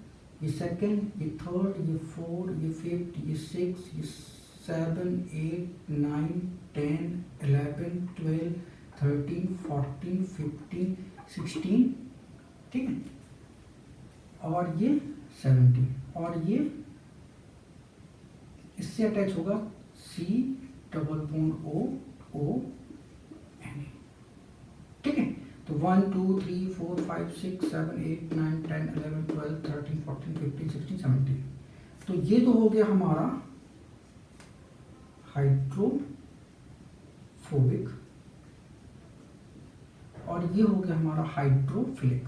ये सेकंड, ये थर्ड, ये फोर्थ, ये फिफ्थ, ये सिक्स, ये 7 8 9 10 11 12 13 14 15 16, ठीक है, और ये 17, और ये इससे अटैच होगा C double bond O N, ठीक है। तो 1 2 3 4 5 6 7 8 9 10 11 12 13 14 15 16 17। तो ये तो हो गया हमारा हाइड्रोफोबिक, और ये हो गया हमारा हाइड्रोफिलिक।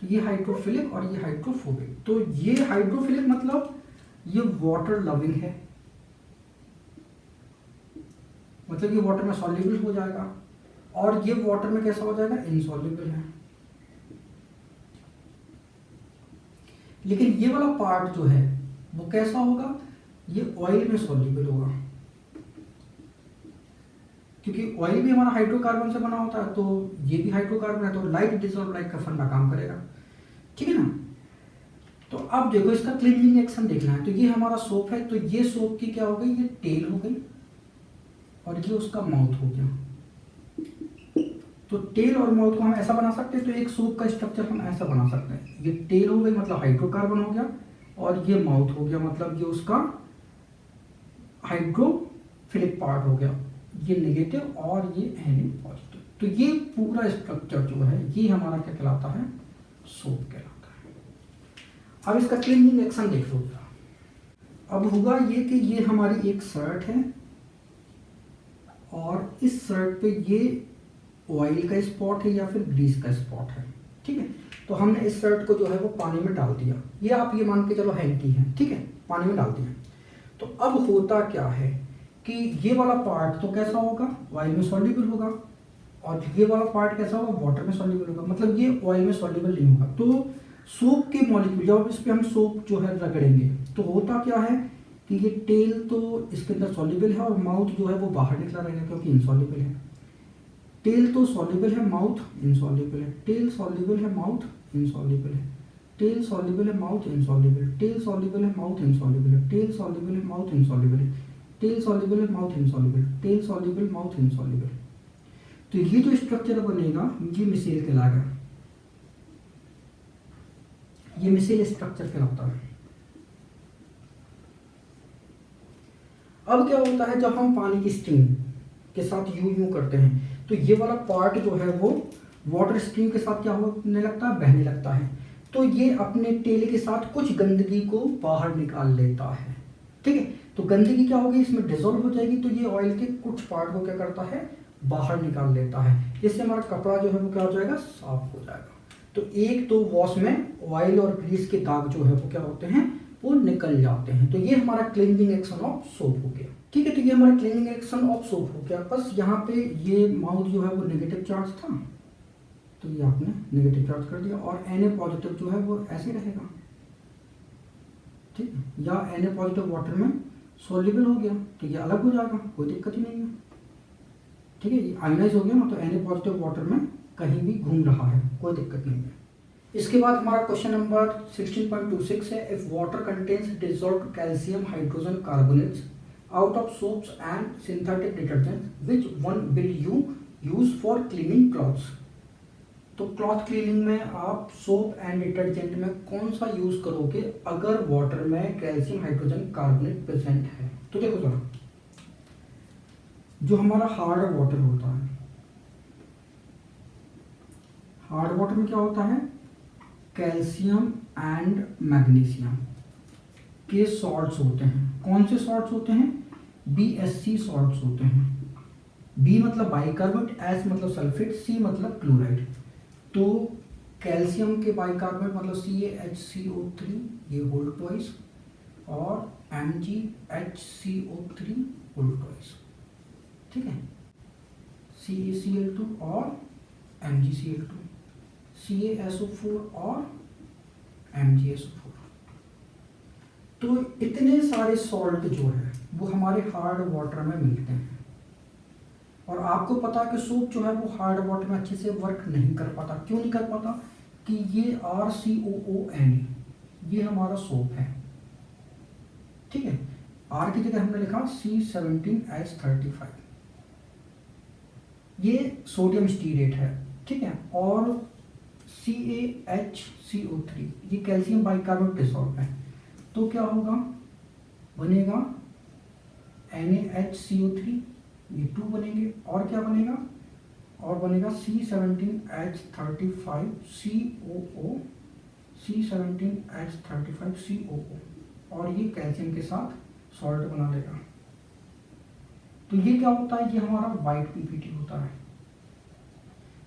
तो ये हाइड्रोफिलिक और ये हाइड्रोफोबिक। तो ये हाइड्रोफिलिक मतलब ये वाटर लविंग है, मतलब ये वाटर में सॉल्युबल हो जाएगा, और ये वाटर में कैसा हो जाएगा, इनसॉल्युबल है। लेकिन ये वाला पार्ट जो है वो कैसा होगा, ये ऑयल में सॉल्युबल होगा, क्योंकि ऑयल भी हमारा हाइड्रोकार्बन से बना होता है, तो ये भी हाइड्रोकार्बन है, तो लाइट डिसॉल्व लाइट का फंडा काम करेगा, ठीक है ना। तो अब देखो इसका क्लीनिंग एक्शन देखना है। तो ये हमारा सोप है, तो ये सोप की क्या हो गई, ये टेल हो गई, और ये उसका माउथ हो गया। तो टेल और माउथ को हम ऐसा बना सकते हैं, तो एक सोप का स्ट्रक्चर हम ऐसा बना सकते हैं। ये टेल हो गई मतलब हाइड्रोकार्बन हो गया, और ये माउथ हो गया मतलब ये उसका हाइड्रोफिलिक पार्ट हो गया, ये नेगेटिव और ये Na पॉजिटिव। तो ये पूरा स्ट्रक्चर जो है ये हमारा क्या कहलाता है, सोप कहलाता है। अब इसका क्लीनिंग एक्शन देख लो जरा। अब होगा ये कि ये हमारी एक शर्ट है, और इस शर्ट पे ये ऑयल का स्पॉट है या फिर ग्रीस का स्पॉट है, ठीक है। तो हमने इस शर्ट को जो है वो पानी में डाल दिया, ये आप ये मान के चलो हैंकी है, ठीक है, पानी में डाल दिया। तो अब होता क्या है कि ये वाला पार्ट तो कैसा होगा, ऑयल में सॉल्युबल होगा, और ये वाला पार्ट कैसा होगा, वाटर में सॉल्युबल होगा, मतलब ये ऑयल में सॉल्युबल नहीं होगा। तो सोप के मॉलिक्यूल जब इस पे हम सोप जो है रगड़ेंगे तो होता क्या है कि ये टेल तो इसके अंदर सॉल्युबल है, और माउथ जो है वो बाहर निकला रहेगा क्योंकि इनसॉल्युबल है। टेल तो सॉल्युबल है, माउथ इनसॉल्युबल है, टेल सॉल्युबल है, माउथ इनसॉल्युबल है, टेल सॉल्युबल है, माउथ इनसॉल्युबल, टेल सॉल्युबल है, माउथ इनसॉल्युबल है, टेल सॉल्युबल है, माउथ इनसॉल्युबल है, टेल सॉल्युबल है, mouth insoluble, tail soluble, mouth insoluble. तो ये जो स्ट्रक्चर बनेगा ये मिसेल कहलाएगा, ये मिसेल स्ट्रक्चर कहलाता है। अब क्या होता है, जब हम पानी की स्ट्रीम के साथ यूं करते हैं तो ये वाला पार्ट जो है वो वाटर स्ट्रीम के साथ क्या होने लगता है, बहने लगता है। तो ये अपने टेल के साथ कुछ गंदगी को बाहर निकाल लेता है, ठीक है। तो गंदगी क्या होगी, इसमें डिजोल्व हो जाएगी, तो ये ऑयल के कुछ पार्ट को क्या करता है, बाहर निकाल लेता है, जिससे हमारा कपड़ा जो है वो क्या हो जाएगा, साफ हो जाएगा। तो एक तो वॉश में ऑयल और ग्रीस के दाग जो है वो क्या होते हैं, वो निकल जाते हैं। तो ये हमारा क्लींजिंग एक्शन ऑफ सोप हो गया, ठीक है। तो ये हमारा क्लींजिंग एक्शन ऑफ सोप हो गया। बस यहाँ पे ये माउथ जो है वो नेगेटिव चार्ज था, तो ये आपने नेगेटिव चार्ज कर दिया, और Na पॉजिटिव जो है वो ऐसे रहेगा, ठीक है, या Na पॉजिटिव वाटर में सोल्यूबल हो गया तो ये अलग हो जाएगा, कोई दिक्कत ही नहीं है, ठीक है। ये आयनाइज हो गया ना, तो Na पॉजिटिव वाटर में कहीं भी घूम रहा है, कोई दिक्कत नहीं है। इसके बाद हमारा क्वेश्चन नंबर 16.26 है, if water contains dissolved calcium hydrogen carbonates out of soaps and synthetic detergent which one will you use for cleaning clothes. तो क्लॉथ क्लीनिंग में आप सोप एंड डिटर्जेंट में कौन सा यूज करोगे अगर वाटर में कैल्शियम हाइड्रोजन कार्बोनेट प्रेजेंट है। तो देखो जरा, जो हमारा हार्ड वाटर होता है हार्ड वाटर में क्या होता है, कैल्शियम एंड मैग्नीशियम के सॉल्ट्स होते हैं। कौन से सॉल्ट्स होते हैं, BSC सॉल्ट्स होते हैं। B मतलब बाइकार्बोनेट, S मतलब सल्फेट, C मतलब क्लोराइड। तो कैल्शियम के बाइकार्बोनेट मतलब CaHCO3 ये होल ट्वाइस, और MgHCO3 होल ट्वाइस, ठीक है। CaCl2 और MgCl2, CaSO4 और MgSO4। तो इतने सारे सॉल्ट जो है वो हमारे हार्ड वाटर में मिलते हैं। और आपको पता है कि सोप जो है वो हार्ड वाटर में अच्छे से वर्क नहीं कर पाता। क्यों नहीं कर पाता, कि ये RCOONE ये हमारा सोप है, ठीक है। R की जगह हमने लिखा C17H35, ये सोडियम स्टीरेट है, ठीक है। और CaHCO3 ये कैल्शियम बाइकार्बोनेट डिसॉल्व है। तो क्या होगा, बनेगा NaHCO3, ये 2 बनेंगे, और क्या बनेगा, और बनेगा C17H35COO, और ये कैल्शियम के साथ सॉल्ट बना लेगा। तो ये क्या होता है, ये हमारा वाइट PPT होता है,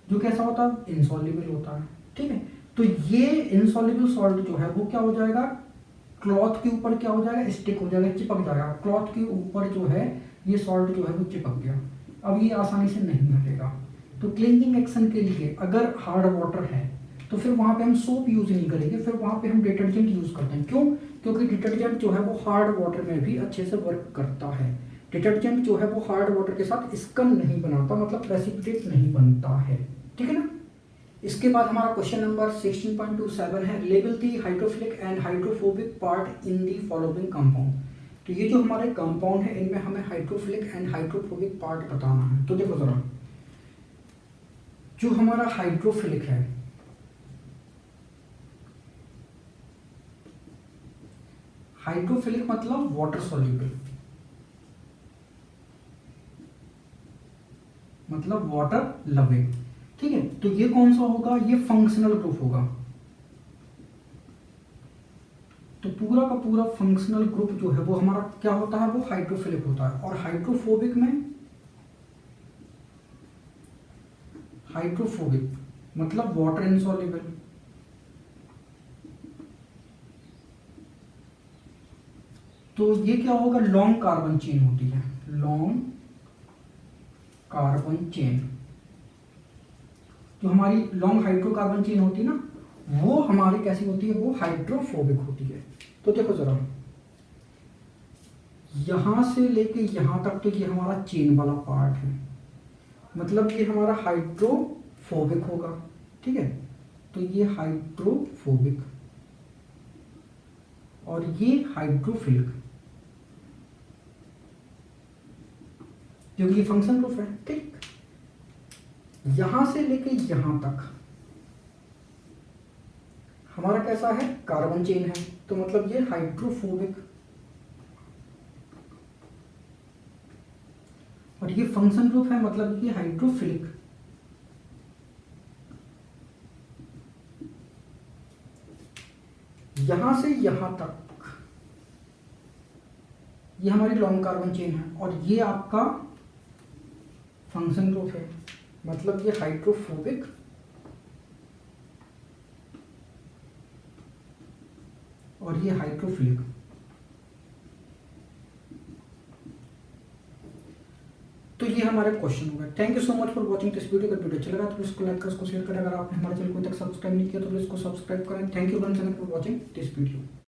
जो कैसा होता है, इनसॉल्युबल होता है, ठीक है। तो ये इनसॉल्युबल सॉल्ट जो है वो क्या हो जाएगा, क्लॉथ के ऊपर क्या हो जाएगा, स्टिक हो जाएगा, चिपक जाएगा। क्लॉथ के ऊपर जो है ये सॉल्ट जो है वो चिपक गया, अब ये आसानी से नहीं हटेगा। तो क्लींजिंग एक्शन के लिए अगर हार्ड वाटर है तो फिर वहाँ पे हम सोप यूज नहीं करेंगे, फिर वहाँ पे हम डिटर्जेंट यूज करते हैं। क्यों, क्योंकि डिटर्जेंट जो है वो हार्ड वाटर में भी अच्छे से वर्क करता है। डिटर्जेंट जो है वो हार्ड वाटर के साथ स्कम नहीं बनाता, मतलब प्रेसिपिटेट नहीं बनता है, ठीक है ना। इसके बाद हमारा क्वेश्चन नंबर 16.27 है, label the hydrophilic and hydrophobic part in the following compound. तो ये जो हमारे कंपाउंड है इनमें हमें हाइड्रोफिलिक एंड हाइड्रोफोबिक पार्ट बताना है। तो देखो जरा, जो हमारा हाइड्रोफिलिक है, हाइड्रोफिलिक मतलब वाटर सॉल्युबल, मतलब वाटर लविंग, ठीक है। तो ये कौन सा होगा, ये फंक्शनल ग्रुप होगा। तो पूरा का पूरा फंक्शनल ग्रुप जो है वो हमारा क्या होता है, वो हाइड्रोफिलिक होता है। और हाइड्रोफोबिक में, हाइड्रोफोबिक मतलब वाटर इनसॉल्युबल। तो ये क्या होगा, लॉन्ग कार्बन चेन होती है, लॉन्ग कार्बन चेन। जो हमारी लॉन्ग हाइड्रोकार्बन चेन होती है ना, वो हमारी कैसी होती है, वो हाइड्रोफोबिक होती है। तो देखो जरा, यहां से लेके यहां तक तो ये हमारा चेन वाला पार्ट है, मतलब ये हमारा हाइड्रोफोबिक होगा, ठीक है। तो ये हाइड्रोफोबिक और ये हाइड्रोफिलिक, क्योंकि ये फंक्शन ग्रुप है, ठीक। यहां से लेके यहां तक हमारा कैसा है, कार्बन चेन है, तो मतलब ये हाइड्रोफोबिक। और ये फंक्शन ग्रुप है, मतलब ये हाइड्रोफिलिक। यहां से यहां तक ये हमारी लॉन्ग कार्बन चेन है, और ये आपका फंक्शन ग्रुप है, मतलब ये हाइड्रोफोबिक और ये हाइड्रोफिलिक। तो ये हमारे क्वेश्चन हो गए। Thank you so much for watching this video. अगर वीडियो अच्छा लगा तो इसको लाइक कर, इसको शेयर करें। अगर आपने हमारे चैनल को तक सब्सक्राइब नहीं किया तो प्लीज इसको सब्सक्राइब करें। Thank you for watching this video.